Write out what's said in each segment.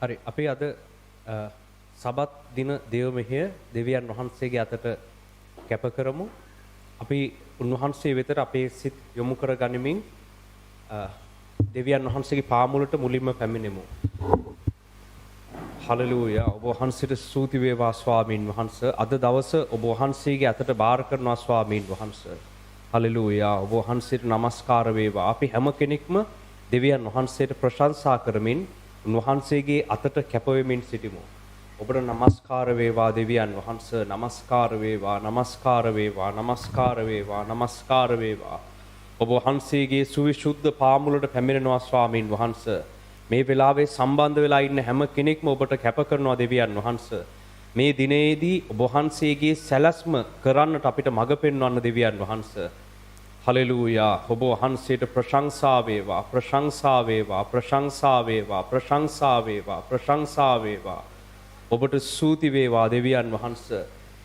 හරි අපි අද සබත් දින දේව මෙහෙය දෙවියන් වහන්සේගේ අතට කැප කරමු. අපි උන්වහන්සේ වෙතට අපේ සිත් යොමු කර ගනිමින් දෙවියන් වහන්සේගේ පාමුලට මුලින්ම පැමිණෙමු. හලෙලූයා. ඔබ වහන්සේට ස්තුති වේවා ස්වාමීන් වහන්සේ. අද දවස ඔබ වහන්සේගේ අතට බාර කරනවා ස්වාමීන් වහන්සේ. හලෙලූයා. ඔබ වහන්සේට নমස්කාර වේවා. අපි හැම කෙනෙක්ම දෙවියන් වහන්සේට ප්‍රශංසා කරමින් උන්වහන්සේගේ අතට කැප වෙමින් සිටිමු. ඔබට নমස්කාර වේවා දෙවියන් වහන්සේ. নমස්කාර වේවා. নমස්කාර වේවා. নমස්කාර වේවා. নমස්කාර වේවා. ඔබ වහන්සේගේ සුවිසුද්ධ පාමුලට පැමිණෙනවා ස්වාමීන් වහන්සේ. මේ වෙලාවේ සම්බන්ධ වෙලා ඉන්න හැම කෙනෙක්ම ඔබට කැප කරනවා දෙවියන් වහන්සේ. මේ දිනේදී ඔබ වහන්සේගේ සැලැස්ම කරන්නට අපිට මඟ පෙන්වන්න දෙවියන් වහන්සේ. හලෙලූයා. ඔබ වහන්සේට ප්‍රශංසා වේවා. ප්‍රශංසා වේවා. ප්‍රශංසා වේවා. ප්‍රශංසා වේවා. ප්‍රශංසා වේවා. ඔබට ස්තුති වේවා දෙවියන් වහන්සේ.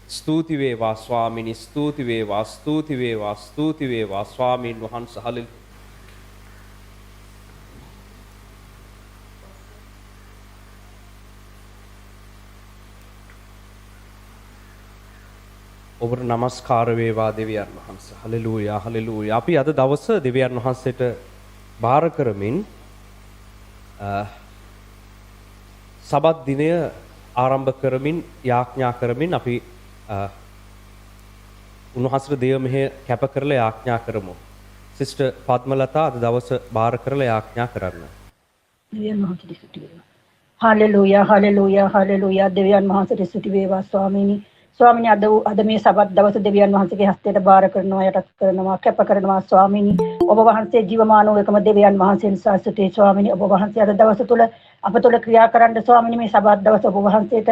ස්තුති වේවා ස්වාමිනී. ස්තුති වේවා. ස්තුති වේවා. ස්තුති වේවා ස්වාමීන් වහන්සේ. හලෙලූයා. ඔබට নমස්කාර වේවා දෙවියන් වහන්සේ. හලෙලූයා. හලෙලූයා. අපි අද දවස දෙවියන් වහන්සේට බාර කරමින් සබත් දිනය ආරම්භ කරමින් යාඥා කරමින් අපි උන්වහන්සේට දේව මෙහෙය කැප කරලා යාඥා කරමු. සිස්ටර් පද්මලතා අද දවස බාර කරලා යාඥා කරන්න. දෙවියන් වහන්සේට ස්තුති වේවා. හලෙලූයා. හලෙලූයා. හලෙලූයා. දෙවියන් වහන්සේට ස්තුති වේවා ස්වාමීනි. ස්වාමීනි අද මේ සබත් දවස දෙවියන් වහන්සේගේ හස්තයට බාර කරනවා යටත් කරනවා කැප කරනවා ස්වාමීනි. ඔබ වහන්සේ ජීවමාන වූ එකම දෙවියන් වහන්සේ නිසා ස්තුතියි ස්වාමීනි. ඔබ වහන්සේ අද දවස තුල අප තුල ක්‍රියා කරන්න ස්වාමීනි. මේ සබත් දවස ඔබ වහන්සේට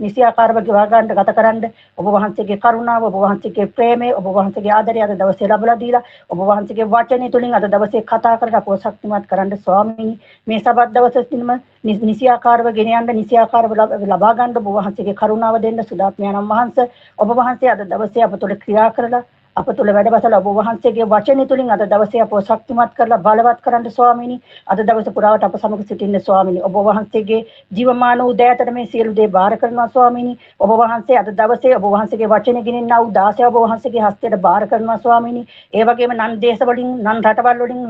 නිසියාකාරව ගෙවා ගන්න ගත කරන්න ඔබ වහන්සේගේ කරුණාව ඔබ වහන්සේගේ ප්‍රේමය ඔබ වහන්සේගේ ආදරය අද දවසේ ලැබලා දීලා ඔබ වහන්සේගේ වචනේ තුලින් අද දවසේ කතා කරලා අපව ශක්තිමත් කරන්න ස්වාමීනි. මේ සබත් දවසේදීම නිසියාකාරව ගෙන යන්න නිසියාකාරව ලබා ගන්න ඔබ වහන්සේගේ කරුණාව දෙන්න සුදාත්මයන්න් වහන්සේ ඔබ වහන්සේ අද දවසේ අප තුළ ක්‍රියා කරලා අප තුළ වැඩවසලා ඔබ වහන්සේගේ වචනේ තුලින් අද දවසේ අපව ශක්තිමත් කරලා බලවත් කරන්න ස්වාමීනි. අද දවසේ පුරාවට අප සමග සිටින්න ස්වාමීනි. ඔබ වහන්සේගේ ජීවමාන වූ දෑතට මේ සියලු දේ බාර කරනවා ස්වාමීනි. ඔබ වහන්සේ අද දවසේ ඔබ වහන්සේගේ වචනේ ගෙනින්නා වූ දාසය ඔබ වහන්සේගේ හස්තයට බාර කරනවා ස්වාමීනි. ඒ වගේම නන් දේශ වලින් නන් රටවල් වලින්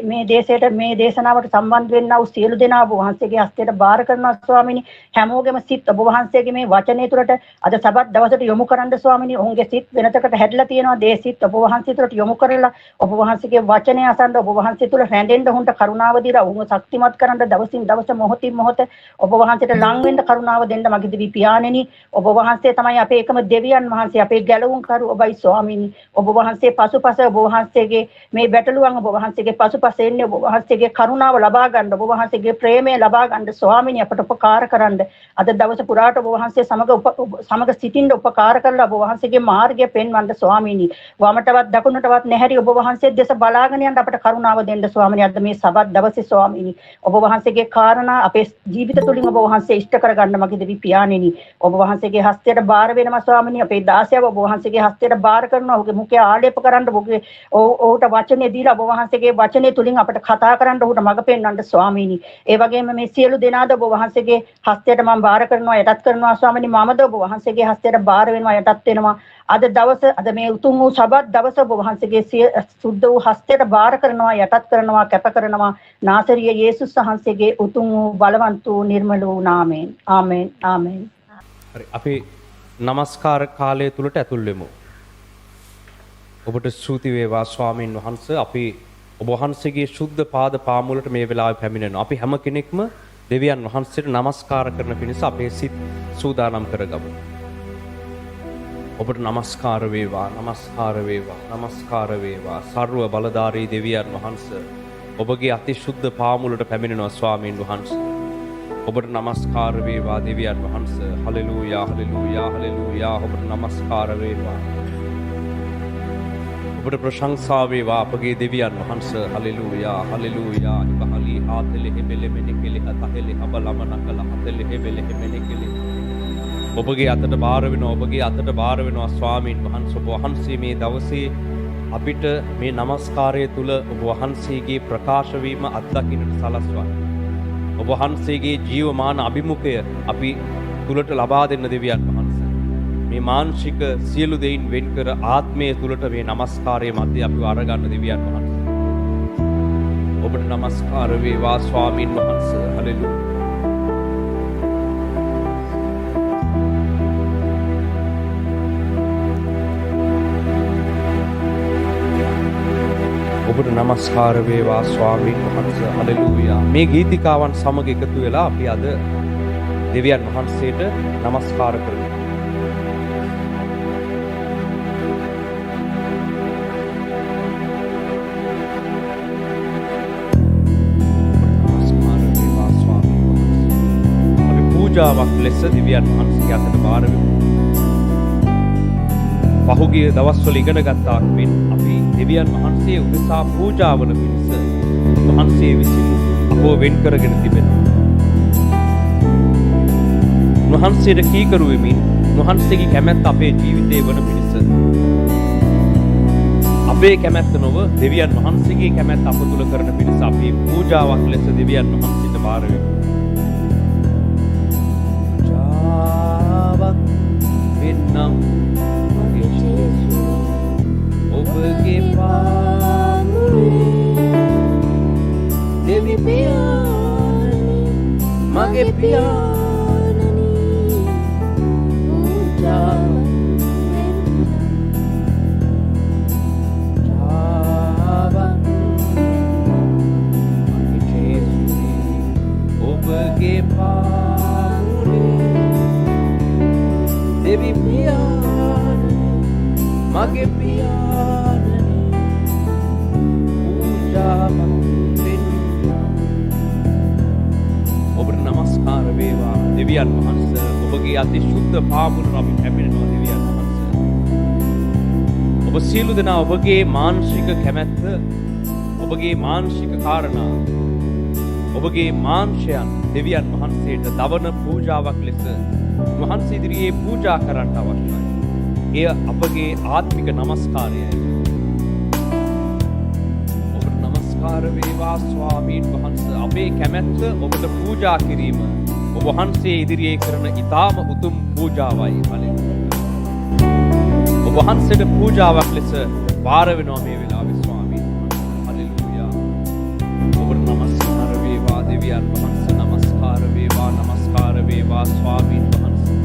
මේ දේශයට මේ දේශනාවට සම්බන්ධ වෙන්නා වූ සියලු දෙනා ඔබ වහන්සේගේ හස්තයට බාර කරනවා ස්වාමීනි. හැමෝගෙම සිත් ඔබ වහන්සේගේ මේ වචනේ තුළට අද සබත් දවසට යොමු කරන්න ස්වාමීනි. ඔවුන්ගේ සිත් වෙනතකට හැදලා තියෙනවා. සිත් ඔබ වහන්සේ තුළට යොමු කරලා ඔබ වහන්සේගේ වචනය අසන්න ඔබ වහන්සේ තුළ රැඳෙන්න උන්ට කරුණාව දීලා උන්ව ශක්තිමත් කරන්න දවසින් දවස මොහොතින් මොහොත ඔබ වහන්සේට ලං වෙන්න කරුණාව දෙන්න මගේ දිවි පියාණෙනි. ඔබ වහන්සේ තමයි අපේ එකම දෙවියන් වහන්සේ අපේ ගැලවුම් කරු ඔබයි ස්වාමීනි. ඔබ වහන්සේ පසුපස ඔබ වහන්සේගේ මේ බැටළුවන් ඔබ වහන්සේගේ පසුපස එන්නේ ඔබ වහන්සේගේ කරුණාව ලබා ගන්න ඔබ වහන්සේගේ ප්‍රේමය ලබා ගන්න ස්වාමීනි අපට උපකාර කරන්න අද දවස පුරාට ඔබ වහන්සේ සමග සිටින්න උපකාර කරලා ඔබ වහන්සේගේ මාර්ගය පෙන්වන්න ස්වාමීනි. වමටවත් දකුණටවත් නැහැරි ඔබ වහන්සේ දෙස බලාගෙන යන්න අපට කරුණාව දෙන්න ස්වාමීනි. අද මේ සබත් දවසේ ස්වාමීනි ඔබ වහන්සේගේ කාරණා අපේ ජීවිත තුළින් ඔබ වහන්සේ ඉෂ්ට කරගන්න මගේ දෙවි පියාණෙනි. ඔබ වහන්සේගේ හස්තයට බාර වෙනවා ස්වාමීනි. අපේ දාසයව ඔබ වහන්සේගේ හස්තයට බාර කරනවා. ඔහුගේ මුඛය ආලේප කරන්න ඔහුට වචනේ දීලා ඔබ වහන්සේගේ වචනේ තුලින් අපට කතා කරන්න ඔහුට මඟ පෙන්වන්න ස්වාමීනි. ඒ වගේම මේ සියලු දෙනාද ඔබ වහන්සේගේ හස්තයට මම බාර කරනවා යටත් කරනවා ස්වාමීනි. මමද ඔබ වහන්සේගේ හස්තයට බාර වෙනවා යටත් වෙනවා. අද දවස අද මේ උතුම් වූ සබත් දවස ඔබ වහන්සේගේ සුද්ධ වූ හස්තයට බාර කරනවා යටත් කරනවා කැප කරනවා නාසරිය යේසුස් වහන්සේගේ උතුම් වූ බලවන්ත වූ නිර්මල වූ නාමයෙන් ආමෙන් ආමෙන්. හරි අපි নমස්කාර කාලය තුලට ඇතුල් වෙමු. ඔබට ස්තුති වේවා ස්වාමින් වහන්සේ. අපි ඔබ වහන්සේගේ සුද්ධ පාද පාමුලට මේ වෙලාවේ පැමිණෙනවා. අපි හැම කෙනෙක්ම දෙවියන් වහන්සේට নমස්කාර කරන පිණිස අපේ සිත් සූදානම් කරගමු. ඔබට নমස්කාර වේවා. নমස්කාර වේවා. নমස්කාර වේවා. සර්ව බලධාරී දෙවියන් වහන්සේ ඔබගේ අතිශුද්ධ පාමුලට පැමිණෙනවා ස්වාමීන් වහන්සේ. ඔබට নমස්කාර වේවා දෙවියන් වහන්සේ. හලෙලූයා. හලෙලූයා. හලෙලූයා. ඔබට নমස්කාර වේවා. ඔබට ප්‍රශංසා වේවා අපගේ දෙවියන් වහන්සේ. හලෙලූයා. හලෙලූයා. ඉබහලි ආතෙලෙ හෙබෙලෙ මෙනෙකෙලෙ අතහෙලෙ අබලමනකල අතෙලෙ හෙබෙලෙ මෙනෙකෙලෙ ඔබගේ අතට බාර වෙනවා. ඔබගේ අතට බාර වෙනවා ස්වාමීන් වහන්සේ. ඔබ වහන්සේ මේ දවසේ අපිට මේ নমස්කාරය තුල ඔබ වහන්සේගේ ප්‍රකාශ වීම අත්දකින්නට සලස්වන්න. ඔබ වහන්සේගේ ජීවමාන අභිමුඛය අපි තුලට ලබා දෙන්න දෙවියන් වහන්සේ. මේ මානසික සියලු දෙයින් වෙන් කර ආත්මය තුලට මේ নমස්කාරයේ මැද අපිව අරගන්න දෙවියන් වහන්සේ. ඔබට নমස්කාර වේවා ස්වාමින් වහන්සේ. හලෙලූයා. ඔබට নমස්කාර වේවා ස්වාමීන් වහන්සේ. හලෙලූයා. මේ ගීතිකාවන් සමග එකතු වෙලා අපි අද දෙවියන් වහන්සේට নমස්කාර කරමු. নমස්කාර වේවා ස්වාමීන් වහන්සේ. අපි පූජාවක් ලෙස දෙවියන් වහන්සේගේ අතට බාර වෙමු. පහුගිය දවස්වල ඉගෙන ගත්තා මෙන් අපි දෙවියන් වහන්සේ උදෙසා පූජා වන පිණිස වහන්සේ විසින් අපව වෙන් කරගෙන තිබෙනවා. වහන්සේට කීකරු වෙමින් වහන්සේගේ කැමැත්ත අපේ ජීවිතේ වන පිණිස අපේ කැමැත්ත නොව දෙවියන් වහන්සේගේ කැමැත්ත අප තුල කරන පිණිස අපි පූජාවක් ලෙස දෙවියන් වහන්සේට බාර වෙමු. පූජාවක් වෙන්නම් ඔබගේ පාමුලේ දෙවි පියාණනි මගේ පියාණනි පූජාවක් මගේ ජේසුනේ ඔබගේ පාමුලේ දෙවි පියාණනි මගේ පියාණනි පූජාවක් වෙන්නම්. ඔබට নমස්කාර වේවා දෙවියන් වහන්සේ. ඔබගේ අති ශුද්ධ පාමුලට අපි පැමිණෙනවා දෙවියන් වහන්සේ. ඔබ සියලු දෙනා ඔබගේ මානසික කැමැත්ත, ඔබගේ මානසික කාරණා, ඔබගේ මාංශයන් දෙවියන් වහන්සේට දවන පූජාවක් ලෙස වහන්සේ ඉදිරියේ පූජා කරන්න අවශ්‍යයි. එය අපගේ ආත්මික নমස්කාරයයි. ඔබට নমස්කාර වේවා ස්වාමීන් වහන්සේ. අපේ කැමැත්ත ඔබට පූජා කිරීම ඔබ වහන්සේ ඉදිරියේ කරන ඊටාම උතුම් පූජාවයි. හලෙලූයා. ඔබ වහන්සේට පූජාවක් ලෙස වාර වෙනවා මේ වෙලාවේ ස්වාමීන් වහන්සේ. හලෙලූයා. ඔබට নমස්කාර වේවා දෙවියන් වහන්සේ. নমස්කාර වේවා, নমස්කාර වේවා ස්වාමීන් වහන්සේ.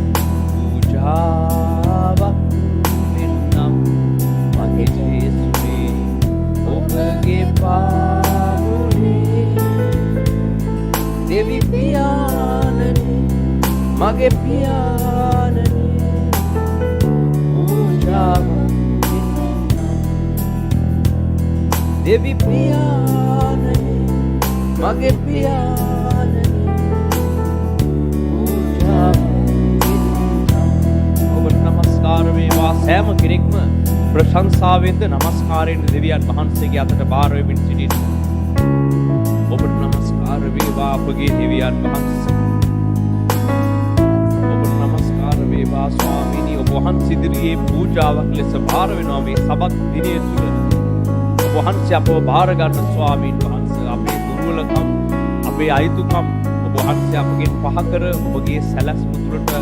පූජාවක් මගේ ජේසුනේ ඔබගේ පාමුලේ දෙවි පියාණනි මගේ පියාණනි පූජාවක් දෙවි පියාණනි මගේ පියාණනි පූජාවක් ඔබට নমස්කාර වේවා. සෑම කෙනෙක්ම ප්‍රශංසාවෙන්ද নমස්කාරයෙන් දෙවියන් වහන්සේගේ අතට බාර වෙමින් සිටින්න. ඔබට নমස්කාර වේවා අපගේ දෙවියන් වහන්සේ. ඔබට নমස්කාර වේවා ස්වාමීනි. ඔබ වහන්සේ ඉදිරියේ පූජාවක් ලෙස බාර වෙනවා මේ සබත් දිනය තුල. ඔබ වහන්සේ අපව බාර ගන්න ස්වාමීන් වහන්සේ. අපේ දුර්වලකම්, අපේ අයිතුකම් ඔබ වහන්සේ අපගෙන් පහ කර ඔබගේ සැලැස්ම තුළට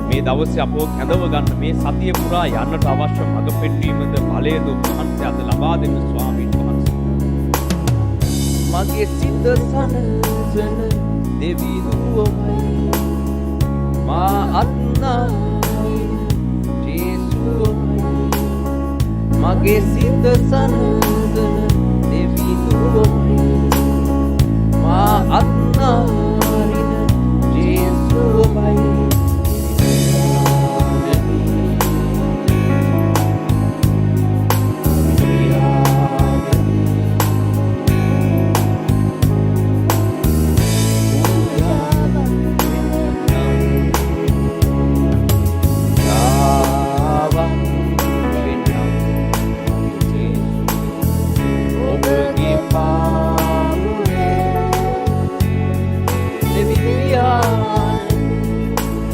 මේ දවසේ අපව කැඳව ගන්න, මේ සතිය පුරා යන්නට අවශ්‍ය මඟ පෙන්වීමද බලයද ඔබ වහන්සේ අද ලබා දෙන්න ස්වාමීන් වහන්සේ. මගේ සිත සනසන දෙවි දුවමයි මා අත්නායි ජේසුමයි. මගේ සිත සනසන දෙවි දුවමයි මා අත්නායි ජේසුමයි.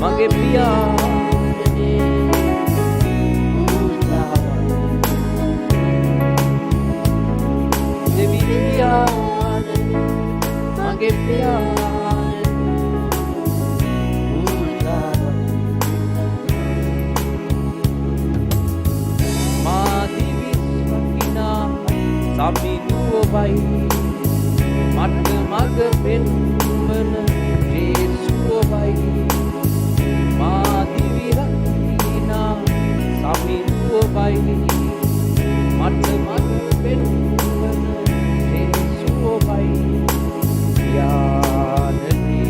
මගේ පියාණනි දෙවි පියාණනි මගේ පියාණනි පෙන්වන ජේසුස් ඔබයි මා දිවි රකිනා සමිඳුව ඔබයි මට මඟ පෙන්වන ජේසුස් ඔබයි යානදී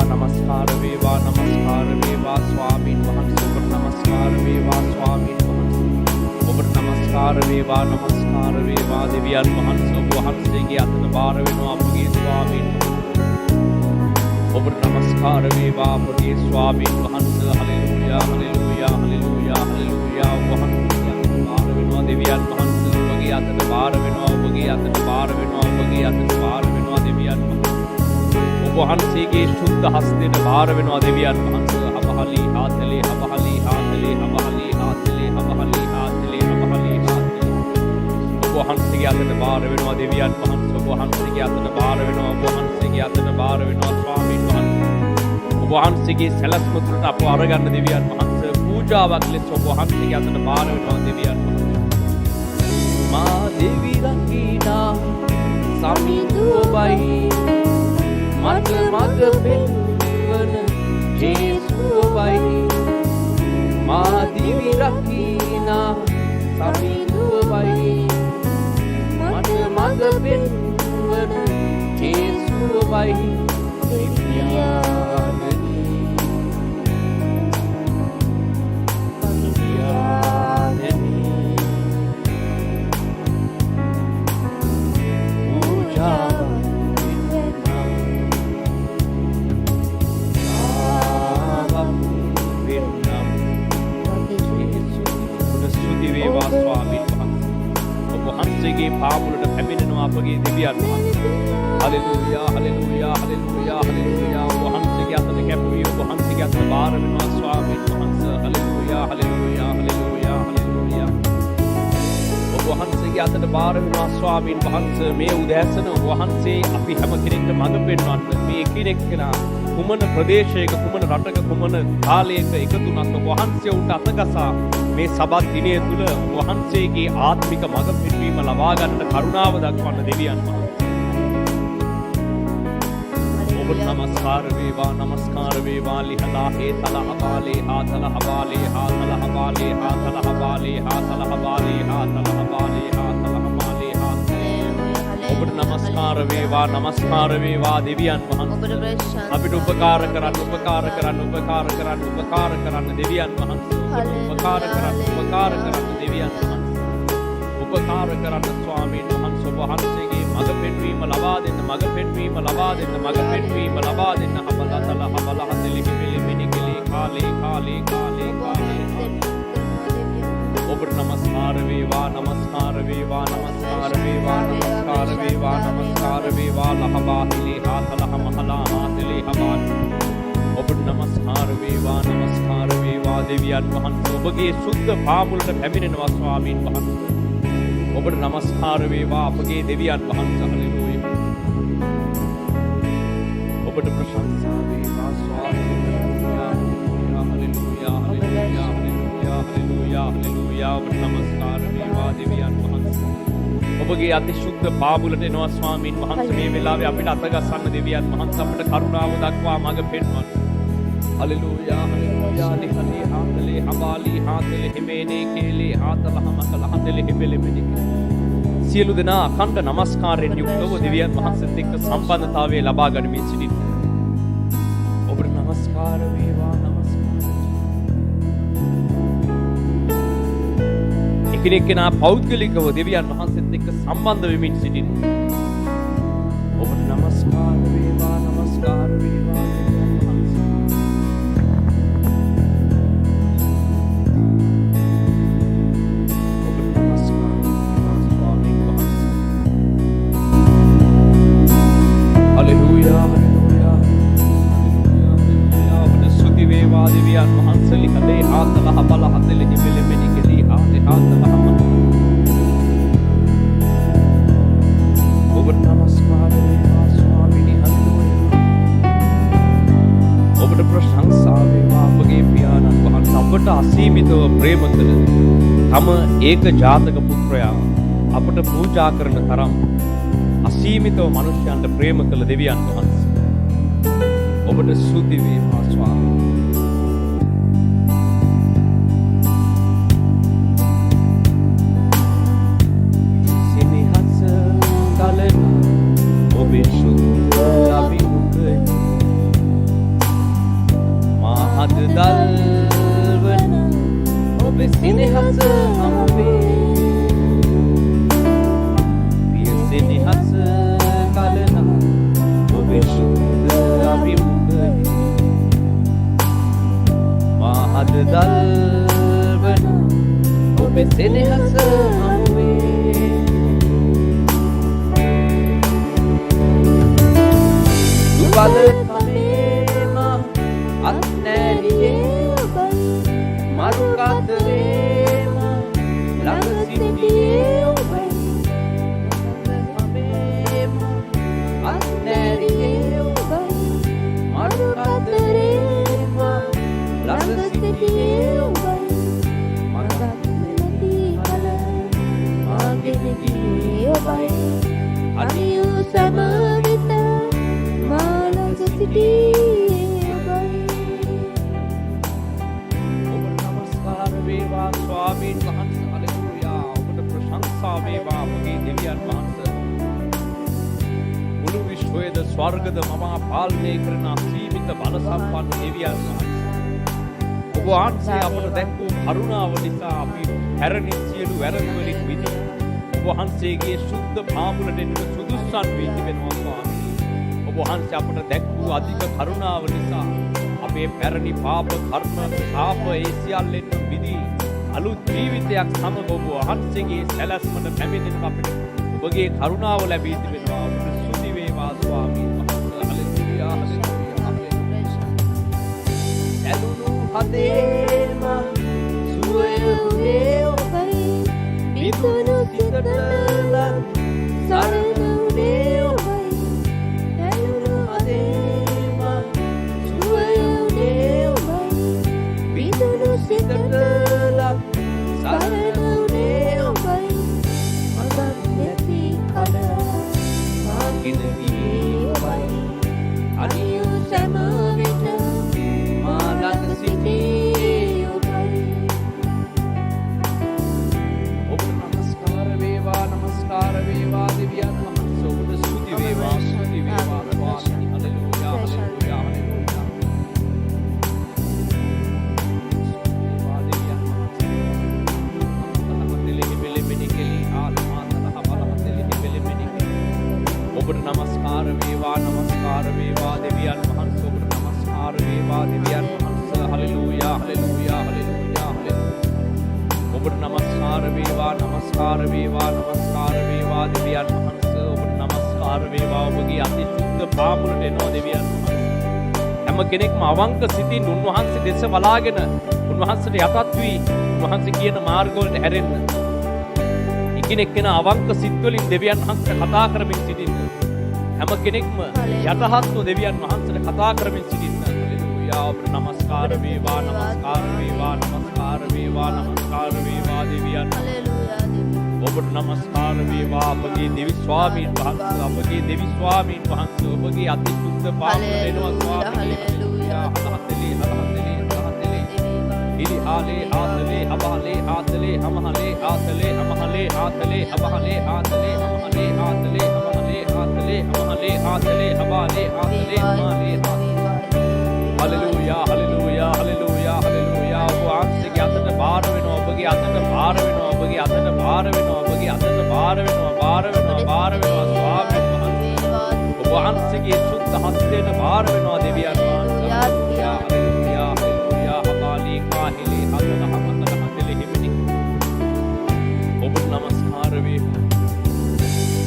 नमस्कार वेवा स्वामीन वහන්සේ ඔබට නමස්කාර වේවා ස්වාමීන් වහන්සේ ඔබට නමස්කාර වේවා දෙවියන් වහන්සේ ඔබ වහන්සේගේ අතට බාර වෙනවා අපගේ ස්වාමීන් ඔබට නමස්කාර වේවා අපගේ ස්වාමීන් වහන්සේ හලෙලූයා හලෙලූයා හලෙලූයා හලෙලූයා ඔබ වහන්සේගේ අතට බාර වෙනවා දෙවියන් වහන්සේ ඔබගේ අතට බාර වෙනවා ඔබගේ අතට බාර වෙනවා ඔබගේ අතට බාර වෙනවා දෙවියන් වහන්සේගේ ශුද්ධ හස්තයට බාර වෙනවා දෙවියන් වහන්සේ හබහලි හාතලේ හබහලි හාතලේ හබහලි හාතලේ හබහලි හාතලේ හබහලි හාතලේ ඔබ වහන්සේගේ අතට බාර වෙනවා දෙවියන් වහන්සේ ඔබ වහන්සේගේ අතට බාර වෙනවා ඔබ වහන්සේගේ අතට බාර වෙනවා ස්වාමීන් වහන්සේ ඔබ වහන්සේගේ සැලැස්ම තුළට අප අරගන්න දෙවියන් වහන්සේ පූජාවක් ලෙස ඔබ වහන්සේගේ අතට බාර වෙනවා දෙවියන් වහන්සේ මා දෙවි රකිනා සමිඳුව ඔබයි මට මඟ පෙන්වන ජේසුස් ඔබයි මා දිවි රකිනා සමිඳුව ඔබයි මට මඟ පෙන්වන ජේසුස් ඔබයි පාමුලට පැමිණෙනවා අපගේ දෙවියන් වහන්සේ. හලෙලූයා හලෙලූයා හලෙලූයා හලෙලූයා ඔබ වහන්සේගේ අතට කැපුවී ඔබ වහන්සේගේ අතට බාර වෙනවා ස්වාමීන් වහන්සේ. හලෙලූයා හලෙලූයා හලෙලූයා හලෙලූයා ඔබ වහන්සේගේ අතට බාර වෙනවා ස්වාමීන් වහන්සේ. මේ උදෑසන ඔබ වහන්සේ අපි හැම කෙනෙක්ට මඟ පෙන්වන්න මේ එකිනෙකා කුමන ප්‍රදේශයක කුමන රටක කුමන කාලයක එකතු වුණත් ඔබ වහන්සේ උන්ට අතගසා මේ සබත් දිනය තුල වහන්සේගේ ආත්මික මඟ පෙන්වීම ලබා ගන්නට කරුණාව දක්වන්න දෙවියන් වහන්සේ. ඔබට නමස්කාර වේවා ලිහලා හේතල හබාලේ හාතල හබාලේ හාතල හබාලේ හාතල හබාලේ හාතල හබාලේ හාතල හබාලේ හාතල හබාලේ ඔබට නමස්කාර වේවා දෙවියන් වහන්සේ. අපිට උපකාර කරන්න දෙවියන් වහන්සේ. උපකාර කරන්න දෙවියන් වහන්සේ. උපකාර කරන්න ස්වාමීන් වහන්සේ ඔබ වහන්සේගේ මඟ පෙන්වීම ලබා දෙන්න හබලතල හබලහතලි හිමිලි මිනිකලි කාලේ ඔබට නමස්කාර වේවා ලහබාහිලි හාතල හමහලා හාතලි හබාන් ඔබට නමස්කාර වේවා දෙවියන් වහන්සේ ඔබගේ සුද්ධ පාමුලට පැමිණෙනවා ස්වාමීන් වහන්සේ. ඔබට නමස්කාර වේවා අපගේ දෙවියන් වහන්සේ. හලෙලූයා ඔබට ප්‍රශංසා වේවා ස්වාමීන් හලෙලූයා ඔබට නමස්කාර වේවා දෙවියන් වහන්සේ. ඔබගේ අතිශුද්ධ පාමුලට එනවා ස්වාමීන් වහන්සේ. මේ වෙලාවේ අපිට අතගස්සන්න දෙවියන් වහන්සේ අපට කරුණාව දක්වා මඟ පෙන්වන්න. හලෙලූයා ලිහලේ හාතලේ හබාලි හාතලේ හිමේනේ කේලේ හාතල හමකල හතලේ හිබෙලෙ මෙනික සියලු දෙනා අඛණ්ඩ නමස්කාරයෙන් යුක්තව දෙවියන් වහන්සේත් එක්ක සම්බන්ධතාවය ලබා ගනිමින් සිටින්න. ඔබට නමස්කාර වේවා නමස්කාර. එකිනෙකනා පෞද්ගලිකව දෙවියන් වහන්සේත් එක්ක සම්බන්ධ වෙමින් සිටින්න. ඔබට නමස්කාර වේවා නමස්කාර වේවා දෙවියන් වහන්සේ. ඔබට නමස්කාර වේවා ස්වාමීන් වහන්සේ. Hallelujah hallelujah hallelujah. ඔබට ස්තුති වේවා දෙවියන් වහන්සේ. ලිහදේ ආතලහ බල හදෙලෙහි වෙලෙමෙනි කෙලි ආතේ ආතලහ ඔබට නමස්කාර වේවා ස්වාමීනි. හලෙලූයා. ඔබට ප්‍රශංසා වේවා අපගේ පියාණන් වහන්සේ. අපට අසීමිතව ප්‍රේම කළ තම ඒක ජාතක පුත්‍රයා අපට පූජා කරන තරම් අසීමිතව මනුෂ්‍යයන්ට ප්‍රේම කළ දෙවියන් වහන්සේ. ඔබට ස්තුති වේවා ස්වාමීනි. ස්වර්ගද මම පාලනය කරන අසීමිත බල සම්පන්න දෙවියන් වහන්සේ. ඔබ වහන්සේ අපට දැක්වූ කරුණාව නිසා අපි හැරෙන සියලු වැරදි වලින් මිදී ඔබ වහන්සේගේ සුද්ධ පාමුලට එන්න සුදුස්සන් වී තිබෙනවා ස්වාමීනි. ඔබ වහන්සේ අපට දැක්වූ අධික කරුණාව නිසා අපේ පැරණි පාප කර්ම ශාප ඒ සියල්ලෙන් මිදී අලුත් ජීවිතයක් සමග ඔබ වහන්සේගේ සැලැස්මට පැමිණෙන අපිට ඔබගේ කරුණාව ලැබී තිබෙනවා. ස්තුති වේවා ස්වාමීනි. ඇලුණු හදේම සුවය උනේ ඔබයි. මිදුණු සිතට සරණ උනේ ඔබයි. ඇලුණු හදේම සුවය උනේ ඔබයි. මිදුණු සිතට සරණ උනේ ඔබයි. මගක් නැති කල මාගින වී ඔබයි. අනියු සෑම විට නමස්කාර වේවා දෙවියන් වහන්සේ. ඔබට ස්තුති වේවා ස්වාමීනි. Hallelujah hallelujah hallelujah. දෙවියන් වහන්සේ. ඔබට නමස්කාර වේවා දෙවියන් වහන්සේ. ඔබට නමස්කාර වේවා දෙවියන් වහන්සේ. Hallelujah hallelujah hallelujah hallelujah. ඔබට නමස්කාර වේවා දෙවියන් වහන්සේ. ඔබට නමස්කාර වේවා. ඔබගේ අතිශුද්ධ පාමුලට එනවා දෙවියන් වහන්සේ. හැම කෙනෙක්ම අවංක සිතින් උන්වහන්සේ දෙස බලාගෙන උන්වහන්සේට යටත් වී උන්වහන්සේ කියන මාර්ගවලට හැරෙන්න. එකිනෙකන අවංක සිත් වලින් දෙවියන් වහන්සේට කතා කරමින් සිටින්න. හැම කෙනෙක්ම යටහත්ව දෙවියන් වහන්සේට කතා කරමින් සිටින්න. හලෙලූයා. ඔබට නමස්කාර වේවා දෙවියන් වහන්සේ. ඔබට නමස්කාර වේවා අපගේ දෙවි ස්වාමීන් වහන්සේ. ඔබගේ අතිශුද්ධ පාමුලට එනවා ස්වාමීනි. Hallelujah. Ili ale atale abale atale amhale atale amhale atale abale atale amhale atale amhale atale amhale atale abale atale amhale. Hallelujah hallelujah hallelujah hallelujah. ඔබගේ අතට බාර වෙනවා ඔබගේ අතට බාර වෙනවා ඔබගේ අතට බාර වෙනවා ඔබගේ අතට බාර වෙනවා බාර වෙනවා බාර වෙනවා ස්වාමීන් වහන්සේ. ඔබ වහන්සේගේ සුද්ධ හස්තයට බාර වෙනවා දෙවියන් වහන්සේ. හallelujah hallelujah hallelujah හබාලි කාහිලි හතන හමතන හතලි හිමිනි. ඔබට නමස්කාර වේවා.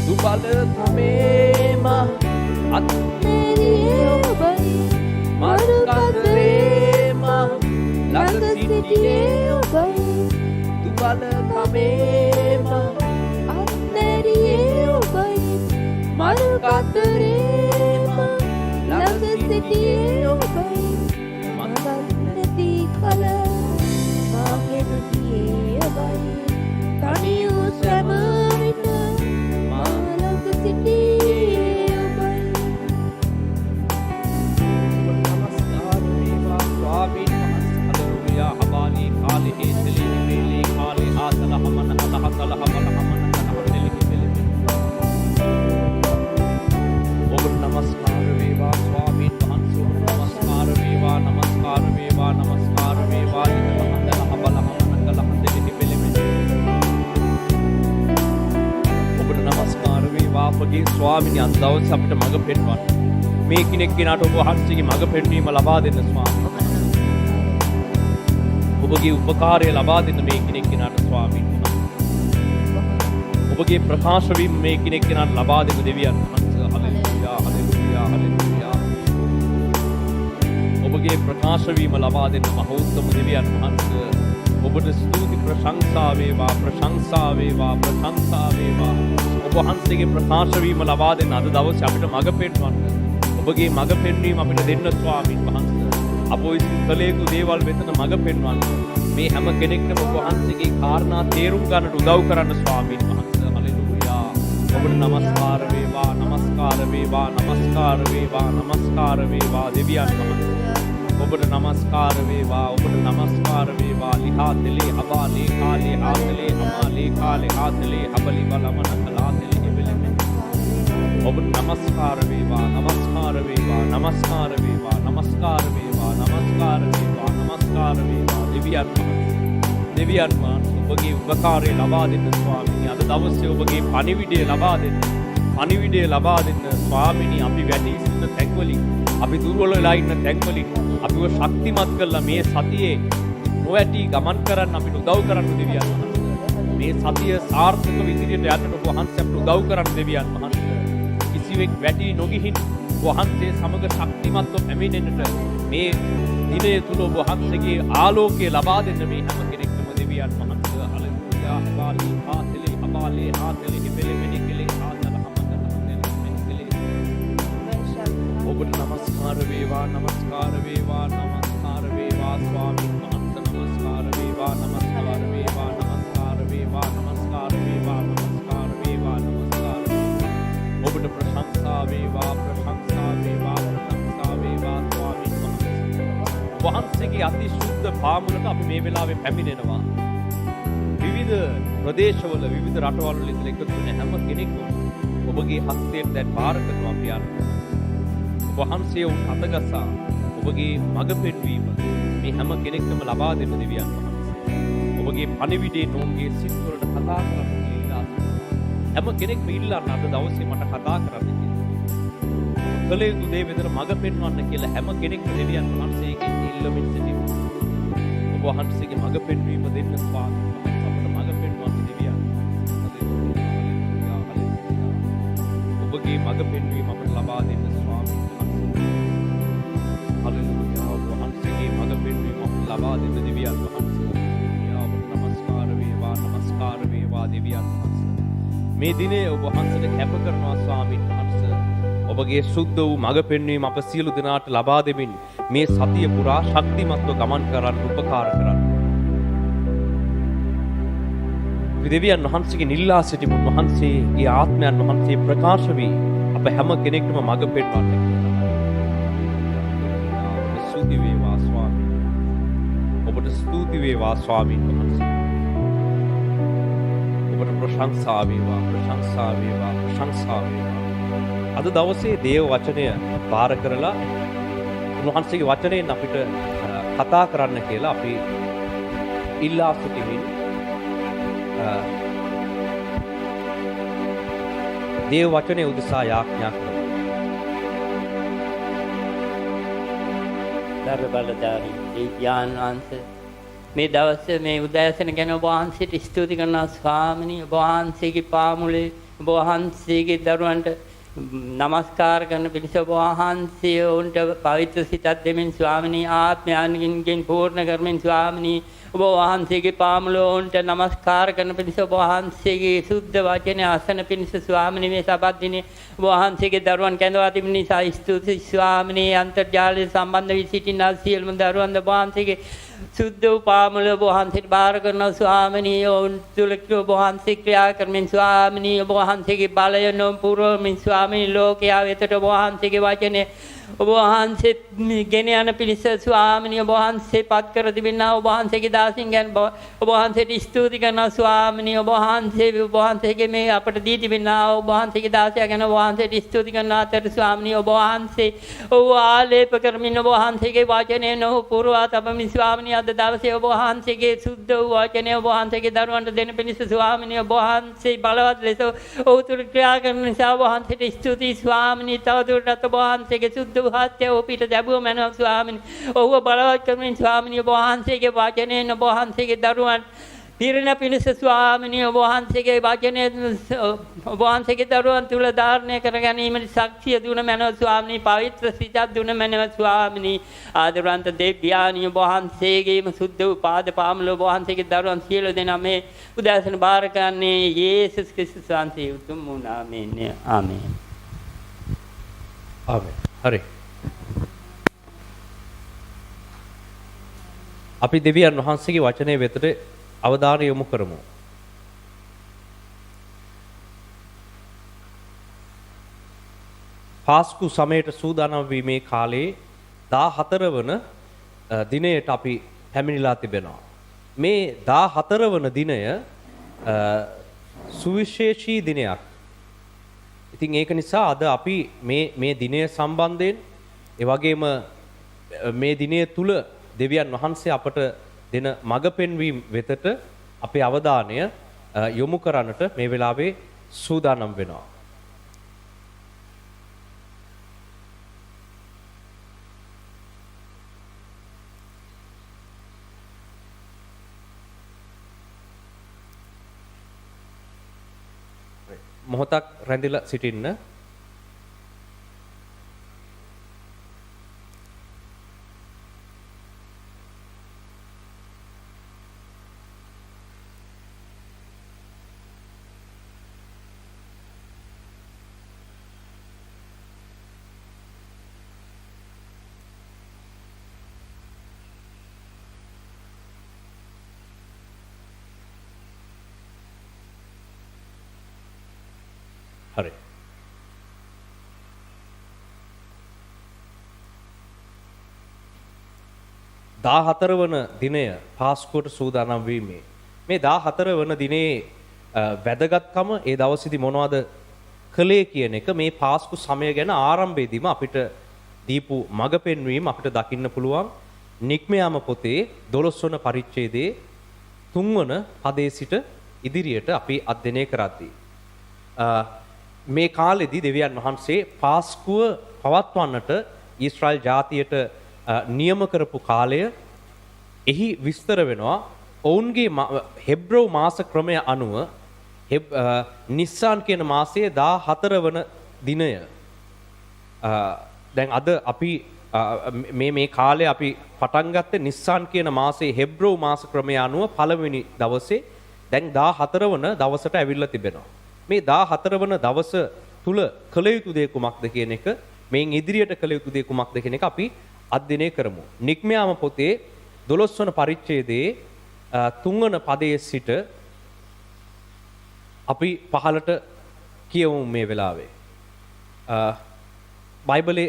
දුබල තමේම අත්මෙරියේ ඔබයි මරුකතරේම ළඟ සිටියේ ඔබයි දුබල තමේම අත්මෙරියේ ඔබයි මරුකතරේම ළඟ සිටියේ ඔබයි මඟන්නති කල මාගෙනතියේ ඔබයි තනි වූ සෑම විට මා ළඟ සිටියේ ඔබයි. නමස්කාර වේවා ස්වාමීන් වහන්සේ. හallelujah හබාලි කාලි හේතලි නිවේලි කාලි ආතල හමන හතල හමන හමන හතලි හිතෙලි. ඔබට නමස්කාර වේවා ස්වාමීන් වහන්සේ. නමස්කාර වේවා නමස්කාර වේවා නමස්කාර වේවා හිතල හතල හබල හමන කල හතලි හිතෙලි. ඔබට නමස්කාර වේවා අපගේ ස්වාමීනි අද දවසේ අපිට මඟ පෙන්වන්න. මේ කෙනෙක් කෙනාට ඔබ වහන්සේගේ මඟ පෙන්වීම ලබා දෙන්න ස්වාමීනි. ඔබගේ උපකාරය ලබා දෙන්න මේ කෙනෙක් කෙනාට ස්වාමීනි. ඔබගේ ප්‍රකාශ වීම මේ කෙනෙක් කෙනාට ලබා දෙන්න දෙවියන් වහන්සේ. හallelujah hallelujah hallelujah. ඔබගේ ප්‍රකාශ වීම ලබා දෙන්න මහෞත්තම දෙවියන් වහන්සේ. ඔබට ස්තුති ප්‍රශංසා වේවා ප්‍රශංසා වේවා ප්‍රශංසා වේවා. ඔබ වහන්සේගේ ප්‍රකාශ වීම ලබා දෙන්න අද දවසේ අපිට මඟ පෙන්වන්න. ඔබගේ මඟ පෙන්වීම අපිට දෙන්න ස්වාමීන් වහන්සේ. අප විසින් කළ යුතු දේවල් වෙතන මඟ පෙන්වන්න. මේ හැම කෙනෙක්ටම ඔබ වහන්සේගේ කාරණා තේරුම් ගන්නට උදව් කරන්න ස්වාමීන් වහන්සේ. හallelujah. ඔබට නමස්කාර වේවා නමස්කාර වේවා නමස්කාර වේවා නමස්කාර වේවා දෙවියන් වහන්සේ. ඔබට නමස්කාර වේවා ඔබට නමස්කාර වේවා ලිහාතලේ හබාලේ කාලේ ආතලේ හමාලේ කාලේ ආතලේ හබලි බලමන කලාතලේ ඉබෙලෙමෙ. ඔබට නමස්කාර වේවා නමස්කාර වේවා නමස්කාර වේවා නමස්කාර වේවා නමස්කාර වේවා නමස්කාර වේවා දෙවියන් වහන්සේ. ඔබගේ උපකාරය ලබා දෙන්න ස්වාමීනි. අද දවසේ ඔබගේ පණිවිඩය ලබා දෙන්න. පණිවිඩය ලබා දෙන්න ස්වාමීනි. අපි වැටී සිටින තැන්වලින් අපි දුර්වල වෙලා ඉන්න තැන්වලින් අපිව ශක්තිමත් කරලා මේ සතියේ නොවැටි ගමන් කරන්න අපිට උදව් කරන්න දෙවියන් වහන්සේ. මේ සතිය සාර්ථකව ඉදිරියට යන්නට ඔබ වහන්සේ අපිට උදව් කරන්න දෙවියන් වහන්සේ. කිසිවෙක් වැටි නොගිහින් වහන්සේ සමග ශක්තිමත්ව පැමිණෙන්නට මේ දිනය තුල ඔබ වහන්සේගේ ආලෝකය ලබා දෙන්න මේ හැම කෙනෙක්ටම දෙවියන් වහන්සේ. හallelujah හබාලි ආතලේ හබාලේ ආතලේ ඉබෙලෙ මෙනිකලේ ආතල හමතල මෙනිකලේ. ඔබට නමස්කාර වේවා නමස්කාර වේවා නමස්කාර වේවා ස්වාමීන් වහන්සේ. නමස්කාර වේවා නමස්කාර වේවා නමස්කාර වේවා නමස්කාර වේවා නමස්කාර වේවා නමස්කාර. ඔබට ප්‍රශංසා වේවා ප්‍රශංසා වේවා ප්‍රශංසා වේවා ස්වාමීන් වහන්සේ. වහන්සේගේ අති ශුද්ධ පාමුලට අපි මේ වෙලාවේ පැමිණෙනවා. විවිධ ප්‍රදේශවල විවිධ රටවල් වල ඉඳලා එකතු වෙන හැම කෙනෙක්ම ඔබගේ හස්තයෙන් දැන් බාර කරනවා පියාණන්. වහන්සේ උන් අතගසා ඔබගේ මඟ පෙන්වීම මේ හැම කෙනෙක්ටම ලබා දෙන්න දෙවියන් වහන්සේ. ඔබගේ පණිවිඩේ නෝන්ගේ සිත් වලට කතා කරන්න කියලා හැම කෙනෙක්ම ඉල්ලන්න අද දවසේ මට කතා කරන්න කියලා. කළ යුතු දේ වෙතර මඟ පෙන්වන්න කියලා හැම කෙනෙක්ම දෙවියන් වහන්සේගෙන් ඉල්ලමින් සිටිනවා. ඔබ වහන්සේගේ මඟ පෙන්වීම දෙන්න ස්වාමීන් වහන්සේ අපට මඟ පෙන්වන්න දෙවියන්. ඔබගේ මඟ පෙන්වීම අපට ලබා දෙන්න ස්වාමීන් වහන්සේ. හallelujah. ඔබ වහන්සේගේ මඟ පෙන්වීම අපට ලබා දෙන්න දෙවියන් වහන්සේ. ඔබට නමස්කාර වේවා නමස්කාර වේවා දෙවියන් වහන්සේ. මේ දිනේ ඔබ වහන්සේට කැප කරනවා ස්වාමීන් වහන්සේ. ඔබගේ සුද්ධ වූ මඟ පෙන්වීම අප සියලු දෙනාට ලබා දෙමින් මේ සතිය පුරා ශක්තිමත්ව ගමන් කරන්න උපකාර කරන්න. දෙවියන් වහන්සේගේ නිල්ලා සිටිමු. වහන්සේගේ ආත්මයන් වහන්සේ ප්‍රකාශ වී අප හැම කෙනෙක්ටම මඟ පෙන්වන්න කියලා. ස්තුති වේවා ස්වාමී. ඔබට ස්තුති වේවා ස්වාමීන් වහන්සේ. ඔබට ප්‍රශංසා වේවා, ප්‍රශංසා වේවා, ප්‍රශංසා වේවා. අද දවසේ දේව වචනය බාර කරලා උන්වහන්සේගේ වචනයෙන් අපිට කතා කරන්න කියලා අපි ඉල්ලා සිටිමින් දේව වචනය උදෙසා යාඥා කරමු. දර බලධාරී දෙවියන් වහන්සේ මේ දවසේ මේ උදෑසන ගැන ඔබ වහන්සේට ස්තුති කරනවා ස්වාමිනී. ඔබ වහන්සේගේ පාමුලේ ඔබ වහන්සේගේ දරුවන්ට නමස්කාර කරන පිණිස ඔබ වහන්සේ උන්ට පවිත්‍ර සිතක් දෙමින් ස්වාමිනී, ආත්මයන්ගෙන් පූර්ණ කරමින් ස්වාමිනී, ඔබ වහන්සේගේ පාමුලෝන්ට නමස්කාර කරන පිණිස ඔබ වහන්සේගේ සුද්ධ වචනය අසන පිණිස ස්වාමිනී මේ සබත් දිනේ ඔබ වහන්සේගේ දරුවන් කැඳවා තිබෙන නිසා ස්තුති ස්වාමිනී. අන්තර්ජාලය සම්බන්ධ වී සිටින සියලුම දරුවන් ඔබ වහන්සේගේ සුද්ධ වූ පාමුල ඔබ වහන්සේට බාර කරනවා ස්වාමිනී. ඔවුන් තුළ ඔබ වහන්සේ ක්‍රියා කරමින් ස්වාමිනී, ඔබ වහන්සේගේ බලය නොපුරවමින් ස්වාමිනී, ලෝකයා වෙතට ඔබ වහන්සේගේ වචනේ ඔබ වහන්සේ ගෙන යන පිණිස ස්වාමිනී ඔබ වහන්සේ පත් කර තිබෙනා ඔබ වහන්සේගේ දාසින් ගැන ඔබ වහන්සේට ස්තුති කරනවා ස්වාමිනී. ඔබ වහන්සේගේ මේ අපට දී තිබෙනා ඔබ වහන්සේගේ දාසයා ගැන ඔබ වහන්සේට ස්තුති කරනවා අතර ස්වාමිනී ඔබ වහන්සේ ඔබ ආලේප කරමින් ඔබ වහන්සේගේ වචනේ නොපුරවා තබමින් ස්වාමිනී අද දවසේ ඔබ වහන්සේගේ සුද්ධ වූ වචනේ ඔබ වහන්සේගේ දරුවන්ට දෙන පිණිස ස්වාමිනී ඔබ වහන්සේ බලවත් ලෙස ඔහු තුළ ක්‍රියා කරන නිසා ඔබ වහන්සේට ස්තුතියි ස්වාමිනී. තවදුරටත් ඔබ වහන්සේගේ සුද්ධ හත්ය ඔපිට දැබුව මැනව ස්වාමිනී. ඔහුව බලවත් කරමින් ස්වාමිනී ඔබ වහන්සේගේ වචනයෙන් ඔබ වහන්සේගේ දරුවන් පිරින පිණිස ස්වාමිනී ඔබ වහන්සේගේ වචනයෙන් ඔබ වහන්සේගේ දරුවන් තුල ධාරණය කර ගැනීමට ශක්තිය දුන මැනව ස්වාමිනී. පවිත්‍ර සිතක් දුන මැනව ස්වාමිනී. ආදරවන්ත දෙවියන් ඔබ වහන්සේගේම සුද්ධ වූ පාද පාමුල ඔබ වහන්සේගේ දරුවන් සියලු දෙනා මේ උදෑසන බාර ගන්නේ යේසුස් ක්‍රිස්තුස් වහන්සේ උතුම් වූ නාමයෙන්. ආමේන්. ආමේන්. හරි. අපි දෙවියන් වහන්සේගේ වචනය වෙතට අවධානය යොමු කරමු. පාස්කු සමයට සූදානම් වීමේ කාලේ 14 වන දිනයට අපි පැමිණිලා තිබෙනවා. මේ 14 වන දිනය සුවිශේෂී දිනයක්. ඉතින් ඒක නිසා අද අපි මේ දිනය සම්බන්ධයෙන් ඒ වගේම මේ දිනය තුල දෙවියන් වහන්සේ අපට දෙන මඟ පෙන්වීම වෙතට අපේ අවධානය යොමු කරන්නට මේ වෙලාවේ සූදානම් වෙනවා. මොහොතක් රැඳිලා සිටින්න. හරි. දාහතර වන දිනය පාස්කුවට සූදානම් වීමේ මේ 14 වන දිනේ වැදගත්කම ඒ දවසේදී මොනවද කළේ කියන එක මේ පාස්කු සමය ගැන ආරම්භයේදීම අපිට දීපු මඟ පෙන්වීම අපිට දකින්න පුළුවන්. නික්මයාම පොතේ 12 වන පරිච්ඡේදයේ 3 වන පදයේ සිට ඉදිරියට අපි අධ්‍යයනය කරද්දී මේ කාලෙදී දෙවියන් වහන්සේ පාස්කුව පවත්වන්නට ඊශ්‍රායල් ජාතියට නියම කරපු කාලය එහි විස්තර වෙනවා. ඔවුන්ගේ හෙබ්‍රව මාස ක්‍රමය අනුව නිස්සාන් කියන මාසයේ 14 වන දිනය. දැන් අද අපි මේ කාලේ අපි පටන් ගත්තේ නිස්සාන් කියන මාසයේ හෙබ්‍රව මාස ක්‍රමය අනුව පළවෙනි දවසේ. දැන් 14 වන දවසට ඇවිල්ලා තිබෙනවා. මේ 14 වන දවස තුල කළ යුතු දේ කුමක්ද කියන එක, මේන් ඉදිරියට කළ යුතු දේ කුමක්ද කියන එක අපි අධ්‍යයනය කරමු. නික්මයාම පොතේ 12 වන පරිච්ඡේදයේ 3 වන පදයේ සිට අපි පහළට කියවමු මේ වෙලාවේ. බයිබලේ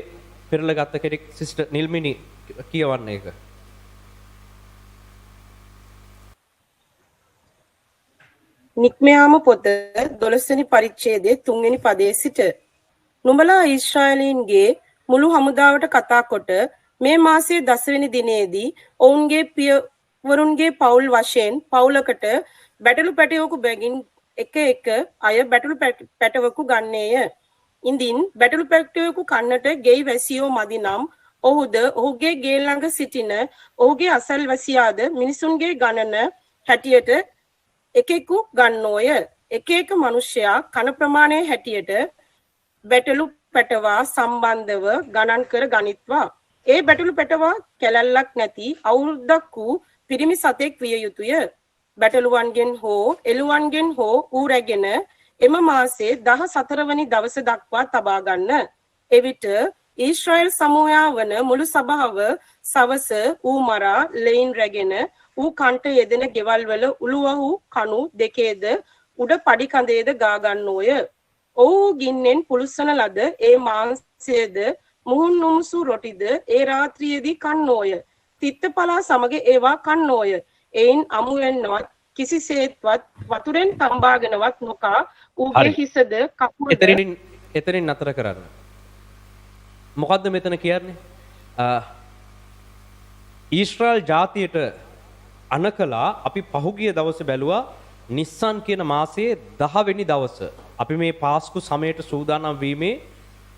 පෙරලා ගත්ත කෙනෙක් සිස්ටර් නිල්මිනි කියවන්න ඒක. නික්මයාම පොත 12 වෙනි පරිච්ඡේදයේ 3 වෙනි පදයේ සිට නුඹලා ඊශ්‍රායලීන්ගේ මුළු හමුදාවට කතා කොට මේ මාසයේ 10 වෙනි දිනේදී ඔවුන්ගේ පියවරුන්ගේ පවුල් වශයෙන් පවුලකට බැටළු පැටවකු බැගින් එක අය බැටළු පැටවකු ගන්නේය. ඉඳින් බැටළු පැටවකු කන්නට ගෙයි වැසියෝ මදි නම් ඔහුද ඔහුගේ ගේ ළඟ සිටින ඔහුගේ අසල්වැසියාද මිනිසුන්ගේ ගණන හැටියට එකෙකු ගන්නෝය. එක මිනිසයා කන ප්‍රමාණය හැටියට බැටළු පැටවා සම්බන්ධව ගණන් කර ගනිත්වා. ඒ බැටළු පැටවා කැලැල්ලක් නැති අවුරුද්දක් වූ පිරිමි සතෙක් විය යුතුය. බැටළුවන්ගෙන් හෝ එළුවන්ගෙන් හෝ ඌ රැගෙන එම මාසේ 14 වනි දවස දක්වා තබා ගන්න. එවිට ඊශ්‍රායල් සමූහයා වන මුළු සභාව සවස ඌ මරා ලෙයින් රැගෙන ඌ කන්ට යෙදෙන ගෙවල් වල උළුවහු කණු දෙකේද උඩ පඩි කඳේද ගා ගන්නෝය. ඔහු ගින්නෙන් පුලුස්සන ලද ඒ මාංශයේද මුහුන් නුමුසු රොටිද ඒ රාත්‍රියේදී කන්නෝය. තිත්තපලා සමග ඒවා කන්නෝය. එයින් අමුවෙන්වත් කිසිසේත්වත් වතුරෙන් තම්බාගෙනවත් නොකා ඌගේ හිසද කකුලද එතනින් නතර කරන්න. මොකද්ද මෙතන කියන්නේ? ඊශ්‍රායල් ජාතියට අනකලා අපි පහුගිය දවසේ බැලුවා නිස්සන් කියන මාසයේ 10 වෙනි දවස. අපි මේ පාස්කු සමයට සූදානම් වීමේ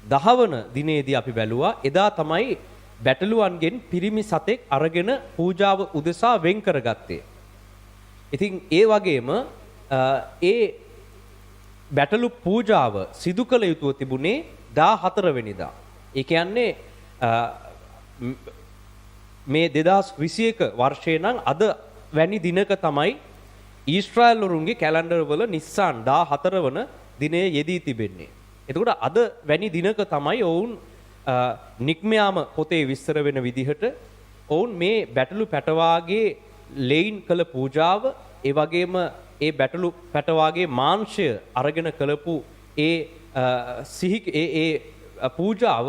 10 වන දිනේදී අපි බැලුවා එදා තමයි බැටළුවන්ගෙන් පිරිමි සතෙක් අරගෙන පූජාව උදෙසා වෙන් කරගත්තේ. ඉතින් ඒ වගේම ඒ බැටළු පූජාව සිදු කළ යුතුව තිබුණේ 14 වෙනිදා. ඒ කියන්නේ මේ 2021 වර්ෂයේ නම් අද වැනි දිනක තමයි ඊශ්‍රායල් වරුන්ගේ කැලෙන්ඩර් වල නිස්සාන් 14 වන දිනේ යෙදී තිබෙන්නේ. එතකොට අද වැනි දිනක තමයි ඔවුන් නික්මයාම පොතේ විස්තර වෙන විදිහට ඔවුන් මේ බැටළු පැටවාගේ ලෙයින් කළ පූජාව ඒ වගේම ඒ බැටළු පැටවාගේ මාංශය අරගෙන කළපු ඒ පූජාව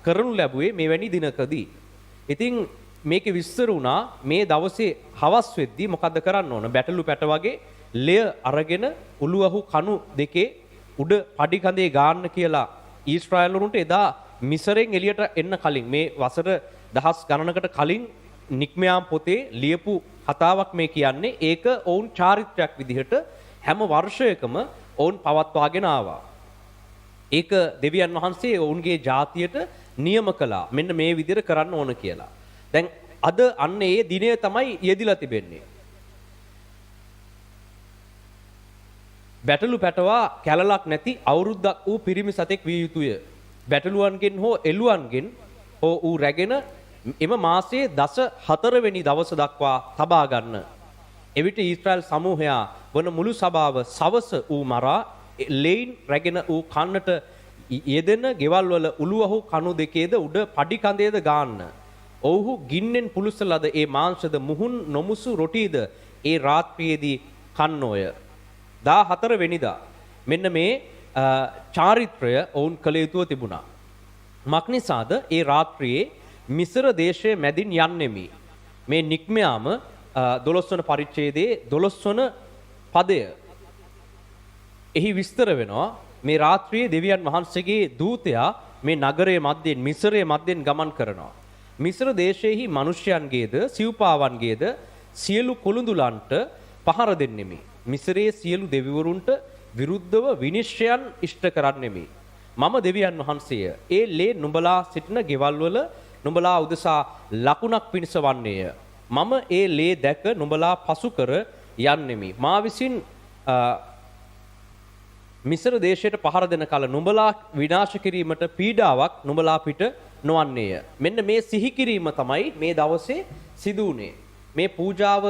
කරනු ලැබුවේ මෙවැනි දිනකදී. ඉතින් මේකේ විස්තර වුණා මේ දවසේ හවස් වෙද්දී මොකද්ද කරන්න ඕන? බැටළු පැටවාගේ ලෙය අරගෙන උළුවහු කණු දෙකේ උඩ පඩි කඳේ ගාන්න කියලා ඊශ්‍රායල් වරුන්ට එදා මිසරෙන් එළියට එන්න කලින් මේ වසර දහස් ගණනකට කලින් නික්මයාම් පොතේ ලියපු කතාවක් මේ කියන්නේ. ඒක ඔවුන් චාරිත්‍රාක් විදිහට හැම වර්ෂයකම ඔවුන් පවත්වාගෙන ආවා. ඒක දෙවියන් වහන්සේ ඔවුන්ගේ ජාතියට නියම කළා. මෙන්න මේ විදිහට කරන්න ඕන කියලා. දැන් අද අන්න ඒ දිනය තමයි යෙදිලා තිබෙන්නේ. බැටළු පැටවා කැලලක් නැති අවුරුද්දක් වූ පිරිමි සතෙක් විය යුතුය. බැටළුවන්ගෙන් හෝ එළුවන්ගෙන් හෝ ඌ රැගෙන එම මාසයේ 14 වෙනි දවස දක්වා තබා ගන්න. එවිට ඊශ්‍රායල් සමූහයා වන මුළු සභාව සවස ඌ මරා ලෙයින් රැගෙන ඌ කන්නට යෙදෙන ගෙවල් වල උළුවහු කණු දෙකේද උඩ පඩි කඳේද ගාන්න. ඔව්හු ගින්නෙන් පුලුසලද ඒ මාංශද මුහුන් නොමුසු රොටිද ඒ රාත්‍රියේදී කන්නෝය. 14 වෙනිදා මෙන්න මේ චාරිත්‍රය ඔවුන් කළ යුතුව තිබුණා. මක්නිසාද ඒ රාත්‍රියේ මිසර දේශයේ මැදින් යන්නෙමි. මේ නික්මයාම 12 වන පරිච්ඡේදයේ 12 වන පදය. එහි විස්තර වෙනවා මේ රාත්‍රියේ දෙවියන් වහන්සේගේ දූතයා මේ නගරයේ මැද්දෙන් මිසරයේ මැද්දෙන් ගමන් කරනවා. මිසර දේශයේහි මිනිසයන්ගේද සිව්පාවන්ගේද සියලු කොළුඳුලන්ට පහර දෙන්නෙමි. මිසරයේ සියලු දෙවිවරුන්ට විරුද්ධව විනිශ්චයන් ඉෂ්ට කරන්නෙමි. මම දෙවියන් වහන්සේය. ඒ ලේ නුඹලා සිටින ගෙවල් වල නුඹලා උදෙසා ලකුණක් පිණිස වන්නේය. මම ඒ ලේ දැක නුඹලා පසු කර යන්නෙමි. මා විසින් මිසර දේශයට පහර දෙන කල නුඹලා විනාශ කිරීමට පීඩාවක් නුඹලා පිට නොවන්නේය. මෙන්න මේ සිහි කිරීම තමයි මේ දවසේ සිදු වුණේ. මේ පූජාව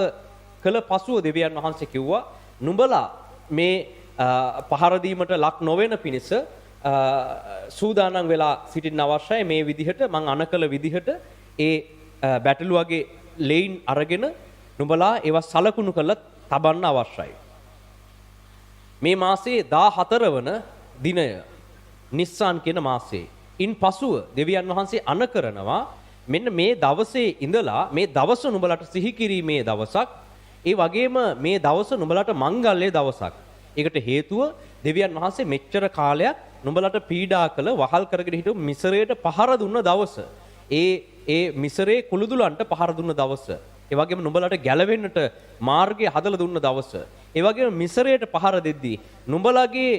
කළ පසුව දෙවියන් වහන්සේ කිව්වා නුඹලා මේ පහර දීමට ලක් නොවන පිණිස සූදානම් වෙලා සිටින්න අවශ්‍යයි. මේ විදිහට මං අනකල විදිහට ඒ බැටළුවගේ ලෙයින් අරගෙන නුඹලා ඒවා සලකුණු කරලා තබන්න අවශ්‍යයි. මේ මාසයේ 14 වන දිනය නිස්සාන් කියන මාසයේ. ඉන් පසුව දෙවියන් වහන්සේ අන කරනවා මෙන්න මේ දවසේ ඉඳලා මේ දවස නුඹලට සිහි කිරීමේ දවසක්. ඒ වගේම මේ දවස නුඹලට මංගල්‍ය දවසක්. ඒකට හේතුව දෙවියන් වහන්සේ මෙච්චර කාලයක් නුඹලට පීඩා කළ වහල් කරගෙන හිටපු මිසරයට පහර දුන්න දවස. ඒ මිසරේ කුළුදුලන්ට පහර දුන්න දවස. ඒ වගේම නුඹලට ගැලවෙන්නට මාර්ගය හදලා දුන්න දවස. ඒ වගේම මිසරයට පහර දෙද්දී නුඹලගේ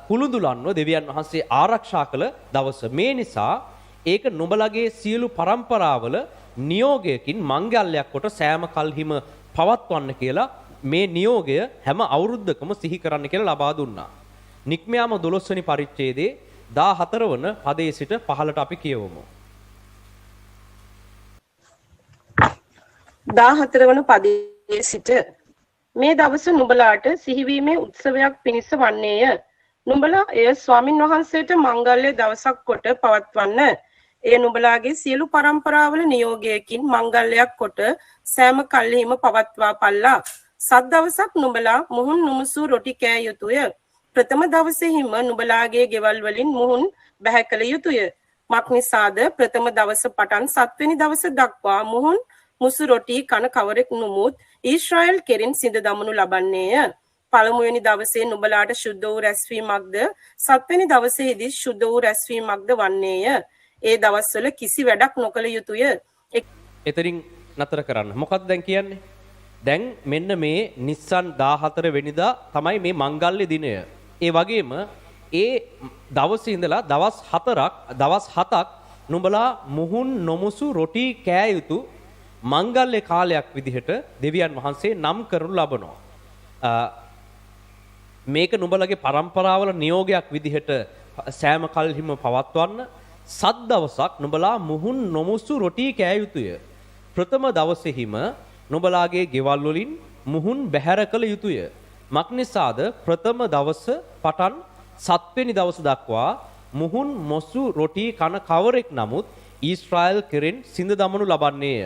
කුළුදුලන්ව දෙවියන් වහන්සේ ආරක්ෂා කළ දවස. මේ නිසා ඒක නුඹලගේ සියලු પરම්පරාවල නියෝගයකින් මංගල්‍යයක් කොට සෑම කල්හිම පවත්වන්න කියලා මේ නියෝගය හැම අවුරුද්දකම සිහි කරන්න කියලා ලබා දුන්නා. නික්මයාම 12 වෙනි පරිච්ඡේදයේ 14 වන පදයේ සිට 15ට අපි කියවමු. 14 වන පදයේ සිට මේ දවස නුඹලාට සිහිවීමේ උත්සවයක් පිණිස වන්නේය. නුඹලා එය ස්වාමින් වහන්සේට මංගල්‍ය දවසක් කොට පවත්වන්න. එය නුඹලාගේ සියලු પરම්පරාවල නියෝගයකින් මංගල්‍යයක් කොට සෑම කල්හිම පවත්වා පල්ලා. සත් දවසක් නුඹලා මුහුන් නුමුසු රොටි කෑ යුතුය. ප්‍රථම දවසේහිම නුඹලාගේ ගෙවල් වලින් මුහුන් බැහැ කළ යුතුය. මක්නිසාද ප්‍රථම දවස පටන් 7 වෙනි දවස දක්වා මුහුන් මුසු රොටි කන කවරෙක් නුමුත් ඊශ්‍රායල් කෙරින් සිඳ දමනු ලබන්නේය. පළමුවෙනි දවසේ නුඹලාට ශුද්ධ වූ රැස්වීමක්ද 7 වෙනි දවසේදී ශුද්ධ වූ රැස්වීමක්ද වන්නේය. ඒ දවස්වල කිසි වැඩක් නොකළ යුතුය. එතරින් නතර කරන්න. මොකක්ද දැන් කියන්නේ? දැන් මෙන්න මේ නිස්සන් 14 වෙනිදා තමයි මේ මංගල්‍ය දිනය. ඒ වගේම ඒ දවසේ ඉඳලා දවස් 7ක් නුඹලා මුහුන් නොමුසු රොටි කෑ යුතු මංගල්‍ය කාලයක් විදිහට දෙවියන් වහන්සේ නම් කරනු ලබනවා. මේක නුඹලගේ પરම්පරාවල නියෝගයක් විදිහට සෑම කල්හිම පවත්වන්න. සත් දවසක් නුඹලා මුහුන් නොමුසු රොටි කෑ යුතුය. ප්‍රථම දවසේහිම නුඹලාගේ ගෙවල් වලින් මුහුන් බැහැර කළ යුතුය. මක්නිසාද ප්‍රථම දවස පටන් 7 වෙනි දවස දක්වා මුහුන් මොසු රොටි කන කවරෙක් නමුත් ඊශ්‍රායල් කෙරෙන් සිඳ දමනු ලබන්නේය.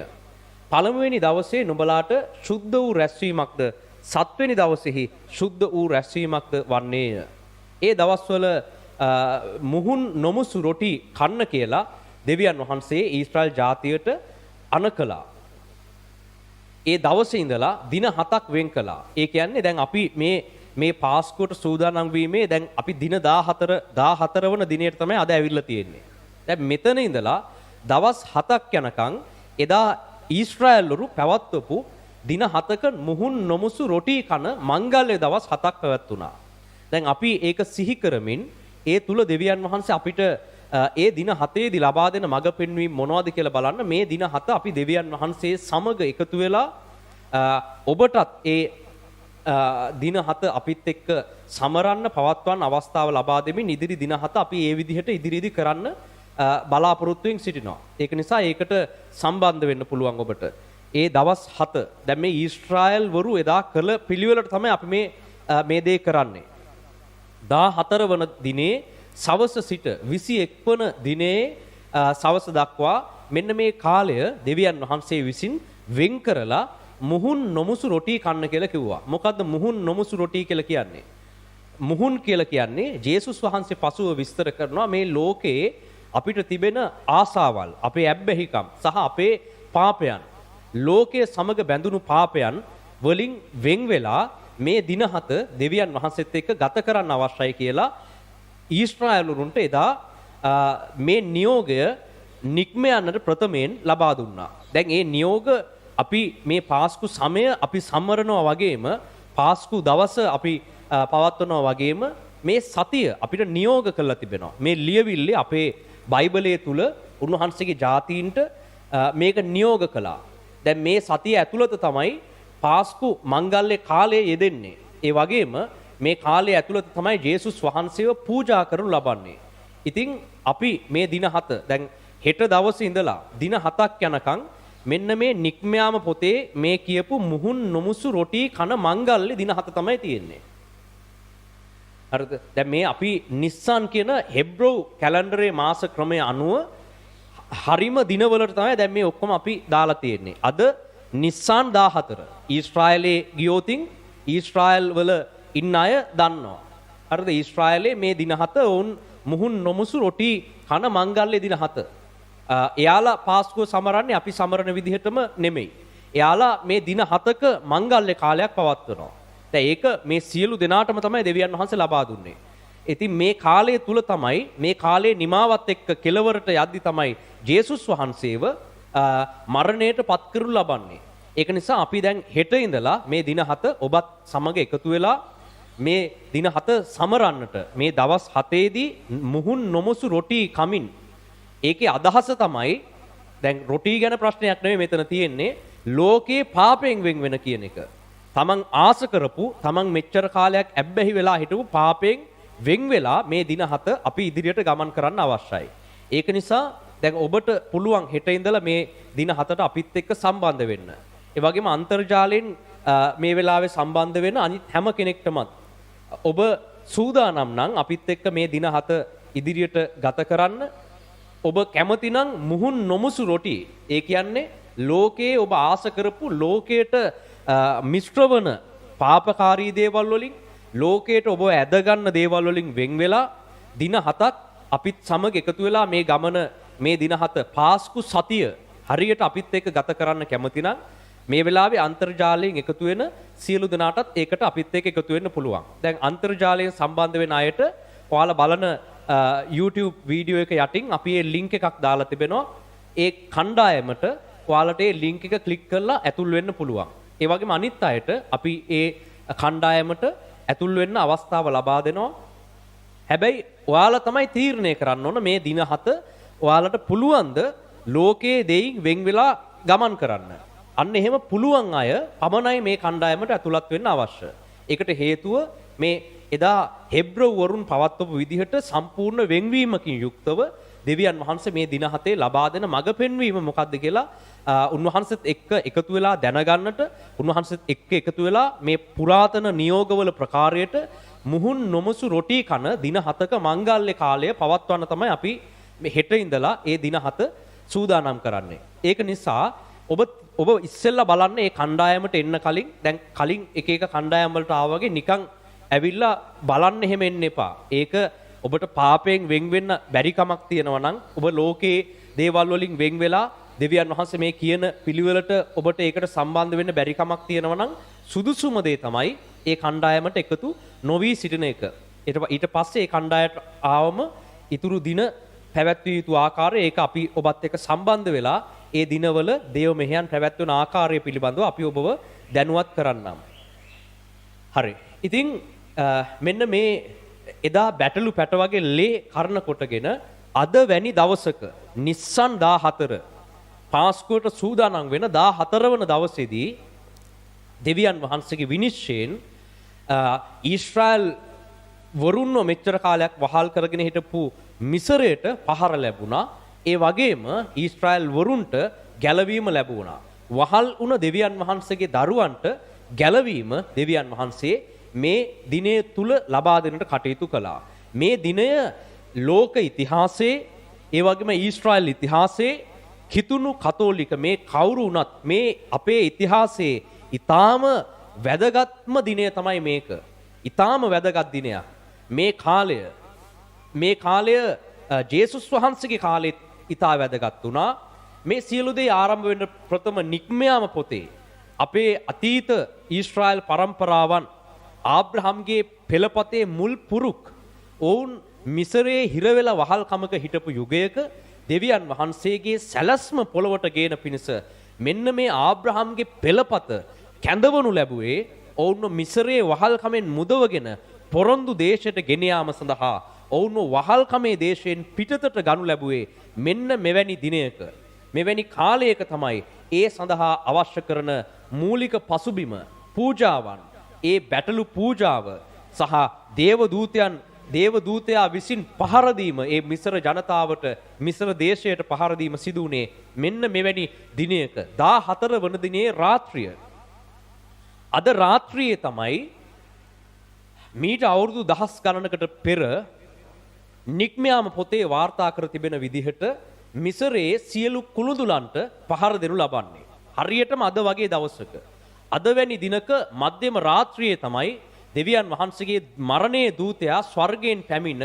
පළමුවෙනි දවසේ නුඹලාට ශුද්ධ වූ රැස්වීමක්ද 7 වෙනි දවසේහි ශුද්ධ වූ රැස්වීමක්ද වන්නේය. ඒ දවස්වල මුහුන් නොමුසු රොටි කන්න කියලා දෙවියන් වහන්සේ ඊශ්‍රායල් ජාතියට අනකලා. ඒ දවසේ ඉඳලා දින 7ක් වෙන් කළා. ඒ කියන්නේ දැන් අපි මේ පාස්කුවට සූදානම් වීමේ දැන් අපි දින 14 වන දිනේට තමයි අද ඇවිල්ලා තියෙන්නේ. දැන් මෙතන ඉඳලා දවස් 7ක් යනකම් එදා ඊශ්‍රායල්වරු පැවැත්වපු දින 7ක මුහුන් නොමුසු රොටි කන මංගල්‍ය දවස් 7ක් පැවැත්ුණා. දැන් අපි ඒක සිහි කරමින් ඒ තුල දෙවියන් වහන්සේ අපිට ඒ දින 7ේදී ලබා දෙන මඟ පෙන්වීම මොනවද කියලා බලන්න. මේ දින 7 අපි දෙවියන් වහන්සේ සමග එකතු වෙලා ඔබටත් ඒ දින 7 අපිත් එක්ක සමරන්න පවත්වන්න අවස්ථාව ලබා දෙමින් ඉදිරි දින 7 අපි ඒ විදිහට ඉදිරියේදී කරන්න බලාපොරොත්තුෙන් සිටිනවා. ඒක නිසා ඒකට සම්බන්ධ වෙන්න පුළුවන් ඔබට. ඒ දවස් 7 දැන් මේ ඊශ්‍රායල් වරු එදා කළ පිළිවෙලට තමයි අපි මේ දේ කරන්නේ. 14 වන දිනේ සවස සිට 21 වන දිනේ සවස දක්වා මෙන්න මේ කාලය දෙවියන් වහන්සේ විසින් වෙන් කරලා මුහුන් නොමුසු රොටි කන්න කියලා කිව්වා. මොකද්ද මුහුන් නොමුසු රොටි කියලා කියන්නේ? මුහුන් කියලා කියන්නේ ජේසුස් වහන්සේ පසුව විස්තර කරනවා මේ ලෝකයේ අපිට තිබෙන ආසාවල්, අපේ ඇබ්බැහිකම් සහ අපේ පාපයන්, ලෝකයේ සමග බැඳුණු පාපයන් වලින් වෙන් වෙලා මේ දින 7 දෙවියන් වහන්සේත් එක්ක ගත කරන්න අවශ්‍යයි කියලා ඊශ්‍රායලුන්ට එදා මේ නියෝගය නික්මයන්ට ප්‍රථමයෙන් ලබා දුන්නා. දැන් මේ නියෝග අපි මේ පාස්කු සමය අපි සම්මරනවා වගේම පාස්කු දවස අපි පවත්වනවා වගේම මේ සතිය අපිට නියෝග කරලා තිබෙනවා. මේ ලියවිල්ලේ අපේ බයිබලයේ තුල උන්වහන්සේගේ ජාතීන්ට මේක නියෝග කළා. දැන් මේ සතිය ඇතුළත තමයි පාස්කු මංගල්‍ය කාලය යෙදෙන්නේ. ඒ වගේම මේ කාලය ඇතුළත තමයි ජේසුස් වහන්සේව පූජා කරනු ලබන්නේ. ඉතින් අපි මේ දින 7 දැන් හෙට දවසේ ඉඳලා දින 7ක් යනකම් මෙන්න මේ නික්මයාම පොතේ මේ කියපු මුහුන් නොමුසු රොටි කන මංගල්‍ය දින 7 තමයි තියෙන්නේ. හරිද? දැන් මේ අපි නිස්සන් කියන හෙබ්‍රෝ කැලෙන්ඩරේ මාස ක්‍රමය අනුව හරිම දිනවලට තමයි දැන් මේ ඔක්කොම අපි දාලා තියෙන්නේ. අද නිස්සන් 14. ඊශ්‍රායලයේ ගියෝතින් ඊශ්‍රායල් වල ඉන්න අය දන්නවා. හරිද? ඊශ්‍රායලයේ මේ දින 7 වුන් මුහුන් නොමුසු රොටි කන මංගල්‍ය දින 7. එයාලා පාස්කුව සමරන්නේ අපි සමරන විදිහටම නෙමෙයි. එයාලා මේ දින 7ක මංගල්‍ය කාලයක් පවත්වනවා. දැන් ඒක මේ සියලු දෙනාටම තමයි දෙවියන් වහන්සේ ලබා දුන්නේ. ඉතින් මේ කාලය තුල තමයි මේ කාලේ නිමාවත් එක්ක කෙලවරට යද්දි තමයි ජේසුස් වහන්සේව මරණයට පත් කරනු ලබන්නේ. ඒක නිසා අපි දැන් හෙට ඉඳලා මේ දින 7 ඔබත් සමග එකතු වෙලා මේ දින 7 සමරන්නට මේ දවස් 7ේදී මුහුන් නොමුසු රොටි කමින් ඒකේ අදහස තමයි දැන් රොටි ගැන ප්‍රශ්නයක් නෙමෙයි මෙතන තියෙන්නේ ලෝකේ පාපයෙන් වෙන් වෙන කියන එක. තමන් ආස කරපු තමන් මෙච්චර කාලයක් ඇබ්බැහි වෙලා හිටපු පාපයෙන් වෙන් වෙලා මේ දින 7 අපි ඉදිරියට ගමන් කරන්න අවශ්‍යයි. ඒක නිසා දැන් ඔබට පුළුවන් හෙට ඉඳලා මේ දින 7ට අපිත් එක්ක සම්බන්ධ වෙන්න. ඒ වගේම අන්තර්ජාලයෙන් මේ වෙලාවේ සම්බන්ධ වෙන අනිත් හැම කෙනෙක්ටමත් ඔබ සූදානම් නම් අපිත් එක්ක මේ දින 7 ඉදිරියට ගත කරන්න. ඔබ කැමති නම් මුහුන් නොමුසු රොටි. ඒ කියන්නේ ලෝකයේ ඔබ ආස කරපු ලෝකයට මිශ්‍ර වන පාපකාරී දේවල් වලින් ලෝකයට ඔබ ඇද ගන්න දේවල් වලින් වෙන් වෙලා දින 7ක් අපිත් සමග එකතු වෙලා මේ ගමන මේ දින 7 පාස්කු සතිය හරියට අපිත් එක්ක ගත කරන්න කැමති නම් මේ වෙලාවේ අන්තර්ජාලයෙන් එකතු වෙන සියලු දෙනාටත් ඒකට අපිත් එක්ක එකතු වෙන්න පුළුවන්. දැන් අන්තර්ජාලයෙන් සම්බන්ධ වෙන අයට ඔයාලා බලන YouTube වීඩියෝ එක යටින් අපි මේ link එකක් දාලා තිබෙනවා. ඒ කණ්ඩායමට ඔයාලට ඒ link එක ක්ලික් කරලා ඇතුල් වෙන්න පුළුවන්. ඒ වගේම අනිත් අයට අපි ඒ කණ්ඩායමට ඇතුල් වෙන්න අවස්ථාව ලබා දෙනවා. හැබැයි ඔයාලා තමයි තීරණය කරන්න ඕන මේ දින 7 ඔයාලට පුළුවන්ද ලෝකයේ දෙයින් වෙන් වෙලා ගමන් කරන්න. අන්න එහෙම පුළුවන් අය පමණයි මේ කණ්ඩායමට ඇතුළත් වෙන්න අවශ්‍ය. ඒකට හේතුව මේ එදා හෙබ්‍රව් වරුන් පවත්වපු විදිහට සම්පූර්ණ වෙන්වීමකින් යුක්තව දෙවියන් වහන්සේ මේ දින 7 ලබා දෙන මඟ පෙන්වීම මොකක්ද කියලා උන්වහන්සේත් එක්ක එකතු වෙලා දැනගන්නට උන්වහන්සේත් එක්ක එකතු වෙලා මේ පුරාතන නියෝගවල ප්‍රකාරයට මුහුන් නොමසු රොටි කන දින 7ක මංගල්‍ය කාලය පවත්වන්න තමයි අපි මේ හෙට ඉඳලා ඒ දින 7 සූදානම් කරන්නේ. ඒක නිසා ඔබ ඉස්සෙල්ලා බලන්න මේ කණ්ඩායමට එන්න කලින් කලින් එක එක කණ්ඩායම් වලට ආවා වගේ නිකන් ඇවිල්ලා බලන්න එහෙම එන්න එපා. ඒක ඔබට පාපයෙන් වෙන් වෙන්න බැරි කමක් තියෙනවා නම් ඔබ ලෝකේ දේවල් වලින් වෙන් වෙලා දෙවියන් වහන්සේ මේ කියන පිළිවෙලට ඔබට ඒකට සම්බන්ධ වෙන්න බැරි කමක් තියෙනවා නම් සුදුසුම දේ තමයි ඒ කණ්ඩායමට එකතු නොවි සිටින එක. ඊට පස්සේ ඒ කණ්ඩායමට ආවම ඊතුරු දින පැවැත්විය යුතු ආකාරය ඒක අපි ඔබත් එක්ක සම්බන්ධ වෙලා ඒ දිනවල දේව මෙහෙයන් පැවැත්වන ආකාරය පිළිබඳව අපි ඔබව දැනුවත් කරන්නම්. හරි. ඉතින් මෙන්න මේ එදා බැටළු පැට වගේ ලේ කරන කොටගෙන අද වැනි දවසක නිස්සන් 14 පාස්කුවට සූදානම් වෙන 14 වන දවසේදී දෙවියන් වහන්සේගේ විනිශ්චයෙන් ඊශ්‍රායල් වරුන්ව මෙච්චර කාලයක් වහල් කරගෙන හිටපු මිසරයට පහර ලැබුණා. ඒ වගේම ඊශ්‍රායල් වරුන්ට ගැලවීම ලැබුණා. වහල් වුණ දෙවියන් වහන්සේගේ දරුවන්ට ගැලවීම දෙවියන් වහන්සේ මේ දිනය තුල ලබා දෙන්නට කටයුතු කළා. මේ දිනය ලෝක ඉතිහාසයේ ඒ වගේම ඊශ්‍රායල් ඉතිහාසයේ කිතුණු කතෝලික මේ කවුරු වුණත් මේ අපේ ඉතිහාසයේ ඊටාම වැදගත්ම දිනය තමයි මේක. ඊටාම වැදගත් දිනයක්. මේ කාලය ජේසුස් වහන්සේගේ කාලෙත් ඊටා වැදගත් වුණා. මේ සියලු දේ ආරම්භ වෙන ප්‍රථම නික්මයාම පොතේ අපේ අතීත ඊශ්‍රායල් පරම්පරාවන් ආබ්‍රහම්ගේ පෙළපතේ මුල් පුරුක් ඔවුන් මිසරයේ හිර වෙලා වහල්කමක හිටපු යුගයක දෙවියන් වහන්සේගේ සැලැස්ම පොළවට ගේන පිණිස මෙන්න මේ ආබ්‍රහම්ගේ පෙළපත කැඳවනු ලැබුවේ ඔවුන්ව මිසරයේ වහල්කමෙන් මුදවගෙන පොරොන්දු දේශයට ගෙන යාම සඳහා ඔවුන්ව වහල්කමේ දේශයෙන් පිටතට ගනු ලැබුවේ මෙන්න මෙවැනි දිනයක මෙවැනි කාලයක තමයි ඒ සඳහා අවශ්‍ය කරන මූලික පසුබිම පූජාවන් ඒ බැටළු පූජාව සහ දේවදූතයා විසින් පහර දීම ඒ මිසර ජනතාවට මිසර දේශයට පහර දීම සිදු වුණේ මෙන්න මෙවැනි දිනයක 14 වන දිනේ රාත්‍රිය. අද රාත්‍රියේ තමයි මීට අවුරුදු දහස් ගණනකට පෙර නික්මයාම පොතේ වාර්තා කර තිබෙන විදිහට මිසරයේ සියලු කුළුඳුලන්ට පහර දෙනු ලබන්නේ. හරියටම අද වගේ දවසක. අද වැනි දිනක මධ්‍යම රාත්‍රියේ තමයි දෙවියන් වහන්සේගේ මරණයේ දූතයා ස්වර්ගයෙන් පැමිණ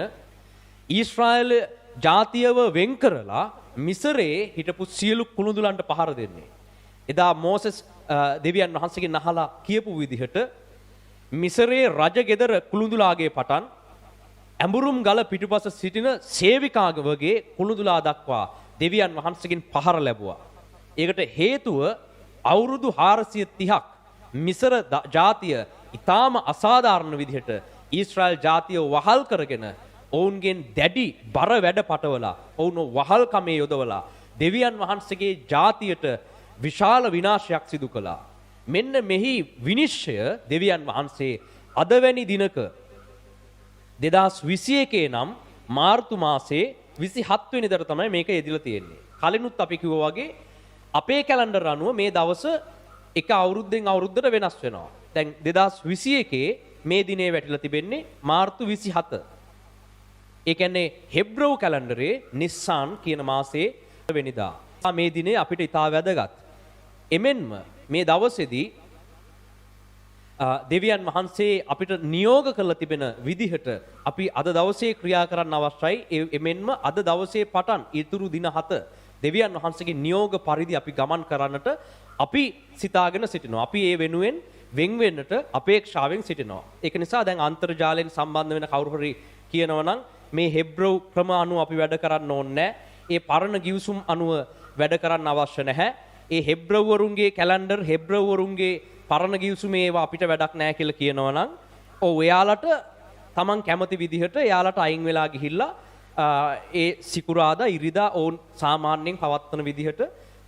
ඊශ්‍රායල ජාතියව වෙන් කරලා මිසරයේ හිටපු සියලු කුළුඳුලන්ට පහර දෙන්නේ. එදා මෝසස් දෙවියන් වහන්සේගෙන් අහලා කියපු විදිහට මිසරේ රජ ගෙදර කුළුඳුලාගේ පටන් ඇඹුරුම් ගල පිටුපස සිටින සේවිකාවගේ කුළුඳුලා දක්වා දෙවියන් වහන්සේගෙන් පහර ලැබුවා. ඒකට හේතුව අවුරුදු 430ක් මිසර ජාතිය ඊටාම අසාධාරණ විදිහට ඊශ්‍රායල් ජාතිය වහල් කරගෙන ඔවුන්ගෙන් දැඩි බර වැඩ පටවලා ඔවුන් වහල් කමේ යොදවලා දෙවියන් වහන්සේගේ ජාතියට විශාල විනාශයක් සිදු කළා. මෙන්න මෙහි විනිශ්චය දෙවියන් වහන්සේ අදවැනි දිනක 2021 නම් මාර්තු මාසේ 27 වෙනිදාට තමයි මේක යෙදිලා තියෙන්නේ. කලිනුත් අපි කිව්වා වගේ අපේ කැලෙන්ඩර් අනුව මේ දවස එක අවුරුද්දෙන් අවුරුද්දට වෙනස් වෙනවා. දැන් 2021 මේ දිනේ වැටිලා තිබෙන්නේ මාර්තු 27. ඒ කියන්නේ හෙබ්‍රව කැලෙන්ඩරේ නිස්සාන් කියන මාසේ වෙනිදා. මේ දිනේ අපිට ඉතා වැදගත්. එමෙන්ම මේ දවසේදී දෙවියන් වහන්සේ අපිට නියෝග කරලා තිබෙන විදිහට අපි අද දවසේ ක්‍රියා කරන්න අවශ්‍යයි. එමෙන්ම අද දවසේ පටන් ඊතුරු දින 7 දෙවියන් වහන්සේගේ නියෝග පරිදි අපි ගමන් කරන්නට අපි සිතාගෙන සිටිනවා. අපි ඒ වෙනුවෙන් වෙන් වෙන්නට අපේක්ෂාවෙන් සිටිනවා. ඒක නිසා දැන් අන්තර්ජාලයෙන් සම්බන්ධ වෙන කවුරු හරි කියනවා නම් මේ හෙබ්‍රව ක්‍රම අනුව අපි වැඩ කරන්න ඕනේ නැහැ. ඒ පරණ ගිවිසුම් අනුව වැඩ කරන්න අවශ්‍ය නැහැ. ඒ හෙබ්‍රව වරුන්ගේ කැලෙන්ඩර් හෙබ්‍රව වරුන්ගේ පරණ ගිවිසුමේ ඒවා අපිට වැඩක් නැහැ කියලා කියනවා නම් ඔව් එයාලට Taman කැමති විදිහට එයාලට අයින් වෙලා ගිහිල්ලා ඒ සිකුරාදා ඉරිදා ඕන් සාමාන්‍යයෙන් පවත්වන විදිහට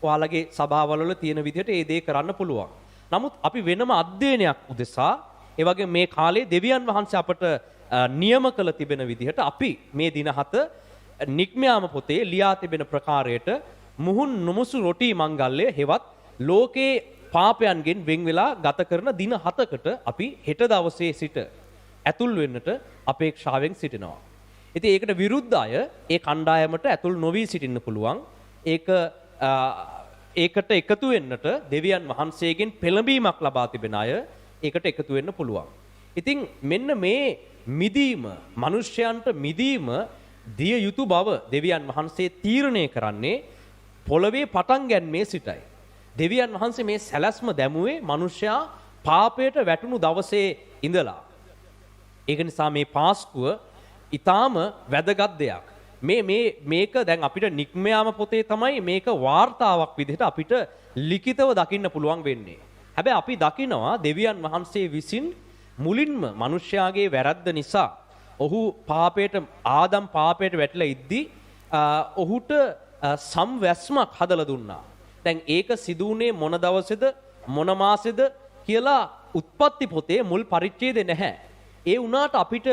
ඔයාලගේ සභාවවල තියෙන විදිහට ඒ දේ කරන්න පුළුවන්. නමුත් අපි වෙනම අධ්‍යයනයක් උදෙසා ඒ වගේ මේ කාලේ දෙවියන් වහන්සේ අපට නියම කළ තිබෙන විදිහට අපි මේ දින 7 නික්මයාම පොතේ ලියා තිබෙන ප්‍රකාරයට මුහුන් නොමුසු රොටි මංගල්‍ය හෙවත් ලෝකේ පාපයන්ගෙන් වෙන් වෙලා ගත කරන දින 7කට අපි හෙට දවසේ සිට ඇතුල් වෙන්නට අපේක්ෂාවෙන් සිටිනවා. ඉතින් ඒකට විරුද්ධ අය ඒ කණ්ඩායමට ඇතුල් නොවී සිටින්න පුළුවන්. ඒකට එකතු වෙන්නට දෙවියන් වහන්සේගෙන් පෙළඹීමක් ලබා තිබෙන අය ඒකට එකතු වෙන්න පුළුවන්. ඉතින් මෙන්න මේ මිදීම, මිනිස්යන්ට මිදීම දිය යුතු බව දෙවියන් වහන්සේ තීරණය කරන්නේ පොළවේ පටන් ගැනීමේ සිටයි. දෙවියන් වහන්සේ මේ සැලැස්ම දැමුවේ මිනිසයා පාපයට වැටුණු දවසේ ඉඳලා. ඒක නිසා මේ පාස්කුව ඊටාම වැදගත් දෙයක්. මේක දැන් අපිට නික්මයාම පොතේ තමයි මේක වාර්තාවක් විදිහට අපිට ලිඛිතව දකින්න පුළුවන් වෙන්නේ. හැබැයි අපි දකිනවා දෙවියන් වහන්සේ විසින් මුලින්ම මිනිස්යාගේ වැරද්ද නිසා ඔහු ආදම් පාපයට වැටිලා ඉද්දී ඔහුට සම්වැස්මක් හදලා දුන්නා. දැන් ඒක සිදුුනේ මොන දවසේද මොන මාසෙද කියලා උත්පත්ති පොතේ මුල් පරිච්ඡේදේ නැහැ. ඒ වුණාට අපිට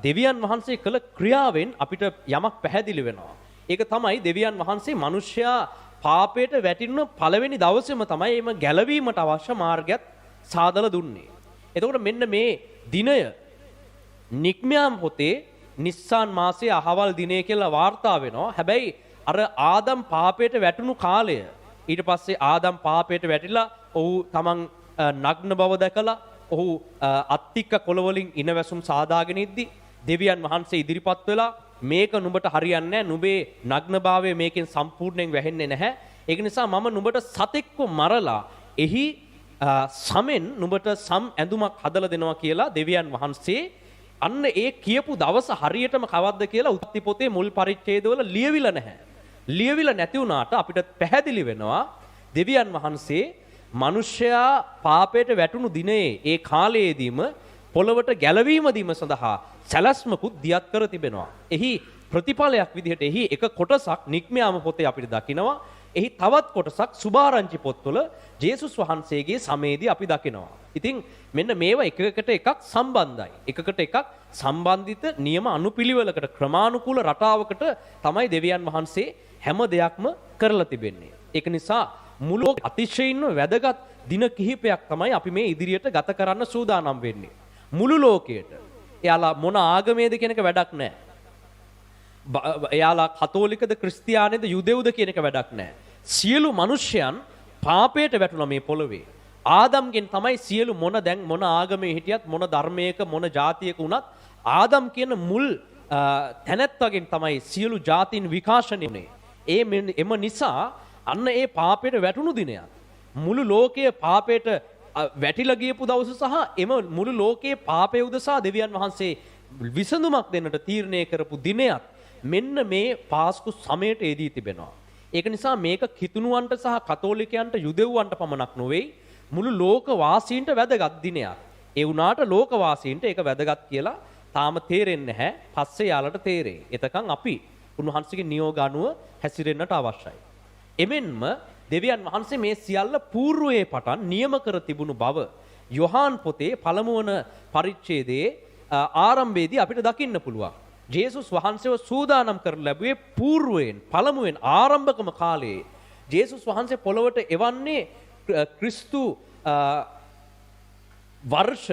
දෙවියන් වහන්සේ කළ ක්‍රියාවෙන් අපිට යමක් පැහැදිලි වෙනවා. ඒක තමයි දෙවියන් වහන්සේ මිනිසයා පාපයට වැටෙන පළවෙනි දවසේම තමයි එම ගැලවීමට අවශ්‍ය මාර්ගයත් සාදලා දුන්නේ. එතකොට මෙන්න මේ දිනය නික්මයාම පොතේ නිස්සාන් මාසයේ අහවල් දිනය කියලා වාර්තා වෙනවා. හැබැයි අර ආදම් පාපයට වැටුණු කාලය ඊට පස්සේ ආදම් පාපයට වැටිලා ඔහු තමන් නග්න බව දැකලා ඔහු අත්තික්ක කොළවලින් ඉනවැසුම් සාදාගෙන ඉද්දි දෙවියන් වහන්සේ ඉදිරිපත් වෙලා මේක නුඹට හරියන්නේ නැහැ. නුඹේ නග්නභාවය මේකෙන් සම්පූර්ණයෙන් වැහෙන්නේ නැහැ. ඒක නිසා මම නුඹට සතෙක්ව මරලා එහි සමෙන් නුඹට සම් ඇඳුමක් හදලා දෙනවා කියලා දෙවියන් වහන්සේ අන්න ඒ කියපු දවස හරියටම කවද්ද කියලා උත්පත්ති පොතේ මුල් පරිච්ඡේදවල ලියවිලා නැහැ. ලියවිලා නැති වුණාට අපිට පැහැදිලි වෙනවා දෙවියන් වහන්සේ මිනිසයා පාපයට වැටුණු දිනේ ඒ කාලයේදීම පොළවට ගැලවීම දීම සඳහා සැලැස්මකුත් දියත් කර තිබෙනවා. එහි ප්‍රතිඵලයක් විදිහට එහි එක කොටසක් නික්මයාම පොතේ අපිට දකිනවා. එහි තවත් කොටසක් සුභාරංචි පොත්වල ජේසුස් වහන්සේගේ සමයේදී අපි දකිනවා. ඉතින් මෙන්න මේවා එකකට එකක් සම්බන්ධයි. එකකට එකක් සම්බන්ධිත නියම අනුපිළිවෙලකට ක්‍රමානුකූල රටාවකට තමයි දෙවියන් වහන්සේ හැම දෙයක්ම කරලා තිබෙන්නේ. ඒක නිසා මුළු අතිශයින්ම වැදගත් දින කිහිපයක් තමයි අපි මේ ඉදිරියට ගත කරන්න සූදානම් වෙන්නේ. මුළු ලෝකයට. එයාලා මොන ආගමේද කියන එක වැඩක් නැහැ. එයාලා කතෝලිකද ක්‍රිස්තියානිද යුදෙව්ද කියන එක වැඩක් නැහැ. සියලු මිනිසයන් පාපයට වැටුණා මේ පොළවේ. ආදම්ගෙන් තමයි සියලු මොන ආගමේ හිටියත් මොන ධර්මයක මොන ජාතියක වුණත් ආදම් කියන මුල් තැනැත්තගෙන් තමයි සියලු ජාතීන් විකාශනය වුණේ. එම නිසා අන්න ඒ පාපයට වැටුණු දිනයක්. මුළු ලෝකයේ පාපයට වැටිලා ගියපු දවස සහ එම මුළු ලෝකයේ පාපය උදෙසා දෙවියන් වහන්සේ විසඳුමක් දෙන්නට තීරණය කරපු දිනයක් මෙන්න මේ පාස්කු සමයට එදී තිබෙනවා. ඒක නිසා මේක කිතුණුවන්ට සහ කතෝලිකයන්ට යුදෙව්වන්ට පමණක් නොවේ මුළු ලෝක වාසීන්ට වැදගත් දිනයක්. ඒ වුණාට ලෝක වාසීන්ට ඒක වැදගත් කියලා තාම තේරෙන්නේ නැහැ. පස්සේ යාලට තේරෙයි. එතකන් අපි උන්වහන්සේගේ නියෝග අනුව හැසිරෙන්නට අවශ්‍යයි. එමෙන්ම දෙවියන් වහන්සේ මේ සියල්ල పూర్වයේ පටන් නියම කර තිබුණු බව යොහාන් පොතේ පළමුවන පරිච්ඡේදයේ ආරම්භයේදී අපිට දකින්න පුළුවන්. ජේසුස් වහන්සේව සූදානම් කර ලැබුවේ పూర్වයෙන් පළමුවෙන් ආරම්භකම කාලයේ. ජේසුස් වහන්සේ පොළොවට එවන්නේ ක්‍රිස්තු වර්ෂ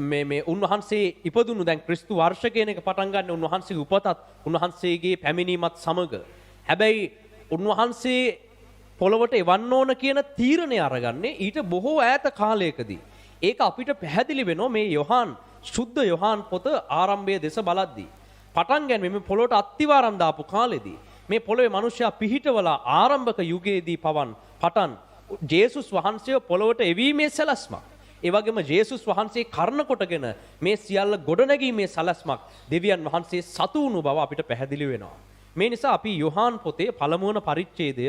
මේ උන්වහන්සේ ඉපදුණු දැන් ක්‍රිස්තු වර්ෂ කියන එක පටන් ගන්න උන්වහන්සේගේ උපතත් උන්වහන්සේගේ පැමිණීමත් සමග. හැබැයි උන්වහන්සේ පොළොවට එවන්න ඕන කියන තීරණය අරගන්නේ ඊට බොහෝ ඈත කාලයකදී. ඒක අපිට පැහැදිලි වෙනවා මේ යොහාන් සුද්ධ යොහාන් පොත ආරම්භයේ දෙස බලද්දී. පටන් ගැනීම මේ පොළොවට අත්තිවාරම් දාපු කාලෙදී මේ පොළොවේ මිනිස්සයා පිහිටවලා ආරම්භක යුගයේදී පටන් ජේසුස් වහන්සේව පොළොවට එවීමේ සැලැස්මක්. ඒ වගේම ජේසුස් වහන්සේ කර්ණ කොටගෙන මේ සියල්ල ගොඩනැගීමේ සැලැස්මක් දෙවියන් වහන්සේ සතු වුණු බව අපිට පැහැදිලි වෙනවා. මේ නිසා අපි යොහාන් පොතේ පළමුවන පරිච්ඡේදය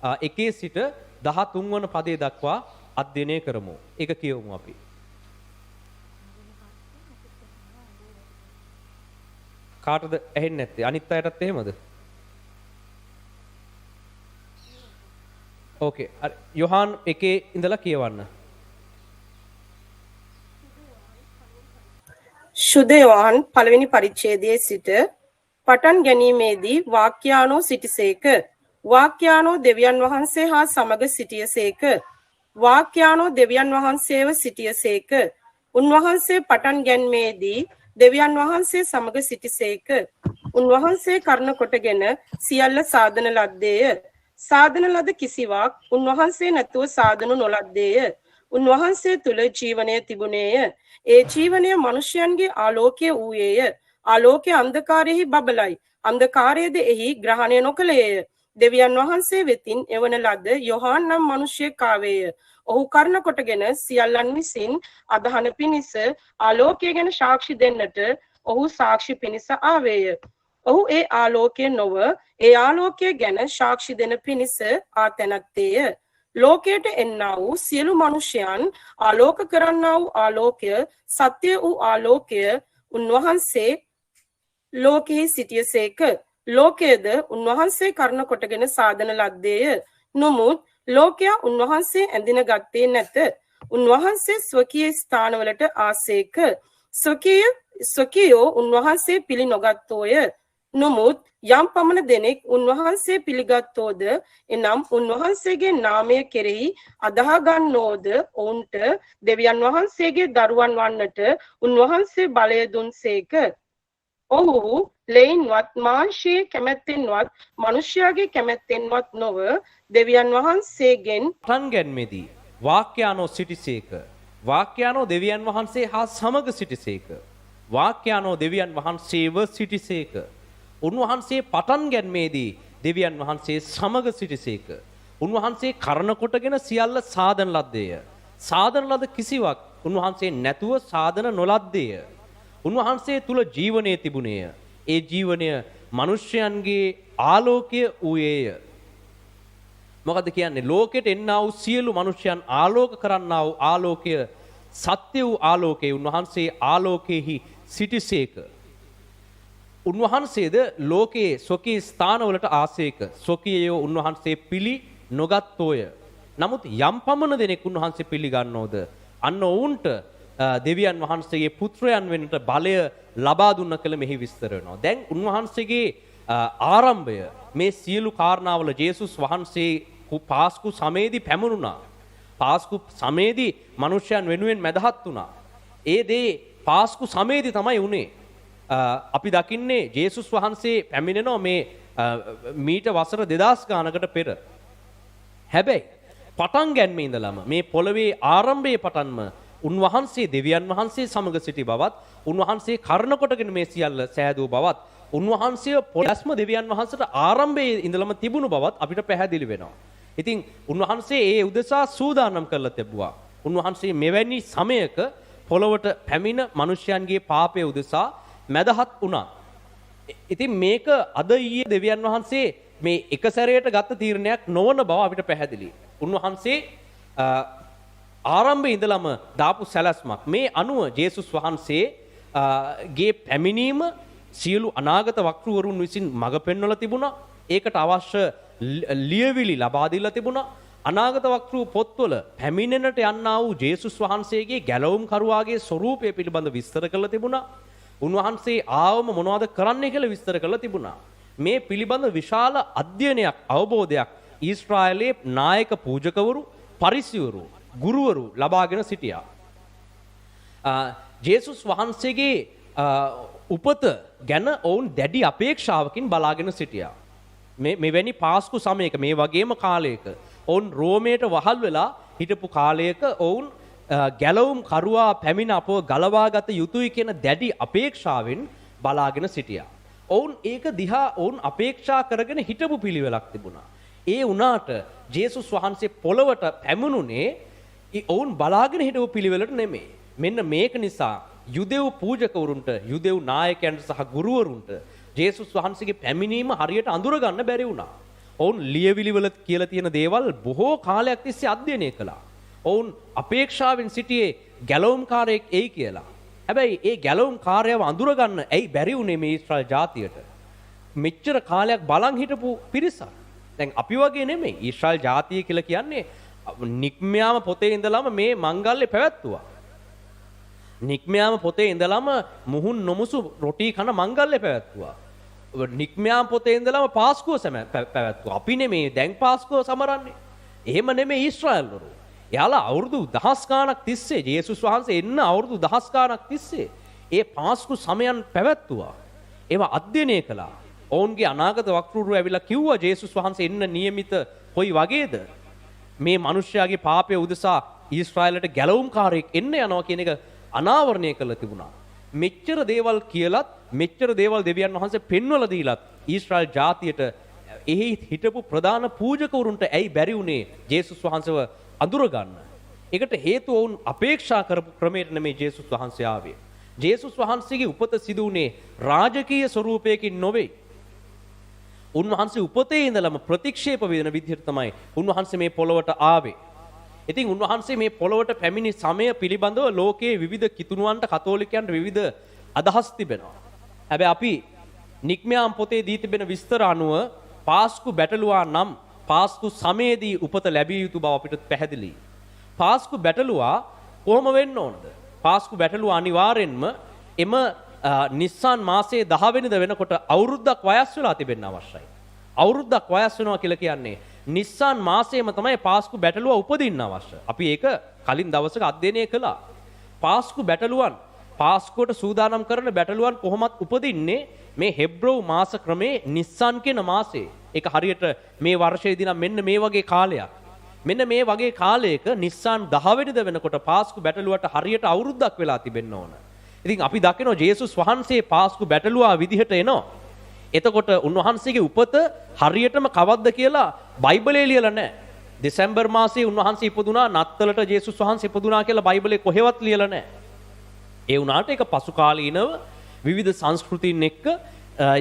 1 සිට 13 වන පදයේ දක්වා අධ්‍යයනය කරමු. ඒක කියවමු අපි. කාටද ඇහෙන්නේ නැත්තේ? අනිත් අයටත් එහෙමද? ඕකේ. යොහාන් 1 ඉඳලා කියවන්න. ශුද්ධ යොහන් පළවෙනි පරිච්ඡේදයේ සිට පටන් ගැනීමේදී වාක්‍යානෝ සිටිසේක. වාක්‍යානෝ දෙවියන් වහන්සේ හා සමග සිටියසේක. වාක්‍යානෝ දෙවියන් වහන්සේව සිටියසේක. උන්වහන්සේ පටන් ගැනීමේදී දෙවියන් වහන්සේ සමග සිටිසේක. උන්වහන්සේ කර්ණ කොටගෙන සියල්ල සාධන ලද්දේය. සාධන ලද කිසිවක් උන්වහන්සේ නැතුව සාධනු නොලද්දේය. උන්වහන්සේ තුල ජීවනය තිබුණේය. ඒ ජීවනය මනුෂ්‍යයන්ගේ ආලෝකය වූයේය. ආලෝකය අන්ධකාරයෙහි බබලයි. අන්ධකාරයේද එහි ග්‍රහණය නොකළේය. දෙවියන් වහන්සේ වෙතින් එවන ලද යොහාන් නම් මිනිසෙක් ආවේය. ඔහු කර්ණ කොටගෙන සියල්ලන් විසින් අදහන පිණිස ආලෝකය ගැන සාක්ෂි දෙන්නට ඔහු සාක්ෂි පිණිස ආවේය. ඔහු ඒ ආලෝකය නොව ඒ ආලෝකය ගැන සාක්ෂි දෙන පිණිස ආතැනත්තේය. ලෝකයට එන්නා වූ සියලු මිනිසයන් ආලෝක කරන්නා වූ ආලෝකය සත්‍ය වූ ආලෝකය උන්වහන්සේ ලෝකෙහි සිටියසේක. ලෝකයේද උන්වහන්සේ කර්ණ කොටගෙන සාධන ලද්දේය. නමුත් ලෝකයා උන්වහන්සේ ඇඳින ගත්තේ නැත. උන්වහන්සේ ස්වකීය ස්ථානවලට ආසේක. ස්වකීයෝ උන්වහන්සේ පිළි නොගත්තෝය. නමුත් යම් පමණ දෙනෙක් උන්වහන්සේ පිළිගත්තෝද එනම් උන්වහන්සේගේ නාමය කෙරෙහි අදහා ගන්නෝද ඔවුන්ට දෙවියන් වහන්සේගේ දරුවන් වන්නට උන්වහන්සේ බලය දුන්සේක. ඔහු ලෙයින්වත් මාංශයේ කැමැත්තෙන්වත් මනුෂ්‍යයාගේ කැමැත්තෙන්වත් නොව දෙවියන් වහන්සේගෙන් පටන් ගැනීමේදී වාක්‍යානෝ සිටිසේක. වාක්‍යානෝ දෙවියන් වහන්සේ හා සමග සිටිසේක. වාක්‍යානෝ දෙවියන් වහන්සේව සිටිසේක. උන්වහන්සේ පටන් ගැනීමේදී දෙවියන් වහන්සේ සමග සිටිසේක. උන්වහන්සේ කර්ණ කොටගෙන සියල්ල සාධන ලද්දේය. සාධන ලද කිසිවක් උන්වහන්සේ නැතුව සාධන නොලද්දේය. උන්වහන්සේ තුල ජීවනය තිබුණේය. ඒ ජීවනය මිනිසයන්ගේ ආලෝකය වූයේය. මොකද කියන්නේ? ලෝකෙට එන්නා වූ සියලු මිනිසයන් ආලෝක කරන්නා වූ ආලෝකය සත්‍ය වූ ආලෝකය උන්වහන්සේ ආලෝකයේහි සිටිසේක. උන්වහන්සේද ලෝකයේ ස්වකීය ස්ථානවලට ආසේක. ස්වකීයෝ උන්වහන්සේ පිළි නොගත්තෝය. නමුත් යම් පමණ දෙනෙක් උන්වහන්සේ පිළිගන්නෝද අන්න ඔවුන්ට දෙවියන් වහන්සේගේ පුත්‍රයන් වෙන්නට බලය ලබා දුන්න කළ මෙහි විස්තර වෙනවා. දැන් උන්වහන්සේගේ ආරම්භය මේ සියලු කාරණාවල ජේසුස් වහන්සේ පාස්කු සමයේදී පැමුණුණා. පාස්කු සමයේදී මිනිසයන් වෙනුවෙන් මැදහත් වුණා. ඒ දේ පාස්කු සමයේදී තමයි උනේ. අපි දකින්නේ ජේසුස් වහන්සේ පැමිණෙනවා මේ මීට වසර 2000 ගානකට පෙර. හැබැයි පටන් ගැනීම ඉඳලම මේ පොළවේ ආරම්භයේ පටන්ම උන්වහන්සේ දෙවියන් වහන්සේ සමග සිටි බවත් උන්වහන්සේ කර්ණ කොටගෙන මේ සියල්ල සෑදූ බවත් උන්වහන්සේ පොළස්ම දෙවියන් වහන්සේට ආරම්භයේ ඉඳලම තිබුණු බවත් අපිට පැහැදිලි වෙනවා. ඉතින් උන්වහන්සේ ඒ උදෙසා සූදානම් කරලා තිබුවා. උන්වහන්සේ මෙවැනි සමයක පොළොවට පැමිණ මිනිසයන්ගේ පාපය උදෙසා මැදහත් වුණා. ඉතින් මේක අද ඊයේ දෙවියන් වහන්සේ මේ එක සැරේට ගත්ත තීරණයක් නොවන බව අපිට පැහැදිලි. උන්වහන්සේ ආරම්භයේ ඉඳලම දාපු සැලැස්මක්. මේ අනුව ජේසුස් වහන්සේ ගේ පැමිණීම සියලු අනාගත වක්තෘවරුන් විසින් මඟ පෙන්වලා තිබුණා. ඒකට අවශ්‍ය ලියවිලි ලබා දීලා තිබුණා. අනාගත වක්තෘ පොත්වල පැමිණෙනට යන්නා වූ ජේසුස් වහන්සේගේ ගැලවුම් කරුවාගේ ස්වරූපය පිළිබඳ විස්තර කරලා තිබුණා. උන්වහන්සේ ආවම මොනවද කරන්නේ කියලා විස්තර කරලා තිබුණා. මේ පිළිබඳ විශාල අධ්‍යයනයක් අවබෝධයක් ඊශ්‍රායලයේ නායක පූජකවරු, පරිසයවරු, ගුරුවරු ලබාගෙන සිටියා. ජේසුස් වහන්සේගේ උපත ගැන ඔවුන් දැඩි අපේක්ෂාවකින් බලාගෙන සිටියා. මෙවැනි පාස්කු සමයක මේ වගේම කාලයක ඔවුන් රෝමයට වහල් වෙලා හිටපු කාලයක ඔවුන් ගැලවුම් කරුවා පැමිණ අපව ගලවාගත යුතුයි කියන දැඩි අපේක්ෂාවෙන් බලාගෙන සිටියා. ඔවුන් ඒක දිහා ඔවුන් අපේක්ෂා කරගෙන හිටපු පිළිවෙලක් තිබුණා. ඒ වුණාට ජේසුස් වහන්සේ පොළවට පැමුණුනේ ඔවුන් බලාගෙන හිටපු පිළිවෙලට නෙමෙයි. මෙන්න මේක නිසා යුදෙව් පූජකවරුන්ට, යුදෙව් නායකයන්ට සහ ගුරුවරුන්ට ජේසුස් වහන්සේගේ පැමිණීම හරියට අඳුර ගන්න බැරි වුණා. ඔවුන් ලියවිලිවල කියලා තියෙන දේවල් බොහෝ කාලයක් තිස්සේ අධ්‍යයනය කළා. ඔවුන් අපේක්ෂාවෙන් සිටියේ ගැලවුම්කාරයෙක් එයි කියලා. හැබැයි ඒ ගැලවුම්කාරයව අඳුර ගන්න ඇයි බැරි වුණේ මේ ඊශ්‍රායල් ජාතියට? මෙච්චර කාලයක් බලන් හිටපු පිරිසක්. දැන් අපි වගේ නෙමෙයි. ඊශ්‍රායල් ජාතිය කියලා කියන්නේ නික්මයාම පොතේ ඉඳලම මේ මංගල්‍ය පැවැත්තුවා. නික්මයාම පොතේ ඉඳලම මුහුන් නොමුසු රොටි කන මංගල්‍ය පැවැත්තුවා. නික්මයාම පොතේ ඉඳලම පාස්කුව පැවැත්තුවා. අපි නෙමේ දැන් පාස්කුව සමරන්නේ. එහෙම නෙමේ ඊශ්‍රායල්වරු. එයාලා අවුරුදු දහස් ගාණක් තිස්සේ ජේසුස් වහන්සේ එන්න අවුරුදු දහස් ගාණක් තිස්සේ ඒ පාස්කු සමයන් පැවැත්තුවා. ඒවා අධ්‍යයනය කළා. ඔවුන්ගේ අනාගත වක්තෘරු ඇවිල්ලා කිව්වා ජේසුස් වහන්සේ එන්න නියමිත කොයි වගේද? මේ මිනිස්යාගේ පාපය උදෙසා ඊශ්‍රායලට ගැලවුම්කාරයෙක් එන්න යනවා කියන එක අනාවරණය කළ තිබුණා. මෙච්චර දේවල් කියලත් මෙච්චර දේවල් දෙවියන් වහන්සේ පෙන්වලා දීලත් ඊශ්‍රායල් ජාතියට එහි හිටපු ප්‍රධාන පූජකවරුන්ට ඇයි බැරි වුණේ ජේසුස් වහන්සේව අඳුර ගන්න? ඒකට හේතුව වුන් අපේක්ෂා කරපු ක්‍රමයට නෙමෙයි ජේසුස් වහන්සේ ආවේ. ජේසුස් වහන්සේගේ උපත සිදු වුණේ රාජකීය ස්වරූපයකින් නොවේ. උන්වහන්සේ උපතේ ඉඳලම ප්‍රතික්ෂේප වෙන විදිහට තමයි උන්වහන්සේ මේ පොළොවට ආවේ. ඉතින් උන්වහන්සේ මේ පොළොවට පැමිණි සමය පිළිබඳව ලෝකයේ විවිධ කිතුණුවන්ට කතෝලිකයන්ට විවිධ අදහස් තිබෙනවා. හැබැයි අපි නික්මයාම් පොතේ දී තිබෙන විස්තර අනුව පාස්කු බැටළුවා නම් පාස්කු සමයේදී උපත ලැබිය යුතු බව අපිට පැහැදිලියි. පාස්කු බැටළුවා කොහොම වෙන්න ඕනද? පාස්කු බැටළුවා අනිවාර්යෙන්ම එම නිස්සාන් මාසයේ 10 වෙනිදා වෙනකොට අවුරුද්දක් වයස් වෙලා තිබෙන්න අවශ්‍යයි. අවුරුද්දක් වයස් වෙනවා කියලා කියන්නේ නිස්සාන් මාසයේම තමයි පාස්කු බැටළුවා උපදින්න අවශ්‍ය. අපි ඒක කලින් දවසක අධ්‍යයනය කළා. පාස්කු බැටළුවන් පාස්කුවට සූදානම් කරන බැටළුවන් කොහොමත් උපදින්නේ මේ හෙබ්‍රෝව් මාස ක්‍රමේ නිස්සාන් කියන මාසයේ. ඒක හරියට මේ වර්ෂයේදී නම් මෙන්න මේ වගේ කාලයක්. මෙන්න මේ වගේ කාලයක නිස්සාන් 10 වෙනිදා වෙනකොට පාස්කු බැටළුවට හරියට අවුරුද්දක් වෙලා තිබෙන්න ඕන. ඉතින් අපි දකිනවා ජේසුස් වහන්සේ පාස්කු බැටළුවා විදිහට එනවා. එතකොට උන්වහන්සේගේ උපත හරියටම කවද්ද කියලා බයිබලයේ ලියලා නැහැ. දෙසැම්බර් මාසයේ උන්වහන්සේ ඉපදුනා, නත්තලට ජේසුස් වහන්සේ ඉපදුනා කියලා බයිබලයේ කොහෙවත් ලියලා නැහැ. ඒ වුණාට ඒක පසු කාලීනව විවිධ සංස්කෘතීන් එක්ක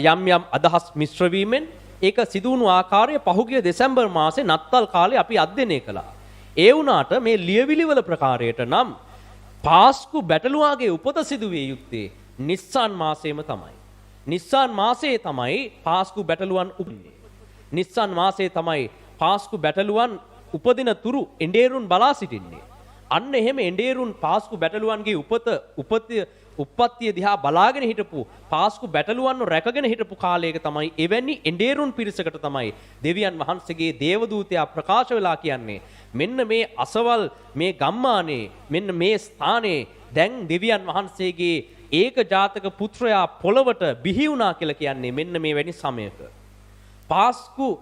යම් යම් අදහස් මිශ්‍ර වීමෙන් ඒක සිදු වුණු ආකාරය පහුගිය දෙසැම්බර් මාසේ නත්තල් කාලේ අපි අධ්‍යයනය කළා. ඒ වුණාට මේ ලියවිලිවල ප්‍රකාරයට නම් පාස්කු බැටළුවාගේ උපත සිදුවේ යුත්තේ නිස්සාන් මාසයේම තමයි. නිස්සාන් මාසයේ තමයි පාස්කු බැටළුවන් උපදින්නේ. නිස්සාන් මාසයේ තමයි පාස්කු බැටළුවන් උපදින තුරු එඬේරුන් බලා සිටින්නේ. අන්න එහෙම එඬේරුන් පාස්කු බැටළුවන්ගේ උප්පත්තිය දිහා බලාගෙන හිටපු පාස්කු බැටළුවන්ව රැකගෙන හිටපු කාලයක තමයි එවැනි එඬේරුන් පිරිසකට තමයි දෙවියන් වහන්සේගේ දේවදූතයා ප්‍රකාශ වෙලා කියන්නේ මෙන්න මේ අසවල් මේ ගම්මානේ මෙන්න මේ ස්ථානයේ දැන් දෙවියන් වහන්සේගේ ඒක ජාතක පුත්‍රයා පොළවට බිහි වුණා කියලා කියන්නේ මෙන්න මේ වැනි සමයක. පාස්කු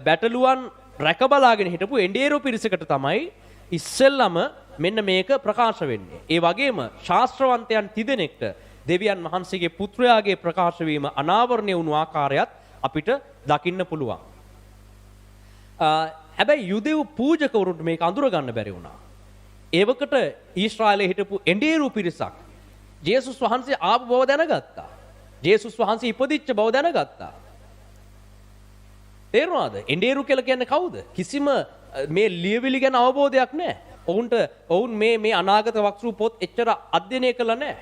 බැටළුවන් රැකබලාගෙන හිටපු එඬේරු පිරිසකට තමයි ඉස්සෙල්ලම මෙන්න මේක ප්‍රකාශ වෙන්නේ. ඒ වගේම ශාස්ත්‍රවන්තයන් තිදෙනෙක්ට දෙවියන් වහන්සේගේ පුත්‍රයාගේ ප්‍රකාශ වීම අනාවරණය වුණු ආකාරයත් අපිට දකින්න පුළුවන්. හැබැයි යුදෙව් පූජකවරුන්ට මේක අඳුර ගන්න බැරි වුණා. ඒවකට ඊශ්‍රායලයේ හිටපු එඬේරු පිරිසක් ජේසුස් වහන්සේ ආපු බව දැනගත්තා. ජේසුස් වහන්සේ ඉපදිච්ච බව දැනගත්තා. තේරුණාද? එඬේරු කියලා කියන්නේ කවුද? කිසිම මේ ලියවිලි ගැන අවබෝධයක් නැහැ. ඔවුන් මේ අනාගත වක්තෘ පොත් එච්චර අධ්‍යයනය කළා නැහැ.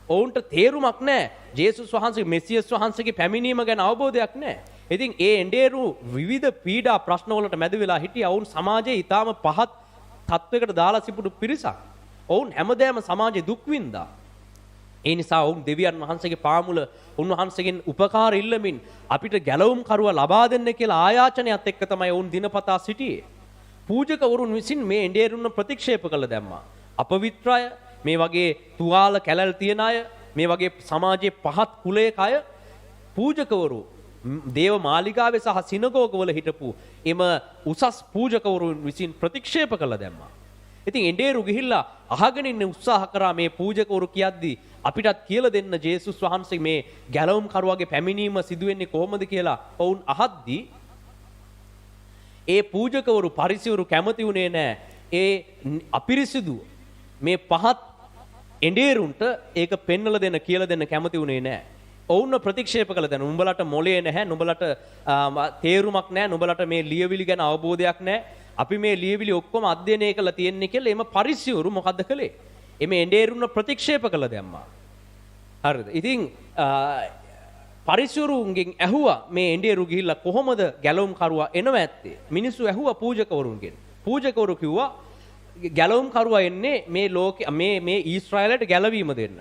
ඔවුන්ට තේරුමක් නැහැ. ජේසුස් වහන්සේ මෙසියස් වහන්සේගේ පැමිණීම ගැන අවබෝධයක් නැහැ. ඉතින් ඒ එඬේරු විවිධ පීඩා ප්‍රශ්න වලට මැද වෙලා හිටියා. ඔවුන් සමාජයේ ඊටාම පහත් තත්වයකට දාලා සිටු පිරිසක්. ඔවුන් හැමදේම සමාජයේ දුක් විඳා. ඒ නිසා ඔවුන් දෙවියන් වහන්සේගේ පාමුල උන්වහන්සේගෙන් උපකාර ඉල්ලමින් අපිට ගැලවුම් කරුව ලබා දෙන්න කියලා ආයාචනයත් එක්ක තමයි ඔවුන් දිනපතා සිටියේ. පූජකවරුන් විසින් මේ එඬේරුන් ප්‍රතික්ෂේප කළ දැම්මා. අපවිත්‍රය, මේ වගේ තුවාල කැලල් තියන අය, මේ වගේ සමාජයේ පහත් කුලයක අය පූජකවරු දේව මාලිගාවේ සහ සිනගෝගවල හිටපු එම උසස් පූජකවරුන් විසින් ප්‍රතික්ෂේප කළ දැම්මා. ඉතින් එඬේරු ගිහිල්ලා අහගෙන ඉන්න උත්සාහ කරා මේ පූජකවරු කියද්දි අපිටත් කියලා දෙන්න ජේසුස් වහන්සේ මේ ගැලවුම් කරුවාගේ පැමිණීම සිදු වෙන්නේ කොහොමද කියලා ඔවුන් අහද්දී ඒ පූජකවරු පරිසවරු කැමති වුණේ නැහැ. ඒ අපිරිසිදු මේ පහත් එඬේරුන්ට ඒක පෙන්වලා දෙන්න කියලා දෙන්න කැමති වුණේ නැහැ. ඔවුන්ව ප්‍රතික්ෂේප කළ දැන උඹලට මොලේ නැහැ, නුඹලට තේරුමක් නැහැ, නුඹලට මේ ලියවිලි ගැන අවබෝධයක් නැහැ. අපි මේ ලියවිලි ඔක්කොම අධ්‍යයනය කරලා තියෙන්නේ කියලා එම පරිසවරු මොකද්ද කළේ? එමේ එඬේරුන්ව ප්‍රතික්ෂේප කළ දැම්මා. හරිද? ඉතින් පරිසවරුන්ගෙන් ඇහුවා මේ එඬේරු ගිහිල්ලා කොහොමද ගැලවුම් කරුවා එනව ඇත්තේ? මිනිස්සු ඇහුවා පූජකවරුන්ගෙන්. පූජකවරු කිව්වා ගැලවුම් කරුවා එන්නේ මේ ලෝකේ මේ ඊශ්‍රායලයට ගැලවීම දෙන්න.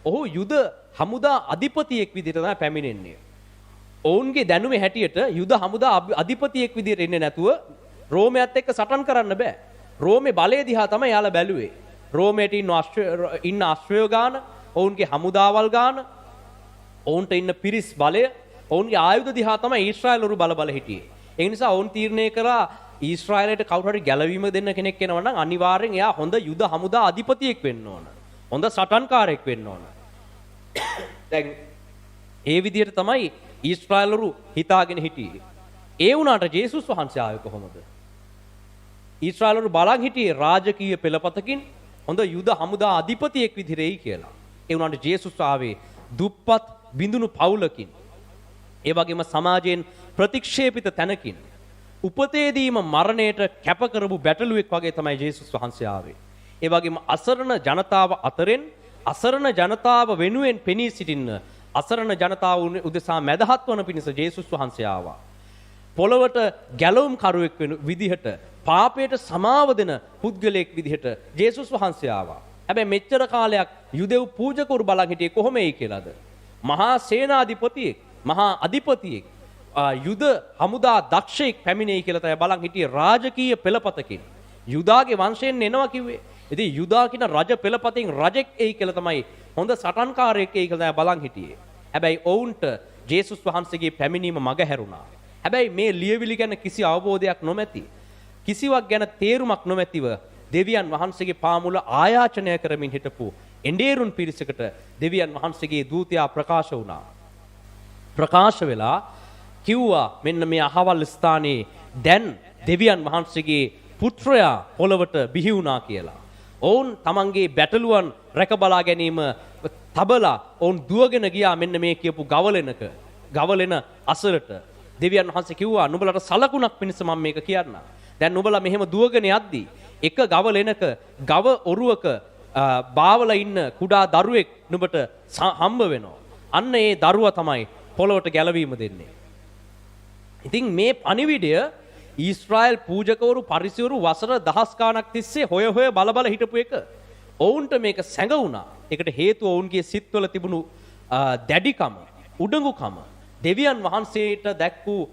ඔහු යුද හමුදා අධිපතියෙක් විදිහට තමයි පැමිණෙන්නේ. ඔවුන්ගේ දැනුමේ හැටියට යුද හමුදා අධිපතියෙක් විදිහට එන්නේ නැතුව රෝමයත් එක්ක සටන් කරන්න බෑ. රෝමේ බලය දිහා තමයි යාලා බැලුවේ. රෝමයට ඉන්න අශ්වයෝ ගාන, ඔවුන්ගේ හමුදාවල් ගාන, ඔවුන්ට ඉන්න පිරිස් බලය, ඔවුන්ගේ ආයුධ දිහා තමයි ඊශ්‍රායල්වරු බල හිටියේ. ඒ නිසා ඔවුන් තීරණය කරා ඊශ්‍රායලයට කවුරු හරි ගැලවීම දෙන්න කෙනෙක් එනවා නම් අනිවාර්යෙන් එයා හොඳ යුද හමුදා අධිපතියෙක් වෙන්න ඕන. හොඳ සටන්කාරයෙක් වෙන්න ඕන. දැන් ඒ විදිහට තමයි ඊශ්‍රායල්වරු හිතාගෙන හිටියේ. ඒ වුණාට ජේසුස් වහන්සේ ආවේ කොහොමද? ඊශ්‍රායල්වරු බලන් හිටියේ රාජකීය පෙළපතකින් හොඳ යුද හමුදා අධිපතියෙක් විදිහට එයි කියලා. ඒ වුණාට ජේසුස් ආවේ දුප්පත් බිඳුණු පවුලකින්. ඒ වගේම සමාජයෙන් ප්‍රතික්ෂේපිත තැනකින්. උපතේදීම මරණයට කැප කරපු බැටළුවෙක් වගේ තමයි ජේසුස් වහන්සේ ආවේ. ඒ වගේම අසරණ ජනතාව අතරින් අසරණ ජනතාව වෙනුවෙන් පෙනී සිටින්න අසරණ ජනතාව උදෙසා මැදහත් වන පිණිස ජේසුස් වහන්සේ ආවා. පොළවට ගැලවුම් කරුවෙක් වෙන විදිහට පාපයට සමාව දෙන පුද්ගලයෙක් විදිහට ජේසුස් වහන්සේ ආවා. හැබැයි මෙච්චර කාලයක් යුදෙව් පූජකවරු බලන් හිටියේ කොහොම එයි කියලාද? මහා සේනාධිපතියෙක්, මහා අධිපතියෙක්, යුද හමුදා දක්ෂයෙක් පැමිණෙයි කියලා තමයි බලන් හිටියේ රාජකීය පෙළපතකින්. යුදාගේ වංශයෙන් එනවා කිව්වේ. ඉතින් යුදා කියන රජ පෙළපතින් රජෙක් එයි කියලා තමයි, හොඳ සටන්කාරයෙක් එයි කියලා තමයි බලන් හිටියේ. හැබැයි ඔවුන්ට ජේසුස් වහන්සේගේ පැමිණීම මග හැරුණා. හැබැයි මේ ලියවිලි ගැන කිසි අවබෝධයක් නොමැති, කිසිවක් ගැන තේරුමක් නොමැතිව දෙවියන් වහන්සේගේ පාමුල ආයාචනය කරමින් හිටපු එඬේරුන් පිරිසකට දෙවියන් වහන්සේගේ දූතයා ප්‍රකාශ වුණා. ප්‍රකාශ වෙලා කිව්වා මෙන්න මේ අහවල් ස්ථානයේ දැන් දෙවියන් වහන්සේගේ පුත්‍රයා පොළවට බිහි වුණා කියලා. ඔවුන් තමන්ගේ බැටළුවන් රැක බලා ගැනීම තබලා ඔවුන් දුවගෙන ගියා මෙන්න මේ කියපු ගවලෙන අසරට. දෙවියන් වහන්සේ කිව්වා නුඹලට සලකුණක් පිණිස මම මේක කියන්න. දැන් නුඹලා මෙහෙම දුවගෙන යද්දී එක ගවලෙනක ගව ඔරුවක බාවලා ඉන්න කුඩා දරුවෙක් නුඹට හම්බ වෙනවා. අන්න ඒ දරුවා තමයි පොළොවට ගැලවීම දෙන්නේ. ඉතින් මේ පණිවිඩය ඊශ්‍රායල් පූජකවරු පරිසවරු වසර දහස් ගාණක් තිස්සේ හොය බල හිටපු එක. ඔවුන්ට මේක සැඟවුණා. ඒකට හේතුව ඔවුන්ගේ සිත්වල තිබුණු දැඩිකම, උඩඟුකම, දෙවියන් වහන්සේට දැක් වූ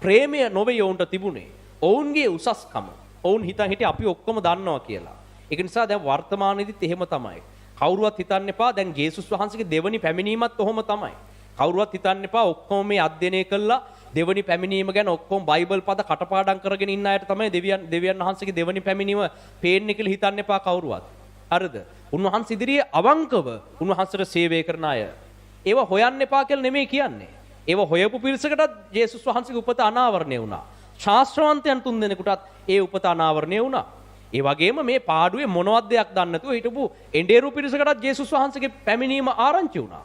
ප්‍රේමය නොවේ ඔවුන්ට තිබුණේ. ඔවුන්ගේ උසස්කම. ඔවුන් හිතන් හිටියේ අපි ඔක්කොම දන්නවා කියලා. ඒක නිසා දැන් වර්තමානයේදීත් එහෙම තමයි. කවුරුවත් හිතන්න එපා දැන් ජේසුස් වහන්සේගේ දෙවනි පැමිණීමත් ඔහොම තමයි. කවුරුවත් හිතන්න එපා ඔක්කොම මේ අධ්‍යයනය කළා දෙවනි පැමිණීම ගැන ඔක්කොම බයිබල් පද කටපාඩම් කරගෙන ඉන්න අයට තමයි දෙවියන් වහන්සේගේ දෙවනි පැමිණීම පේන්නේ කියලා හිතන්න එපා කවුරුවත්. හරිද? උන්වහන්සේ ඉදිරියේ අවංකව උන්වහන්සේට සේවය කරන අය. ඒව හොයන්න එපා කියලා නෙමෙයි කියන්නේ. ඒව හොයපු පිරිසකටත් ජේසුස් වහන්සේගේ උපත අනාවරණය වුණා. ශාස්ත්‍රවන්තයන් 3 දෙනෙකුටත් ඒ උපත අනාවරණය වුණා. ඒ වගේම මේ පාඩුවේ මොනවත් දෙයක් දන්නේ නැතුව හිටපු එඬේරු පිරිසකටත් ජේසුස් වහන්සේගේ පැමිණීම ආරංචි වුණා.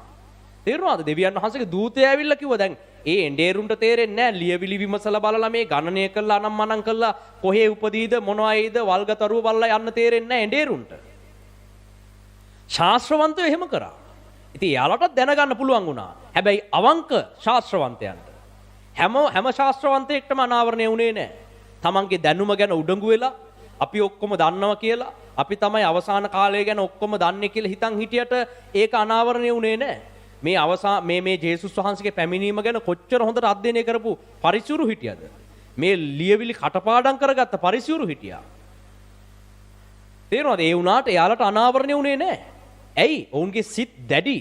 තේරුණාද? දෙවියන් වහන්සේගේ දූතය ඇවිල්ලා කිව්වා දැන් ඒ එඬේරුන්ට තේරෙන්නේ නැහැ ලියවිලි විමසලා බලලා මේ ගණනය කළා නම් මනම් කළා කොහේ උපදීද මොනවයිද වල්ගතරුව බලලා යන්න තේරෙන්නේ නැහැ එඬේරුන්ට. ශාස්ත්‍රවන්තයෝ එහෙම කරා. ඉතින් යාලටත් දැනගන්න පුළුවන් වුණා. හැබැයි අවංක ශාස්ත්‍රවන්තයන්ට හැම ශාස්ත්‍රවන්තයෙක්ටම අනාවරණය වුණේ නැහැ. තමන්ගේ දැනුම ගැන උඩඟු වෙලා අපි ඔක්කොම දන්නවා කියලා අපි තමයි අවසාන කාලය ගැන ඔක්කොම දන්නේ කියලා හිතන් හිටියට ඒක අනාවරණය වුණේ නැහැ. මේ ජේසුස් වහන්සේගේ පැමිණීම ගැන කොච්චර හොඳට අධ්‍යයනය කරපු පරිසුරු හිටියද? මේ ලියවිලි කටපාඩම් කරගත්ත පරිසුරු හිටියා. තේරෙනවද? ඒ වුණාට එයාලට අනාවරණය වුණේ නැහැ. ඇයි? ඔවුන්ගේ සිත් දැඩි.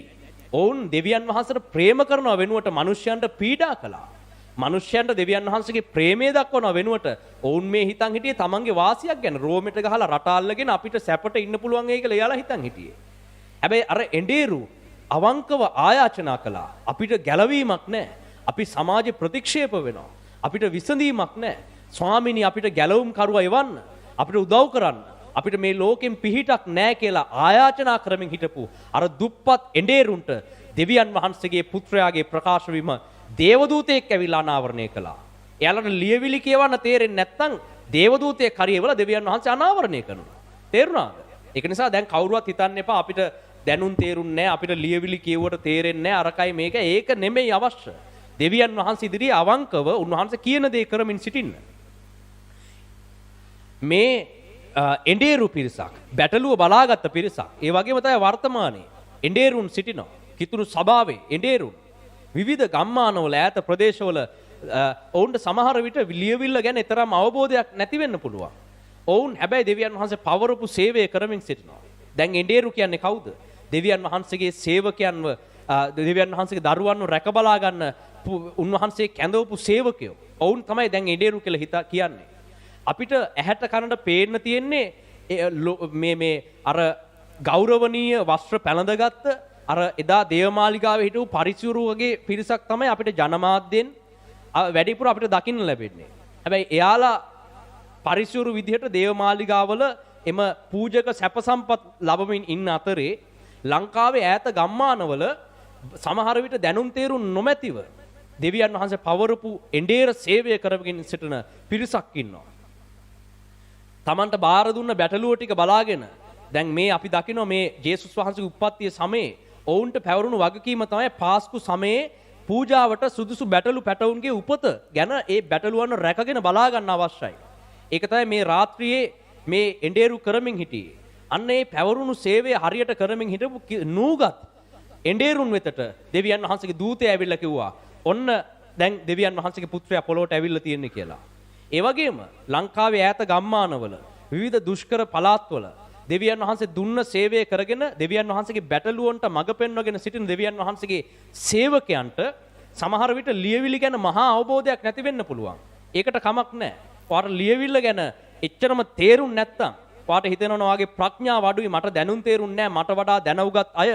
ඔවුන් දෙවියන් වහන්සේට ප්‍රේම කරනව වෙනුවට මිනිස්යන්ට පීඩා කළා. මිනිස්යන්ට දෙවියන් වහන්සේගේ ප්‍රේමය දක්වනව වෙනුවට ඔවුන් මේ හිතන් හිටියේ තමන්ගේ වාසියක් ගැන රෝමෙට ගහලා රට අල්ලගෙන අපිට සැපට ඉන්න පුළුවන් ඒ කියලා එයාලා හිතන් හිටියේ. හැබැයි අර එඬේරු අවංකව ආයාචනා කළා. අපිට ගැලවීමක් නැහැ. අපි සමාජේ ප්‍රතික්ෂේප වෙනවා. අපිට විසඳීමක් නැහැ. ස්වාමිනී අපිට ගැලවුම් කරුවා එවන්න. අපිට උදව් කරන්න. අපිට මේ ලෝකෙන් පිහිටක් නැහැ කියලා ආයාචනා කරමින් හිටපු අර දුප්පත් එඬේරුන්ට දෙවියන් වහන්සේගේ පුත්‍රයාගේ ප්‍රකාශ වීම දේවදූතයෙක් ඇවිල්ලා අනාවරණය කළා. එයාලට ලියවිලි කියවන්න තේරෙන්නේ නැත්නම් දේවදූතයෙක් හරියවලා දෙවියන් වහන්සේ අනාවරණය කරනවා. තේරුණාද? ඒක නිසා දැන් කවුරුවත් හිතන්න එපා අපිට දැනුම් තේරුන්නේ නැහැ අපිට ලියවිලි කියුවට තේරෙන්නේ නැහැ අරකයි මේක. ඒක නෙමෙයි අවශ්‍ය. දෙවියන් වහන්සේ ඉදිරියේ අවංකව උන්වහන්සේ කියන දේ කරමින් සිටින්න. මේ එඬේරු පිරිසක් බැටළුව බලාගත්ත පිරිසක්. ඒ වගේම තමයි වර්තමානයේ එඬේරුන් සිටිනවා. කිතුණු සභාවේ එඬේරුන් විවිධ ගම්මානවල ඈත ප්‍රදේශවල ඔවුන්ට සමහර විට ලියවිල්ල ගැන තරම් අවබෝධයක් නැති වෙන්න පුළුවන්. ඔවුන් හැබැයි දෙවියන් වහන්සේ පවරපු සේවය කරමින් සිටිනවා. දැන් එඬේරු කියන්නේ කවුද? දෙවියන් වහන්සේගේ සේවකයන්ව දෙවියන් වහන්සේගේ දරුවන්ව රැක බලා ගන්න උන්වහන්සේ කැඳවපු සේවකයෝ. ඔවුන් තමයි දැන් එඬේරු කියලා කියන්නේ. අපිට ඇහැට කනට පේන්න තියෙන්නේ මේ අර ගෞරවනීය වස්ත්‍ර පැළඳගත්ත අර එදා දේවමාලිගාවේ හිටපු පරිසුරු වගේ පිරිසක් තමයි අපිට ජනමාධ්‍යෙන් වැඩිපුර අපිට දකින්න ලැබෙන්නේ. හැබැයි එයාලා පරිසුරු විදිහට දේවමාලිගාවල එම පූජක සැප සම්පත් ලැබමින් ඉන්න අතරේ ලංකාවේ ඈත ගම්මානවල සමහර විට දැනුම් තේරුම් නොමැතිව දෙවියන් වහන්සේ පවරපු එඬේර සේවය කරගෙන සිටින පිරිසක් ඉන්නවා. Tamanට බාර දුන්න බැටළුව ටික බලාගෙන දැන් මේ අපි දකිනවා මේ ජේසුස් වහන්සේගේ උප්පත්තිය සමයේ ඔවුන්ට පැවරුණු වගකීම තමයි පාස්කු සමයේ පූජාවට සුදුසු බැටළු පැටවුන්ගේ උපත ගැන ඒ බැටළුවන්ව රැකගෙන බලා ගන්න අවශ්‍යයි. ඒක තමයි මේ රාත්‍රියේ මේ එඬේරු කරමින් හිටියේ. අන්න ඒ පැවරුණු සේවය හරියට කරමින් හිටපු නූගත් එඬේරුන් වෙතට දෙවියන් වහන්සේගේ දූතය ඇවිල්ලා කිව්වා ඔන්න දැන් දෙවියන් වහන්සේගේ පුත්‍රයා පොළොවට ඇවිල්ලා තියෙන්නේ කියලා. ඒ වගේම ලංකාවේ ඈත ගම්මානවල විවිධ දුෂ්කර පළාත්වල දෙවියන් වහන්සේ දුන්න සේවය කරගෙන දෙවියන් වහන්සේගේ බැටළුවන්ට මඟ පෙන්වගෙන සිටින දෙවියන් වහන්සේගේ සේවකයන්ට සමහර විට ලියවිලි ගැන මහා අවබෝධයක් නැති වෙන්න පුළුවන්. ඒකට කමක් නැහැ. පාට ලියවිල්ල ගැන එච්චරම තේරුම් නැත්තම් පාට හිතෙනවා වගේ ප්‍රඥාව අඩුයි මට දැනුම් තේරුම් නැහැ මට වඩා දැනුගත් අය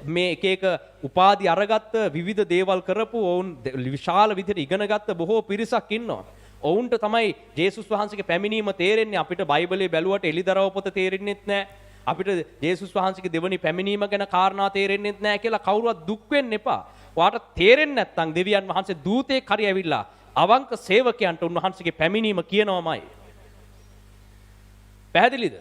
මේ එක එක උපාධි අරගත්ත විවිධ දේවල් කරපු ඔවුන් විශාල විදිහට ඉගෙනගත්ත බොහෝ පිරිසක් ඉන්නවා. ඔවුන්ට තමයි ජේසුස් වහන්සේගේ පැමිණීම තේරෙන්නේ. අපිට බයිබලයේ බැලුවට එලිදරව් පොත තේරෙන්නේත් නැහැ. අපිට ජේසුස් වහන්සේගේ දෙවනි පැමිණීම ගැන කාරණා තේරෙන්නේත් නැහැ කියලා කවුරුවත් දුක් වෙන්න එපා. ඔයාට තේරෙන්නේ නැත්නම් දෙවියන් වහන්සේ දූතෙක් හරි ඇවිල්ලා අවංක සේවකයන්ට උන්වහන්සේගේ පැමිණීම කියනවාමයි. පැහැදිලිද?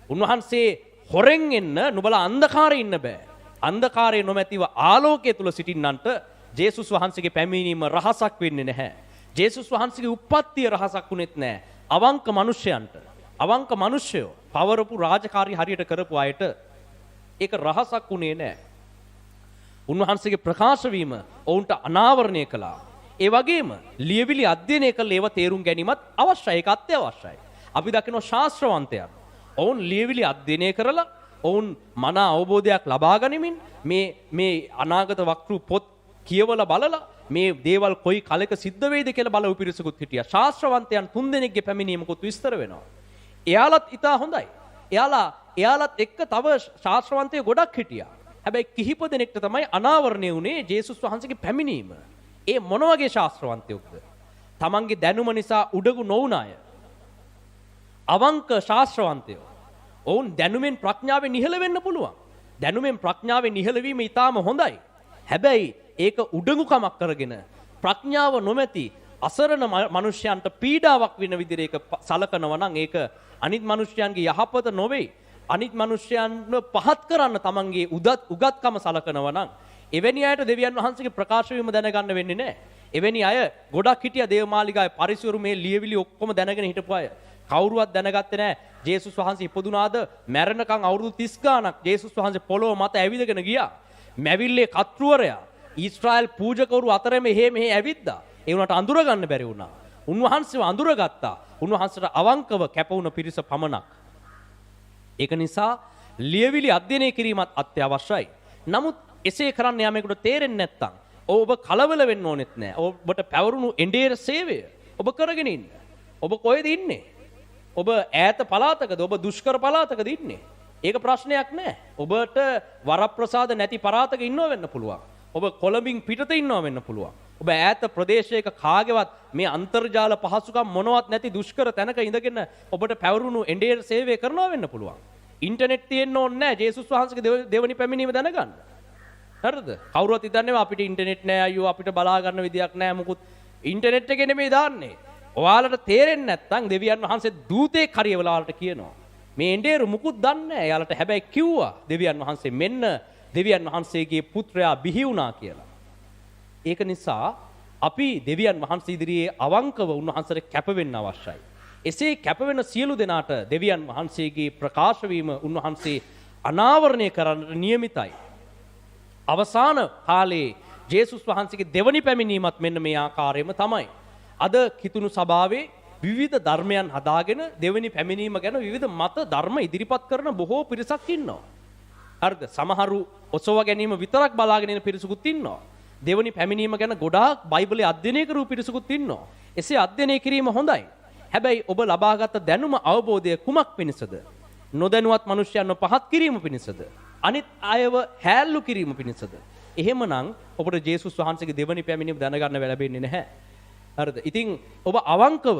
උන්වහන්සේ හොරෙන් එන්න නුඹලා අන්ධකාරේ ඉන්න බෑ. අන්ධකාරයේ නොමැතිව ආලෝකයේ තුල සිටින්නන්ට ජේසුස් වහන්සේගේ පැමිණීම රහසක් වෙන්නේ නැහැ. ජේසුස් වහන්සේගේ උප්පත්තිය රහසක් වුණෙත් නැහැ. අවංක මිනිසයන්ට අවංක මිනිස්සයෝ පවරපු රාජකාරී හරියට කරපු අයට ඒක රහසක් වුණේ නැහැ. උන්වහන්සේගේ ප්‍රකාශ වීම ඔවුන්ට අනාවරණය කළා. ඒ වගේම ලියවිලි අධ්‍යයනය කළ ඒවා තේරුම් ගැනීමත් අවශ්‍යයි. ඒක අත්‍යවශ්‍යයි. අපි දකිනවා ශාස්ත්‍රවන්තයන්. ඔවුන් ලියවිලි අධ්‍යයනය කරලා ඔවුන් මන අවබෝධයක් ලබා ගනිමින් මේ අනාගත වක්‍රු පොත් කියවලා බලලා මේ දේවල් කොයි කලක සිද්ධ වෙයිද කියලා බලව පිරිසකුත් හිටියා. ශාස්ත්‍රවන්තයන් 3 දෙනෙක්ගේ පැමිණීමකුත් විස්තර වෙනවා. එයාලත් ඉතා හොඳයි. එයාලත් එක්ක තව ශාස්ත්‍රවන්තයෝ ගොඩක් හිටියා. හැබැයි කිහිප දෙනෙක්ට තමයි අනාවරණය වුණේ ජේසුස් වහන්සේගේ පැමිණීම. ඒ මොන වගේ ශාස්ත්‍රවන්තයෝද? තමන්ගේ දැනුම නිසා උඩගු නොවුන අය. අවංක ශාස්ත්‍රවන්තයෝ. ඔවුන් දැනුමෙන් ප්‍රඥාවෙන් ඉහළ වෙන්න පුළුවන්. දැනුමෙන් ප්‍රඥාවෙන් ඉහළ වීම ඊටාම හොඳයි. හැබැයි ඒක උඩඟුකමක් කරගෙන ප්‍රඥාව නොමැති අසරණ මිනිසයන්ට පීඩාවක් වෙන විදිහට ඒක සලකනවා නම් ඒක අනිත් මිනිසයන්ගේ යහපත නොවේ. අනිත් මිනිසයන්ව පහත් කරන්න තමන්ගේ උගත්කම සලකනවා නම් එවැනි අයට දෙවියන් වහන්සේගේ ප්‍රකාශ වීම දැනගන්න වෙන්නේ නැහැ. එවැනි අය ගොඩක් හිටියා දේවමාලිගාවේ පරිසරු මේ ලියවිලි ඔක්කොම දැනගෙන හිටපු අය. කවුරුවත් දැනගත්තේ නැහැ ජේසුස් වහන්සේ ඉපදුනාද මැරෙනකන් අවුරුදු 30 ගාණක් ජේසුස් වහන්සේ පොළොව මත ඇවිදගෙන ගියා. මැවිල්ලේ කත්රුවරයා ඊශ්‍රායල් පූජකවරු අතර මෙහෙ ඇවිද්දා. ඒ වුණාට අඳුර ගන්න බැරි වුණා. උන්වහන්සේව අඳුරගත්තා. උන්වහන්සේට අවංකව කැප වුණ පිරිස පමණක්. ඒක නිසා ලියවිලි අධ්‍යයනය කිරීමත් අත්‍යවශ්‍යයි. නමුත් එසේ කරන්න යාමේකට තේරෙන්නේ නැත්නම් ඔබ කලබල වෙන්න ඕනෙත් නෑ. ඔබට පැවරුණු එඬේර සේවය ඔබ කරගෙන ඉන්න. ඔබ කොහෙද ඉන්නේ? ඔබ ඈත පළාතකද? ඔබ දුෂ්කර පළාතකද ඉන්නේ? ඒක ප්‍රශ්නයක් නෑ. ඔබට වරප්‍රසාද නැති පළාතක ඉන්නව වෙන්න පුළුවන්. ඔබ කොළඹින් පිටත ඉන්නව වෙන්න පුළුවන්. ඔබ ඈත ප්‍රදේශයක කාගේවත් මේ අන්තර්ජාල පහසුකම් මොනවත් නැති දුෂ්කර තැනක ඉඳගෙන ඔබට පැවරුණු එඬේර සේවය කරනවා වෙන්න පුළුවන්. ඉන්ටර්නෙට් තියෙන්න ඕනේ නෑ ජේසුස් වහන්සේගේ දෙවනි පැමිණීම දැනගන්න. හරිද? කවුරුවත් හිතන්නේ අපිට ඉන්ටර්නෙට් නෑ අයියෝ අපිට බලා ගන්න විදියක් නෑ මුකුත්. ඉන්ටර්නෙට් එකේ නෙමෙයි දාන්නේ. ඔයාලට තේරෙන්නේ නැත්නම් දෙවියන් වහන්සේ දූතෙක් හරියවලා ඔයාලට කියනවා. මේ එඬේරු මුකුත් දන්නේ නෑ. එයාලට හැබැයි කිව්වා දෙවියන් වහන්සේ මෙන්න දෙවියන් වහන්සේගේ පුත්‍රයා බිහි වුණා කියලා. ඒක නිසා අපි දෙවියන් වහන්සේ ඉදිරියේ අවංකව උන්වහන්සේට කැප වෙන්න අවශ්‍යයි. එසේ කැප වෙන සියලු දෙනාට දෙවියන් වහන්සේගේ ප්‍රකාශ වීම උන්වහන්සේ අනාවරණය කරන්න නියමිතයි. අවසාන කාලේ ජේසුස් වහන්සේගේ දෙවනි පැමිණීමත් මෙන්න මේ ආකාරයෙන්ම තමයි. අද කිතුණු සභාවේ විවිධ ධර්මයන් හදාගෙන දෙවනි පැමිණීම ගැන විවිධ මත ධර්ම ඉදිරිපත් කරන බොහෝ පිරිසක් ඉන්නවා. හරිද? සමහරු ඔසව ගැනීම විතරක් බලාගෙන ඉන්න පිරිසකුත් ඉන්නවා. දෙවනි පැමිණීම ගැන ගොඩාක් බයිබලයේ අධ්‍යයනය කරපු පිරිසකුත් ඉන්නවා. එසේ අධ්‍යයනය කිරීම හොඳයි. හැබැයි ඔබ ලබාගත් දැනුම අවබෝධය කුමක් පිණිසද? නොදැනුවත් මිනිසයන්ව පහත් කිරීම පිණිසද? අනිත් අයව හැල්ලු කිරීම පිණිසද? එහෙමනම් ඔබට ජේසුස් වහන්සේගේ දෙවනි පැමිණීම දැනගන්න ලැබෙන්නේ නැහැ. හරිද? ඉතින් ඔබ අවංකව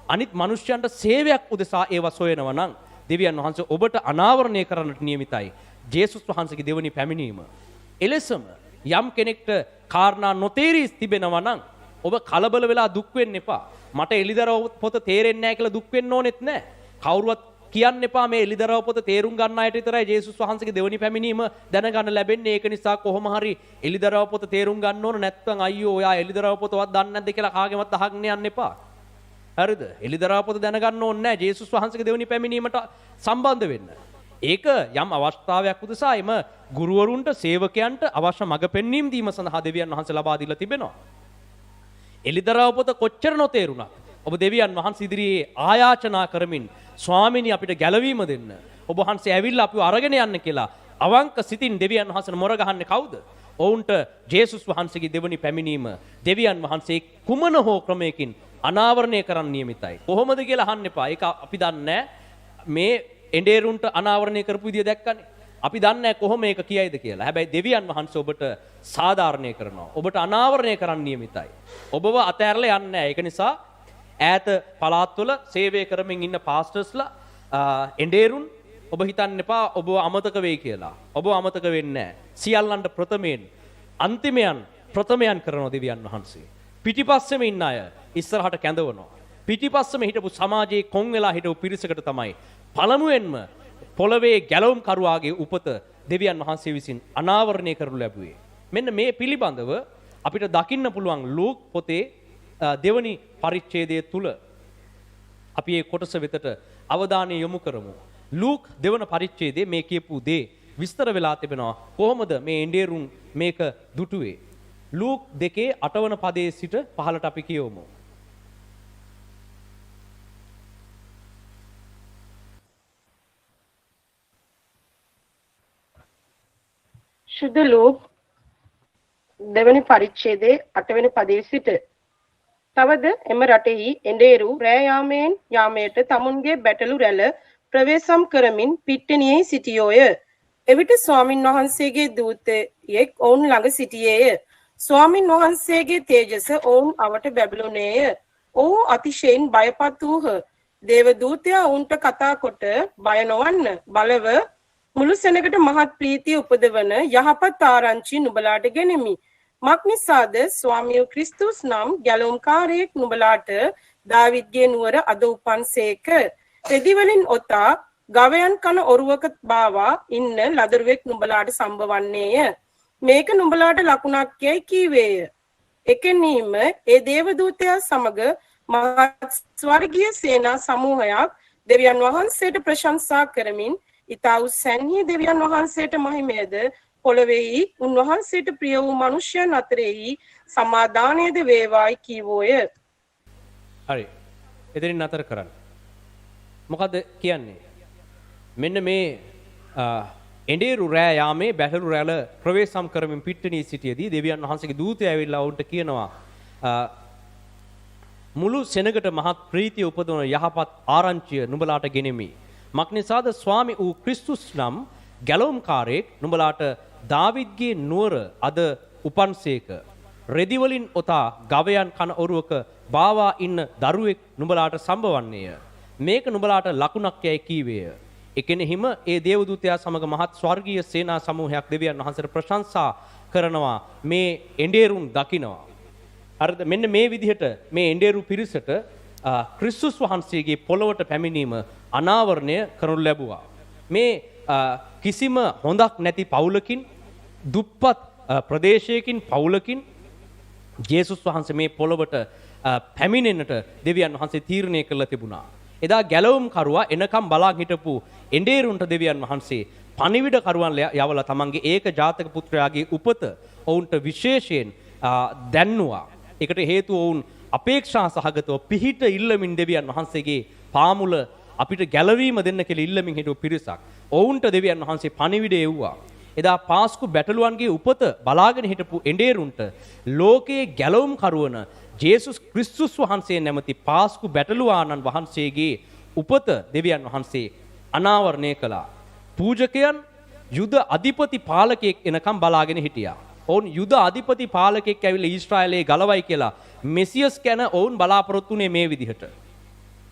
අනිත් මිනිසයන්ට සේවයක් උදෙසා ඒව සොයනවා නම් දෙවියන් වහන්සේ ඔබට අනාවරණය කරන්නට නියමිතයි. ජේසුස් වහන්සේගේ දෙවනි පැමිණීම. එලෙසම යම් කෙනෙක්ට කාරණා නොතේරී තිබෙනවා නම් ඔබ කලබල වෙලා දුක් වෙන්න එපා. මට එලිදරව් පොත තේරෙන්නේ නැහැ කියලා දුක් වෙන්න ඕනෙත් නැහැ. කවුරුවත් කියන්න එපා මේ එලිදරව් පොත තේරුම් ගන්න අයට විතරයි ජේසුස් වහන්සේගේ දෙවනි පැමිණීම දැනගන්න ලැබෙන්නේ. ඒක නිසා කොහොම හරි එලිදරව් පොත තේරුම් ගන්න ඕන. නැත්නම් අයියෝ ඔයා එලිදරව් පොතවත් දන්නේ නැද්ද කියලා කාගෙවත් අහන්න යන්න එපා. හරිද? එලිදරව් පොත දැනගන්න ඕනේ නැහැ ජේසුස් වහන්සේගේ දෙවනි පැමිණීමට සම්බන්ධ වෙන්න. ඒක යම් අවස්ථාවක් උදෙසා එම ගුරුවරුන්ට සේවකයන්ට අවශ්‍ය මඟ පෙන්වීම දීම සඳහා දෙවියන් වහන්සේ ලබා දීලා තිබෙනවා. එලිදරව් පොත කොච්චර නොතේරුණත් ඔබ දෙවියන් වහන්සේ ඉදිරියේ ආයාචනා කරමින් ස්වාමීනි අපිට ගැලවීම දෙන්න. ඔබ වහන්සේ ඇවිල්ලා අපිව අරගෙන යන්න කියලා අවංක සිතින් දෙවියන් වහන්සේට මොර ගහන්නේ කවුද? ඔවුන්ට ජේසුස් වහන්සේගේ දෙවනි පැමිණීම දෙවියන් වහන්සේ කුමන හෝ ක්‍රමයකින් අනාවරණය කරන්න නියමිතයි. කොහොමද කියලා අහන්න එපා. ඒක අපි දන්නේ මේ එඬේරුන්ට අනාවරණය කරපු විදිය දැක්කනේ. අපි දන්නේ කොහොම මේක කියයිද කියලා. හැබැයි දෙවියන් වහන්සේ ඔබට සාධාරණය කරනවා. ඔබට අනාවරණය කරන්න නියමිතයි. ඔබව අතහැරලා යන්නේ නැහැ. ඒක නිසා ඈත පළාත්වල සේවය කරමින් ඉන්න පාස්ටර්ස්ලා එඬේරුන් ඔබ හිතන්න එපා ඔබව අමතක වෙයි කියලා. ඔබ අමතක වෙන්නේ නැහැ. සියල්ලන්ට ප්‍රථමයෙන් අන්තිමයන් ප්‍රථමයන් කරනවා දෙවියන් වහන්සේ. පිටිපස්සෙම ඉන්න අය ඉස්සරහට කැඳවනවා. පිටිපස්සෙම හිටපු සමාජයේ කොන් වෙලා හිටපු පිරිසකට තමයි පළමුවෙන්ම පොළවේ ගැලවුම් කරුවාගේ උපත දෙවියන් වහන්සේ විසින් අනාවරණය කරනු ලැබුවේ. මෙන්න මේ පිළිබඳව අපිට දකින්න පුළුවන් ලූක් පොතේ දෙවනි පරිච්ඡේදය තුල අපි මේ කොටස වෙතට අවධානය යොමු කරමු. ලූක් දෙවන පරිච්ඡේදයේ මේ කියපු දේ විස්තර වෙලා තිබෙනවා. කොහොමද මේ එඬේරුන් මේක දුටුවේ? ලූක් 2:8 වන පදයේ සිට 15ට අපි කියවමු. ශුද්ධ ලූක් දෙවැනි පරිච්ඡේදයේ 8 වෙනි පදයේ සිට තවද එම රටෙහි එඬේරු රෑ යාමයට තමුන්ගේ බැටළු රැළ ප්‍රවේශම් කරමින් පිට්ටනියෙහි සිටියෝය. එවිට ස්වාමින් වහන්සේගේ දූතයෙක් ඔවුන් ළඟ සිටියේය. ස්වාමින් වහන්සේගේ තේජස ඔවුන් අවට බැබළුනේය. ඔහු අතිශයින් බයපත් වූහ. දේවදූතයා ඔවුන්ට කතා කොට බය නොවන්න. බලව මුළු සෙනගට මහත් ප්‍රීතිය උපදවන යහපත් ආරංචි නුඹලාට ගෙනෙමි. මක්නිසාද ස්වාමියෝ ක්‍රිස්තුස් නම් ගැලවුම්කාරයෙක් නුඹලාට දාවිද්ගේ නුවර අද උපන්සේක. රෙදි වලින් ඔතා ගවයන් කන ඔරුවක බාවා ඉන්න ලදරුවෙක් නුඹලාට සම්බවන්නේය. මේක නුඹලාට ලකුණක් යයි කීවේය. එකෙනීම ඒ දේවදූතයා සමග මහත් ස්වර්ගීය සේනා සමූහයක් දෙවියන් වහන්සේට ප්‍රශංසා කරමින් ඊතා උසැන්හි දෙවියන් වහන්සේට මහිමයද පොළොවේහි උන්වහන්සේට ප්‍රිය වූ මනුෂ්‍යයන් අතරෙහි සමාදානයද වේවායි කීවෝය. හරි. එතනින් නතර කරන්න. මොකද කියන්නේ? මෙන්න මේ එඬේරු රෑ යාමේ බැටළු රැළ ප්‍රවේශම් කරමින් පිට්ටනී සිටියේදී දෙවියන් වහන්සේගේ දූතය ඇවිල්ලා වුන්ට කියනවා මුළු සෙනගට මහත් ප්‍රීතිය උපදවන යහපත් ආරංචිය නුඹලාට ගෙනෙමි. මක්නිසාද ස්වාමි වූ ක්‍රිස්තුස් නම් ගැලවුම්කාරයෙක් නුඹලාට දාවිද්ගේ නුවර අද උපන්සේක. රෙදි වලින් ඔතා ගවයන් කන ඔරුවක බාවා ඉන්න දරුවෙක් නුඹලාට සම්බවන්නේය. මේක නුඹලාට ලකුණක් යයි කීවේය. එකෙනෙහිම ඒ දේවදූතයා සමග මහත් ස්වර්ගීය සේනා සමූහයක් දෙවියන් වහන්සේට ප්‍රශංසා කරනවා මේ එඬේරුන් දකිනවා. හරිද? මෙන්න මේ විදිහට මේ එඬේරු පිරිසට ක්‍රිස්තුස් වහන්සේගේ පොළොවට පැමිණීම අනාවරණය කරනු ලැබුවා. මේ කිසිම හොඳක් නැති පවුලකින් දුප්පත් ප්‍රදේශයකින් පවුලකින් ජේසුස් වහන්සේ මේ පොළොවට පැමිණෙන්නට දෙවියන් වහන්සේ තීරණය කළා තිබුණා. එදා ගැලවුම් කරුවා එනකම් බලාගෙන හිටපු එඬේරුන්ට දෙවියන් වහන්සේ පණිවිඩ කරුවන් යවලා තමන්ගේ ඒක ජාතක පුත්‍රයාගේ උපත ඔවුන්ට විශේෂයෙන් දැන්නුවා. ඒකට හේතුව ඔවුන් අපේක්ෂා සහගතව පිහිට ඉල්ලමින් දෙවියන් වහන්සේගේ පාමුල අපිට ගැලවීම දෙන්න කියලා ඉල්ලමින් හිටපු පිරිසක්. ඔවුන්ට දෙවියන් වහන්සේ පණිවිඩ එව්වා. එදා පාස්කු බැටළුවන්ගේ උපත බලාගෙන හිටපු එඬේරුන්ට ලෝකයේ ගැලවුම් කරුවන ජේසුස් ක්‍රිස්තුස් වහන්සේ නැමැති පාස්කු බැටළුවාණන් වහන්සේගේ උපත දෙවියන් වහන්සේ අනාවරණය කළා. පූජකයන් යුද අධිපති පාලකයෙක් එනකම් බලාගෙන හිටියා. ඔවුන් යුද අධිපති පාලකයෙක් ඇවිල්ලා ඊශ්‍රායලයේ ගලවයි කියලා මෙසියස් ගැන ඔවුන් බලාපොරොත්තු වුණේ මේ විදිහට.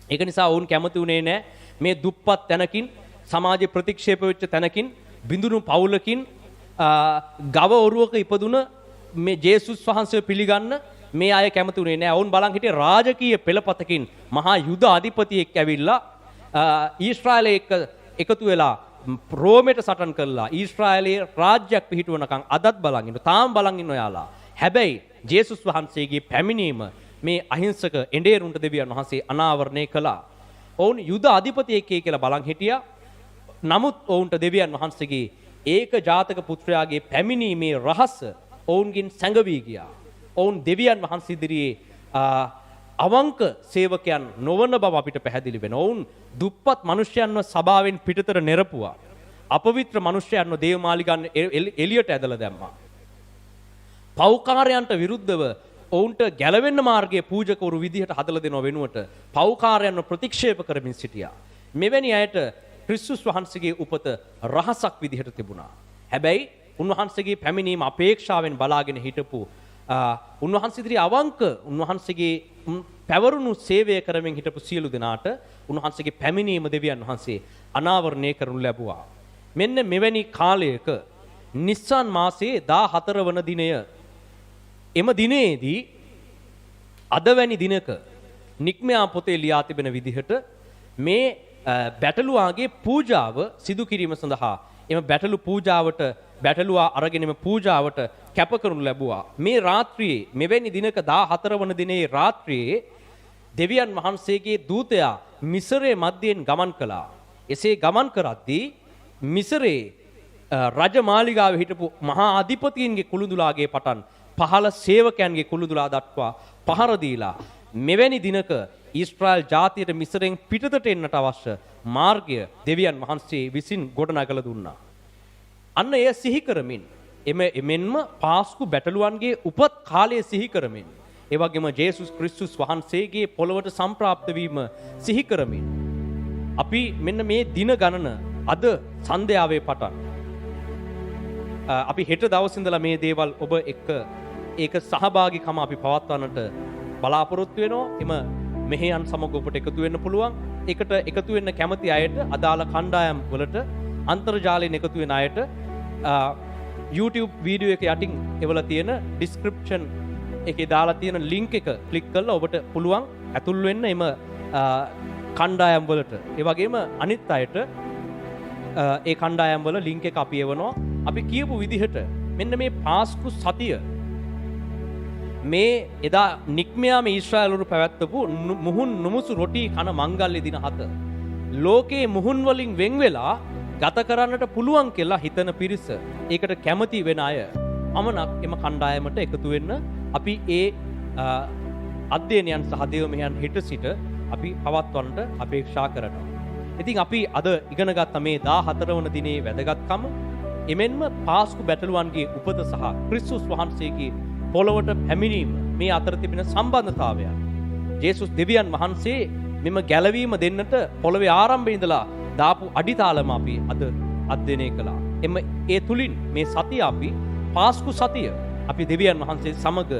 ඒක නිසා ඔවුන් කැමති වුණේ නැහැ මේ දුප්පත් තැනකින් සමාජ ප්‍රතික්ෂේප වෙච්ච තැනකින් බිඳුණු පවුලකින් ගව ඔරුවක ඉපදුන මේ ජේසුස් වහන්සේ පිළිගන්න මේ අය කැමති වුණේ නැහැ. ඔවුන් බලන් හිටියේ රාජකීය පෙළපතකින් මහා යුද අධිපතියෙක් ඇවිල්ලා ඊශ්‍රායලයේ එකතු වෙලා රෝමයට සටන් කළා. ඊශ්‍රායලයේ රාජ්‍යයක් පිහිටුවනකම් අදත් බලන් ඉන්න. තාම බලන් ඉන්න ඔයාලා. හැබැයි ජේසුස් වහන්සේගේ පැමිණීම මේ අහිංසක එඬේරුන්ට දෙවියන් වහන්සේ අනාවරණය කළා. ඔවුන් යුද අධිපතියෙක් කියලා බලන් හිටියා. නමුත් ඔවුන්ට දෙවියන් වහන්සේගේ ඒක ජාතක පුත්‍රයාගේ පැමිණීමේ රහස ඔවුන්ගෙන් සැඟවී ගියා. ඔවුන් දෙවියන් වහන්සේ ඉදිරියේ අවංක සේවකයන් නොවන බව අපිට පැහැදිලි වෙනවා. ඔවුන් දුප්පත් මිනිසයන්ව සභාවෙන් පිටතට නෙරපුවා. අපවිත්‍ර මිනිසයන්ව දේවමාලිගාන් එළියට ඇදලා දැම්මා. පෞකාරයන්ට විරුද්ධව ඔවුන්ට ගැලවෙන්න මාර්ගයේ පූජකවරු විදිහට හදලා දෙනව වෙනුවට පෞකාරයන්ව ප්‍රතික්ෂේප කරමින් සිටියා. මෙවැනි අයට ක්‍රිස්තුස් වහන්සේගේ උපත රහසක් විදිහට තිබුණා. හැබැයි උන්වහන්සේගේ පැමිණීම අපේක්ෂාවෙන් බලාගෙන හිටපු උන්වහන්සේ ඉදිරියේ අවංක උන්වහන්සේගේ පැවරුණු සේවය කරමින් හිටපු සියලු දෙනාට උන්වහන්සේගේ පැමිණීම දෙවියන් වහන්සේ අනාවරණය කරනු ලැබුවා. මෙන්න මෙවැනි කාලයක නිස්සාන් මාසයේ 14 වන දිනය එම දිනේදී අදවැනි දිනක නික්මයා පොතේ ලියා තිබෙන විදිහට මේ බැටළුවාගේ පූජාව සිදු කිරීම සඳහා එම බැටළු පූජාවට බැටළුවා අරගෙනම පූජාවට කැප කරනු ලැබුවා. මේ රාත්‍රියේ මෙවැනි දිනක 14 වන දිනේ රාත්‍රියේ දෙවියන් වහන්සේගේ දූතයා මිසරයේ මැදයෙන් ගමන් කළා. එසේ ගමන් කරද්දී මිසරයේ රජමාලිගාවේ හිටපු මහා අධිපතීන්ගේ කුළුඳුලාගේ පටන් පහළ සේවකයන්ගේ කුළුඳුලා දක්වා පහර දීලා මෙවැනි දිනක ඊශ්‍රායල් ජාතියට මිසරෙන් පිටතට එන්නට අවශ්‍ය මාර්ගය දෙවියන් වහන්සේ විසින් ගොඩනගලා දුන්නා. අන්න එය සිහි කරමින් එමෙන්ම පාස්කු බැටළුවන්ගේ උපත් කාලය සිහි කරමින් ඒ වගේම ජේසුස් ක්‍රිස්තුස් වහන්සේගේ පොළොවට සම්ප්‍රාප්ත වීම සිහි කරමින් අපි මෙන්න මේ දින ගණන අද සන්ධ්‍යාවේ පටන් අපි හෙට දවස් ඉඳලා මේ දේවල් ඔබ එක්ක ඒක සහභාගීකම අපි පවත්වන්නට බලාපොරොත්තු වෙනවා. එම මෙහෙයන් සමග ඔබට එකතු වෙන්න පුළුවන්. එකට එකතු වෙන්න කැමති අයට අදාළ කණ්ඩායම් වලට අන්තර්ජාලයෙන් එකතු වෙන අයට YouTube වීඩියෝ එක යටින් එවලා තියෙන description එකේ දාලා තියෙන link එක ක්ලික් කරලා ඔබට පුළුවන් ඇතුල් වෙන්න එම කණ්ඩායම් වලට. ඒ වගේම අනිත් අයට ඒ කණ්ඩායම් වල link එක අපි එවනවා. අපි කියපු විදිහට මෙන්න මේ පාස්කු සතිය මේ එදා නික්මයාම ඊශ්‍රායලවරු පැවැත්වපු මුහුන් නුමුසු රොටි කන මංගල්‍ය දින 7 ලෝකේ මුහුන් වලින් වෙන් වෙලා ගත කරන්නට පුළුවන් කියලා හිතන පිරිස ඒකට කැමති වෙන අය අමනක් එම කණ්ඩායමට එකතු වෙන්න අපි ඒ අධ්‍යයනයන් සහ දේවමහයන් හිට සිට අපි පවත්වන්නට අපේක්ෂා කරනවා. ඉතින් අපි අද ඉගෙන ගත්ත මේ 14 වන දිනේ වැදගත්කම එමෙන්ම පාස්කු බැටළුවන්ගේ උපත සහ ක්‍රිස්තුස් වහන්සේගේ පොළොවට පැමිණීම මේ අතර තිබෙන සම්බන්ධතාවයන්. ජේසුස් දෙවියන් වහන්සේ මෙම ගැලවීම දෙන්නට පොළොවේ ආරම්භයේ ඉඳලා දාපු අඩිතාලම අපි අද අධ්‍යයනය කළා. එම ඒ තුලින් මේ සතිය අපි පාස්කු සතිය අපි දෙවියන් වහන්සේ සමග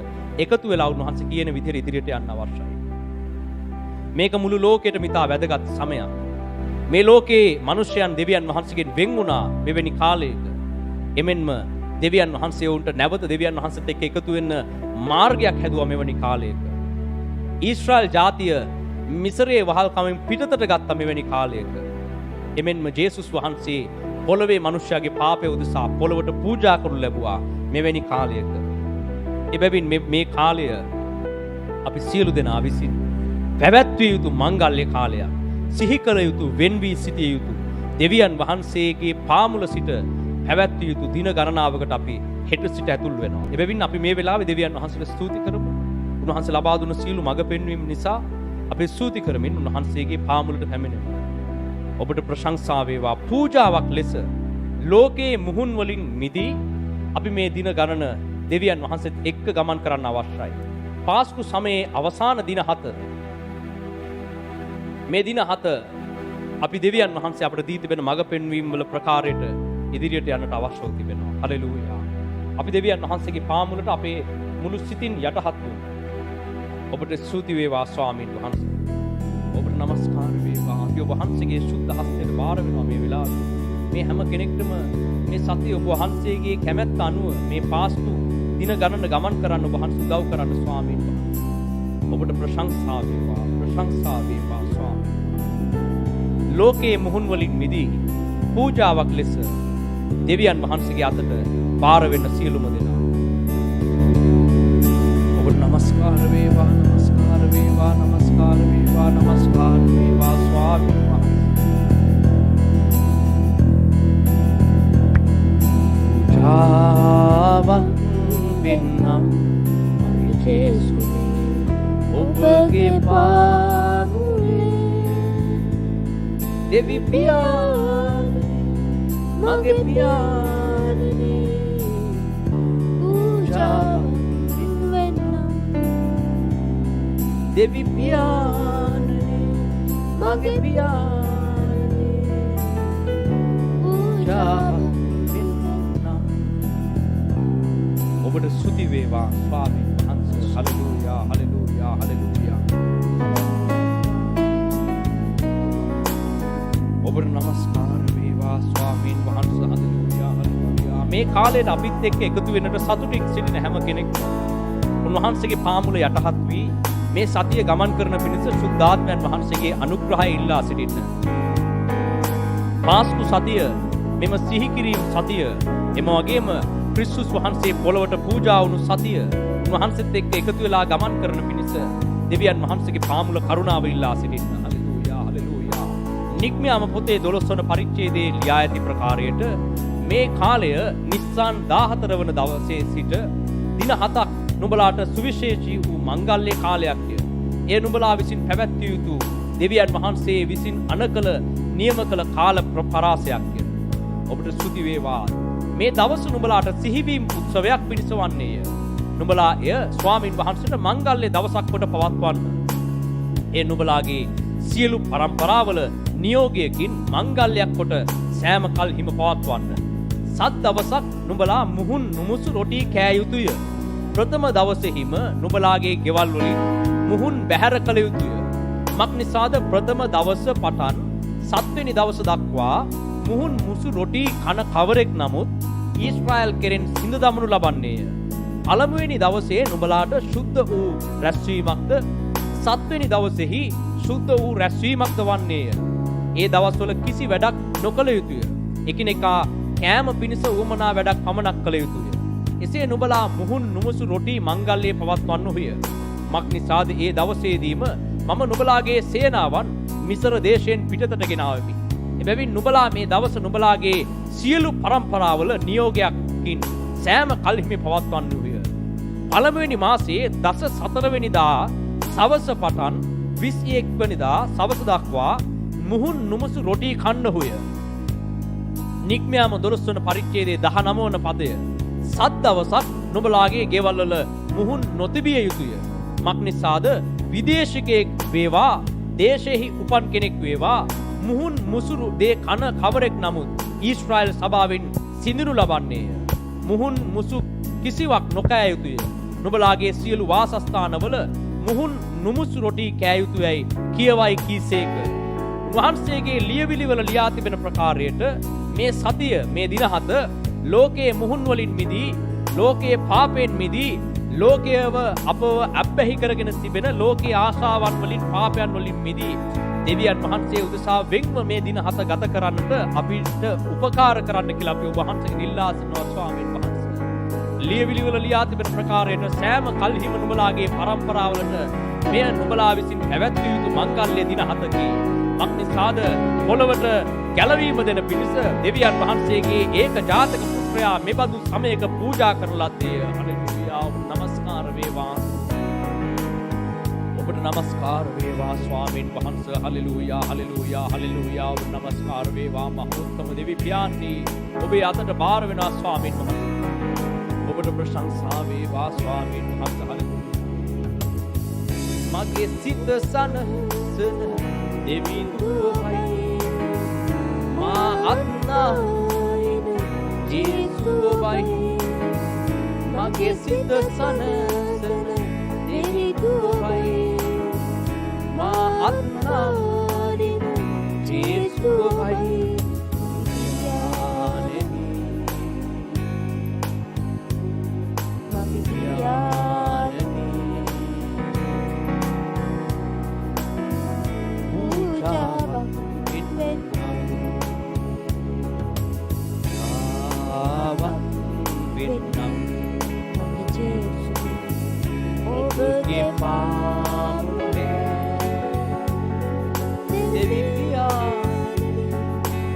එකතු වෙලා උන්වහන්සේ කියන විදිහට ඉදිරියට යන්න අවශ්‍යයි. මේක මුළු ලෝකෙටම ඉතා වැදගත් සමයක්. මේ ලෝකේ මිනිසයන් දෙවියන් වහන්සේගෙන් වෙන් වුණා මෙවැනි කාලයක. එමෙන්ම දෙවියන් වහන්සේ උන්ට නැවත දෙවියන් වහන්සේත් එක්ක එකතු වෙන්න මාර්ගයක් හැදුවා මෙවැනි කාලයක. ඊශ්‍රායල් ජාතිය මිසරයේ වහල්කමෙන් පිටතට ගත්ත මෙවැනි කාලයක. එමෙන්ම ජේසුස් වහන්සේ පොළොවේ මිනිසයාගේ පාපය උදෙසා පොළොවට පූජා කරනු ලැබුවා මෙවැනි කාලයක. එබැවින් මේ කාලය අපි සියලු දෙනා විසින් පැවැත්විය යුතු මංගල්‍ය කාලයක්. සිහි කළ යුතු වෙන් වී සිටිය යුතු දෙවියන් වහන්සේගේ පාමුල සිට පැවැත්විය යුතු දින ගණනාවකට අපි හෙට සිට ඇතුල් වෙනවා. එබැවින් අපි මේ වෙලාවේ දෙවියන් වහන්සේට ස්තුති කරමු. උන්වහන්සේ ලබා දුන්න සියලු මඟ පෙන්වීම නිසා අපි ස්තුති කරමින් උන්වහන්සේගේ පාමුලට පැමිණෙමු. ඔබට ප්‍රශංසා වේවා. පූජාවක් ලෙස ලෝකයේ මුහුන් වලින් මිදී අපි මේ දින ගණන දෙවියන් වහන්සේත් එක්ක ගමන් කරන්න අවශ්‍යයි. පාස්කු සමයේ අවසාන දින 7 මේ දින 7 අපි දෙවියන් වහන්සේ අපට දී තිබෙන මඟ පෙන්වීම වල ප්‍රකාරයට ඉදිරියට යන්නට අවශ්‍යව තිබෙනවා. හලෙලූයා. අපි දෙවියන් වහන්සේගේ පාමුලට අපේ මුළු සිතින් යටහත් වූ ඔබට ස්තුති වේවා ස්වාමීන් වහන්සේ. ඔබට নমස්කාර වේවා. අපි ඔබ වහන්සේගේ සුද්ධ හස්තයට බාර වෙනවා මේ වෙලාවේ. මේ හැම කෙනෙක්ටම මේ සතිය ඔබ වහන්සේගේ කැමැත්ත අනුව මේ පාස්කු දින ගණන ගමන් කරන්න ඔබ වහන්සේ උදව් කරන්න ස්වාමීන් වහන්සේ. ඔබට ප්‍රශංසා වේවා. ප්‍රශංසා වේවා ස්වාමීන්. ලෝකයේ මුහුන් වලින් මිදී පූජාවක් ලෙස දෙවියන් වහන්සේගේ අතට බාර වෙන්න සියලුම දෙනා ඔබට নমස්කාර වේවා. নমස්කාර වේවා. নমස්කාර වේවා. নমස්කාර වේවා ස්වාමීන් වහන්සේ. පූජාවන් වෙන්නම් ජේසුනේ ඔබගේ පාමුලේ දෙවි පියාණනි මගේ පියාණනි පූජාවන් වෙන්නම් දෙවි පියාණනි මගේ පියාණනි පූජාවන් ඔබට ස්තුති වේවා ස්වාමීන් වහන්සේ. Hallelujah hallelujah hallelujah. ඔබට নমස්කාර වේවා ස්වාමීන් වහන්සේ. Hallelujah hallelujah. මේ කාලේට අපිත් එක්ක එකතු වෙන්නට සතුටින් සිටින හැම කෙනෙක්ම උන්වහන්සේගේ පාමුල යටහත් වී මේ සතිය ගමන් කරන පිණිස සුද්ධාත්මයන් වහන්සේගේ අනුග්‍රහය ඉල්ලා සිටින්න. පාස්කු සතිය මෙම සිහි කිරීම සතිය එම වගේම ක්‍රිස්තුස් වහන්සේ පොළොවට පූජා වුණු සතිය උන්වහන්සේත් එක්ක එකතු වෙලා ගමන් කරන පිණිස දෙවියන් වහන්සේගේ පාමුල කරුණාව ඉල්ලා සිටින්න. Hallelujah hallelujah. නික්මයාම පොතේ 12 වන පරිච්ඡේදයේ ලියා ඇති ප්‍රකාරයට මේ කාලය නිස්සාන් 14 වන දවසේ සිට දින 7ක් නුඹලාට සුවිශේෂී වූ මංගල්‍ය කාලයක්ය. ඒ නුඹලා විසින් පැවැත්විය යුතු දෙවියන් වහන්සේ විසින් අනකල නියම කළ කාල පරාසයක්ය. ඔබට ස්තුති වේවා. මේ දවස නුඹලාට සිහිවීම උත්සවයක් පිණිස වන්නේය. නුඹලා එය ස්වාමින් වහන්සේට මංගල්‍ය දවසක් කොට පවත්වන්න. ඒ නුඹලාගේ සියලු පරම්පරාවල නියෝගයකින් මංගල්‍යයක් කොට සෑම කල්හිම පවත්වන්න. සත් දවසක් නුඹලා මුහුන් නුමුසු රොටි කෑ යුතුය. ප්‍රථම දවසේහිම නුඹලාගේ ගෙවල් වලින් මුහුන් බැහැර කළ යුතුය. මක් නිසාද ප්‍රථම දවස පටන් 7 වෙනි දවස දක්වා මුහුන් මුසු රොටි කන කවරෙක් නමුත් ඊශ්‍රායල් කෙරෙන් සිඳ දමනු ලබන්නේය. පළමුවෙනි දවසේ නුඹලාට ශුද්ධ වූ රැස්වීමක්ද 7 වෙනි දවසේහි ශුද්ධ වූ රැස්වීමක්ද වන්නේය. ඒ දවස්වල කිසි වැඩක් නොකළ යුතුය. එකිනෙකා කෑම පිණිස උවමනා වැඩක් පමණක් කළ යුතුය. එසේ නුඹලා මුහුන් නුමුසු රොටි මංගල්‍යයේ පවත්වන්නෝය. මක් නිසාද ඒ දවසේදීම මම නුඹලාගේ සේනාවන් මිසර දේශයෙන් පිටතට ගෙනාවෙමි. එබැවින් නුඹලා මේ දවස නුඹලාගේ සියලු පරම්පරාවල නියෝගයකින් සෑම කල්හිම පවත්වන්නෝය. පළමුවෙනි මාසයේ දස 4 වෙනිදා සවස පටන් 21 වෙනිදා සවස දක්වා මුහුන් නුමුසු රොටි කන්නහුය. නික්මයාම 12 වන පරිච්ඡේදයේ 19 වන පදය. සත් දවසක් නුඹලාගේ ගෙවල් වල මුහුන් නොතිබිය යුතුය. මක් නිසාද විදේශිකයෙක් වේවා දේශෙහි උපන් කෙනෙක් වේවා මුහුන් මුසුරු දේ කන කවරෙක් නමුත් ඊශ්‍රායල් සභාවෙන් සිඳිනු ලබන්නේය. මුහුන් මුසු කිසිවක් නොකෑ යුතුය. නුඹලාගේ සියලු වාසස්ථානවල මුහුන් නුමුසු රොටි කෑ යුතුයයි කියවයි කීසේක. වහන්සේගේ ලියවිලිවල ලියා තිබෙන ප්‍රකාරයට මේ සතිය මේ දින 7 ලෝකයේ මුහුන් වලින් මිදී ලෝකයේ පාපයෙන් මිදී ලෝකයව අපව අබ්බැහි කරගෙන තිබෙන ලෝකයේ ආශාවන් වලින් පාපයන් වලින් මිදී දෙවියන් වහන්සේ උදෙසා වෙන්ව මේ දින 7 ගත කරන්නට අපිට උපකාර කරන්න කියලා අපි ඔබ වහන්සේගෙන් ඉල්ලා සිටිනවා ස්වාමීන් වහන්සේ. ලියවිලිවල ලියා තිබෙන ප්‍රකාරයට සෑම කල්හිම නුඹලාගේ පරම්පරාවලට මෙය නුඹලා විසින් පැවැත්විය යුතු මංගල්‍ය දින 7කි. මක් නිසාද පොළවට ගැලවීම දෙන පිණිස දෙවියන් වහන්සේගේ ඒක ජාතක පුත්‍රයා මෙබඳු සමයක පූජා කරන ලද්දේ. හලෙලූයා. නමස්කාර වේවා. ඔබට නමස්කාර වේවා ස්වාමීන් වහන්සේ. Hallelujah hallelujah hallelujah. ඔබට නමස්කාර වේවා මහෝත්තම දෙවි පියාණනි. ඔබේ අතට බාර වෙනවා ස්වාමීන් වහන්සේ. ඔබට ප්‍රශංසා වේවා ස්වාමීන් වහන්සේ. හලෙලූයා. මගේ සිත සනසන දෙවිඳුවයි මා අත්නායන ජේසුවයි මගේ සිත සනසන දෙවිඳුවයි මා අත්නායන ජේසුවයි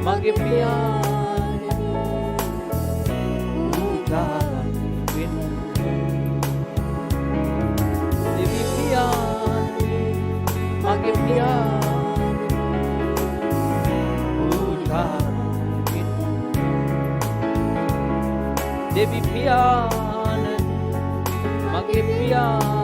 මගේ පියාණනි උදාරන් වෙන දෙවි පියාණනි මගේ පියාණනි උදාරන් වෙන දෙවි පියාණනි මගේ පියාණනි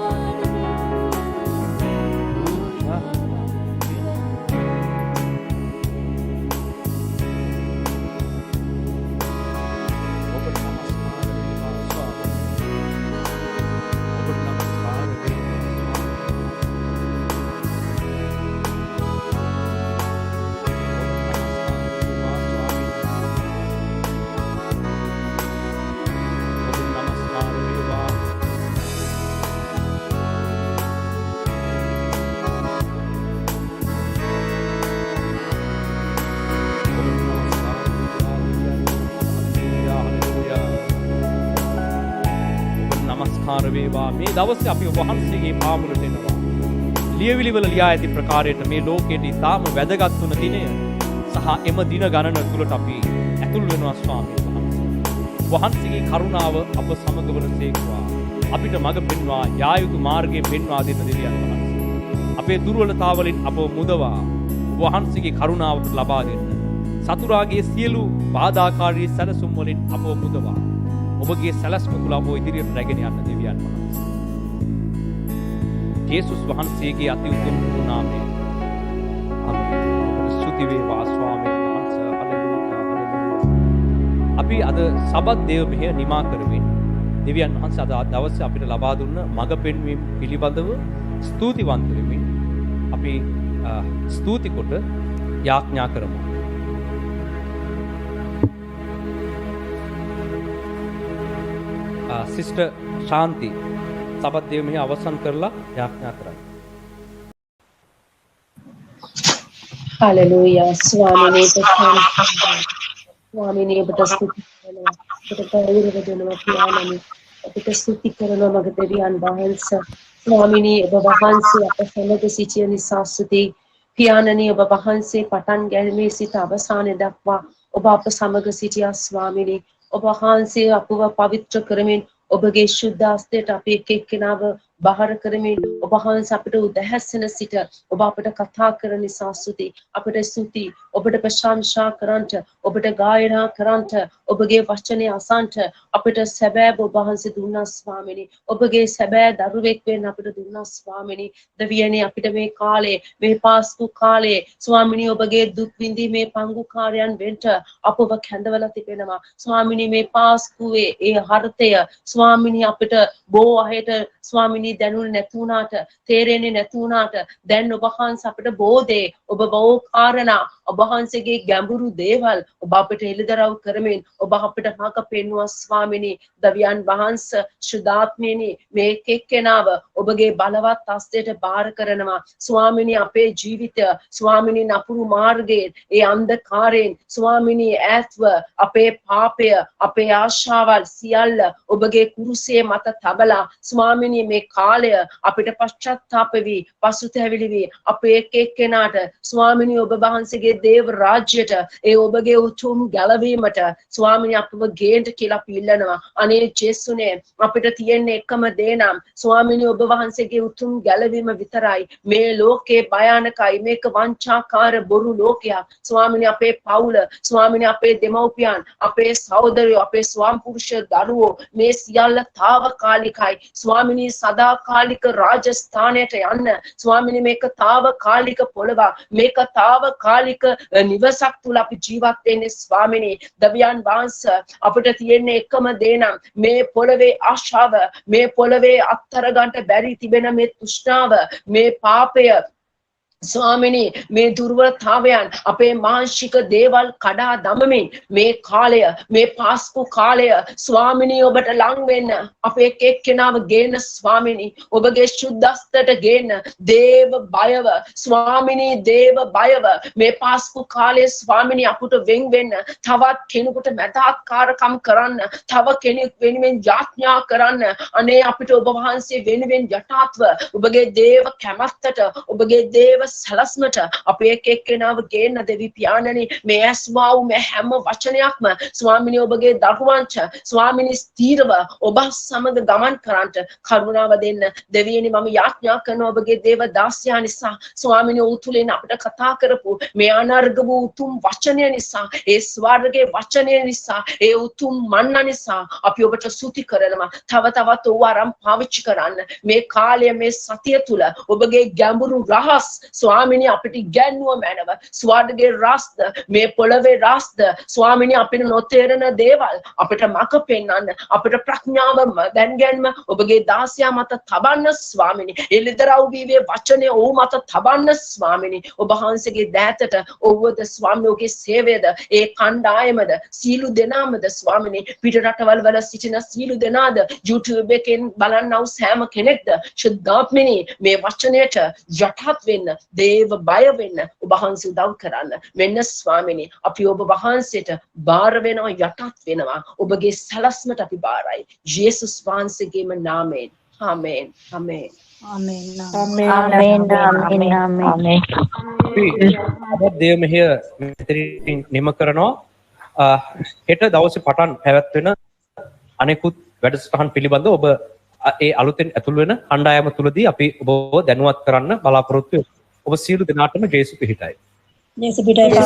වේවා. මේ දවසේ අපි ඔබ වහන්සේගේ පාමුලට එනවා. ලියවිලිවල ලියා ඇති ප්‍රකාරයට මේ ලෝකයේ ඉතාම වැදගත් වන දිනය සහ එම දින ගණන තුළට අපි ඇතුල් වෙනවා ස්වාමීන් වහන්සේ. වහන්සේගේ කරුණාව අප සමග වනසේක්වා. අපිට මඟ පෙන්වා යා යුතු මාර්ගය පෙන්වා දෙන දෙවියන් වහන්සේ. අපේ දුර්වලතාවලින් අපව මුදවා වහන්සේගේ කරුණාව ලබා දෙන්න. සතුරාගේ සියලු බාධාකාරී සැලසුම් වලින් අපව මුදවා ඔබගේ සැලැස්ම තුළ අපව ඉදිරියට රැගෙන යන්න දෙවියන් වහන්සේ. යේසුස් වහන්සේගේ අති උතුම් නාමයෙන් ආමේන්. ස්තුති වේවා ස්වාමීන් වහන්සේ. Hallelujah hallelujah. අපි අද සබත් දේව මෙහෙය නිමා කරමින් දෙවියන් වහන්සේ අද දවසේ අපිට ලබා දුන්න මඟ පෙන්වීම පිළිබඳව ස්තුතිවන්ත වෙමින් අපි ස්තුති කොට යාඥා කරමු. සිස්ටර් ශාන්ති සබත් දේව මෙහි අවසන් කරලා යාඥා කරන්න. Hallelujah. Swami Swami අපට ස්තුති කරනවා. අපට ගෞරව දෙනවා පියාණනි. අපට ස්තුති කරනවා මගේ දෙවියන් වහන්සේ. ස්වාමිනී ඔබ වහන්සේ අප සමග සිටින නිසා ස්තුති. පියාණනි ඔබ වහන්සේ පටන් ගැනීමේ සිට අවසානයේ දක්වා ඔබ අප සමග සිටියා ස්වාමිනී. ඔබ වහන්සේ අපව පවිත්‍ර කරමින් ඔබගේ ශුද්ධ හස්තයට අපි එක් එක්කෙනාව බහර කරමින් ඔබ වහන්සේ අපිට උදැසන සිට ඔබ අපිට කතා කරන නිසා ස්තුති. අපිට ස්තුති. ඔබට ප්‍රශංසා කරන්ට, ඔබට ගායනා කරන්ට, ඔබගේ වචනය අසන්ට අපිට සැබෑ ඔබ වහන්සේ දුන්නා ස්වාමිනී. ඔබගේ සැබෑ දරුවෙක් වෙන්න අපිට දුන්නා ස්වාමිනී. දෙවියනේ අපිට මේ කාලේ, මේ පාස්කු කාලේ ස්වාමිනී ඔබගේ දුක් විඳීමේ පංගුකාරයන් වෙන්න අපව කැඳවලා තිබෙනවා. ස්වාමිනී මේ පාස්කුවේ ඒ අර්ථය ස්වාමිනී අපිට බොහෝ අයට ස්වාමිනී දැනුනේ නැති වුණාට, තේරෙන්නේ නැති වුණාට දැන් ඔබ වහන්සේ අපිට බෝධේ ඔබ බොහෝ කාරණා ඔබ වහන්සේගේ ගැඹුරු දේවල් ඔබ අපිට එළිදරව් කරමින් ඔබ අපිට මාක පෙන්වුවා ස්වාමිනී. දවියන් වහන්සේ සුදාත්මේනි මේ එක්කෙනාව ඔබගේ බලවත් හස්තයට බාර කරනවා ස්වාමිනී. අපේ ජීවිතය ස්වාමිනී නපුරු මාර්ගයේ ඒ අන්ධකාරයෙන් ස්වාමිනී ඈත්ව අපේ පාපය අපේ ආශාවල් සියල්ල ඔබගේ කුරුසියේ මත තබලා ස්වාමිනී මේ කාලය අපිට පශ්චාත්තාප වී පසුතැවිලි වී අපේ එක් එක්කෙනාට ස්වාමිනී ඔබ වහන්සේගේ දේව රාජ්‍යයට ඒ ඔබගේ උතුම් ගැලවීමට ස්වාමිනී අපව ගේන්න කියලා අපි ඉල්ලනවා. අනේ ජේසුනේ අපිට තියෙන එකම දේ නම් ස්වාමිනී ඔබ වහන්සේගේ උතුම් ගැලවීම විතරයි. මේ ලෝකේ භයානකයි. මේක වංචාකාර බොරු ලෝකයක්. ස්වාමිනී අපේ පවුල ස්වාමිනී අපේ දෙමව්පියන් අපේ සහෝදරයෝ අපේ ස්වාම පුරුෂ දරුවෝ මේ සියල්ල తాවකාලිකයි. ස්වාමිනී සදාකාලික රාජස්ථානයට යන්න ස්වාමිනී මේක తాවකාලික පොළවක්. මේක తాවකාලික නිවසක් තුල අපි ජීවත් වෙන්නේ ස්වාමිනී. දවියන් වහන්සේ අපිට තියෙන එකම දේ නම් මේ පොළවේ ආශාව, මේ පොළවේ අත්තර ගන්නට බැරි තිබෙන මේ තෘෂ්ණාව, මේ පාපය ස්වාමිනී මේ දුර්වලතාවයන් අපේ මානසික දේවල් කඩා දමමින් මේ කාලය මේ පාස්කු කාලය ස්වාමිනී ඔබට ලං වෙන්න අපේ එක් එක්කෙනාව ගේන්න ස්වාමිනී. ඔබගේ සුද්ධස්තට ගේන්න දේව බයව ස්වාමිනී දේව බයව මේ පාස්කු කාලයේ ස්වාමිනී අපට වෙන් වෙන්න තවත් කෙනෙකුට මැදාත්කාරකම් කරන්න තව කෙනෙක් වෙනුවෙන් යාඥා කරන්න අනේ අපිට ඔබ වහන්සේ වෙනුවෙන් යටාත්ව ඔබගේ දේව කැමැත්තට ඔබගේ දේව සලස්මට අපේ එක් එක්කෙනාව ගේන්න දෙවි පියාණනි. මේ ඇස්වාව් මේ හැම වචනයක්ම ස්වාමිනී ඔබගේ දරුවන්ට ස්වාමිනී ස්ථීරව ඔබ සමග ගමන් කරන්නට කරුණාව දෙන්න දෙවියනි. මම යාඥා කරන ඔබගේ දේව දාසයා නිසා ස්වාමිනී උතුලෙන් අපිට කතා කරපු මේ අනර්ග වූ උතුම් වචනය නිසා ඒ ස්වර්ගයේ වචනය නිසා ඒ උතුම් මන්න නිසා අපි ඔබට ස්තුති කරනවා. තව තවත් ඔව අරන් පාවිච්චි කරන්න මේ කාලය මේ සතිය තුල ඔබගේ ගැඹුරු රහස් ස්වාමිනී අපිට ඉගැන්වුව මැනව ස්වර්ගයේ රාස්ද මේ පොළවේ රාස්ද ස්වාමිනී අපිට නොතේරෙන දේවල් අපිට මක පෙන්වන්න අපිට ප්‍රඥාව දැන්ගැන්ම ඔබගේ දාසයා මත තබන්න ස්වාමිනී. එළිදරව් වීවේ වචනේ ඔහු මත තබන්න ස්වාමිනී. ඔබ වහන්සේගේ දෑතට ඔව්වද ස්වාමිනීගේ සේවයද ඒ කණ්ඩායමද සීලු දෙනාමද ස්වාමිනී පිට රටවල් වල සිටින සීලු දෙනාද YouTube එකෙන් බලන්නව සෑම කෙනෙක්ද ශුද්ධාත්මිනී මේ වචනයට යටත් වෙන්න දේව බය වෙන්න ඔබ වහන්සේ උදව් කරන්න. මෙන්න ස්වාමිනී අපි ඔබ වහන්සේට බාර වෙනවා යටත් වෙනවා. ඔබගේ සලස්මට අපි බාරයි. යේසුස් වහන්සේගේම නාමයෙන්. ආමේන්. ආමේන්. දේව මෙහෙය මෙතනින් නිම කරනවා. හෙට දවසේ පටන් පැවැත්වෙන අනෙකුත් වැඩසටහන් පිළිබඳව ඔබ ඒ අලුතෙන් ඇතුල් වෙන කණ්ඩායම තුලදී අපි ඔබව දැනුවත් කරන්න බලාපොරොත්තු වෙමු. ඔබ සියලු දෙනාටම ජේසු පිහිටයි. ජේසු පිහිටයි.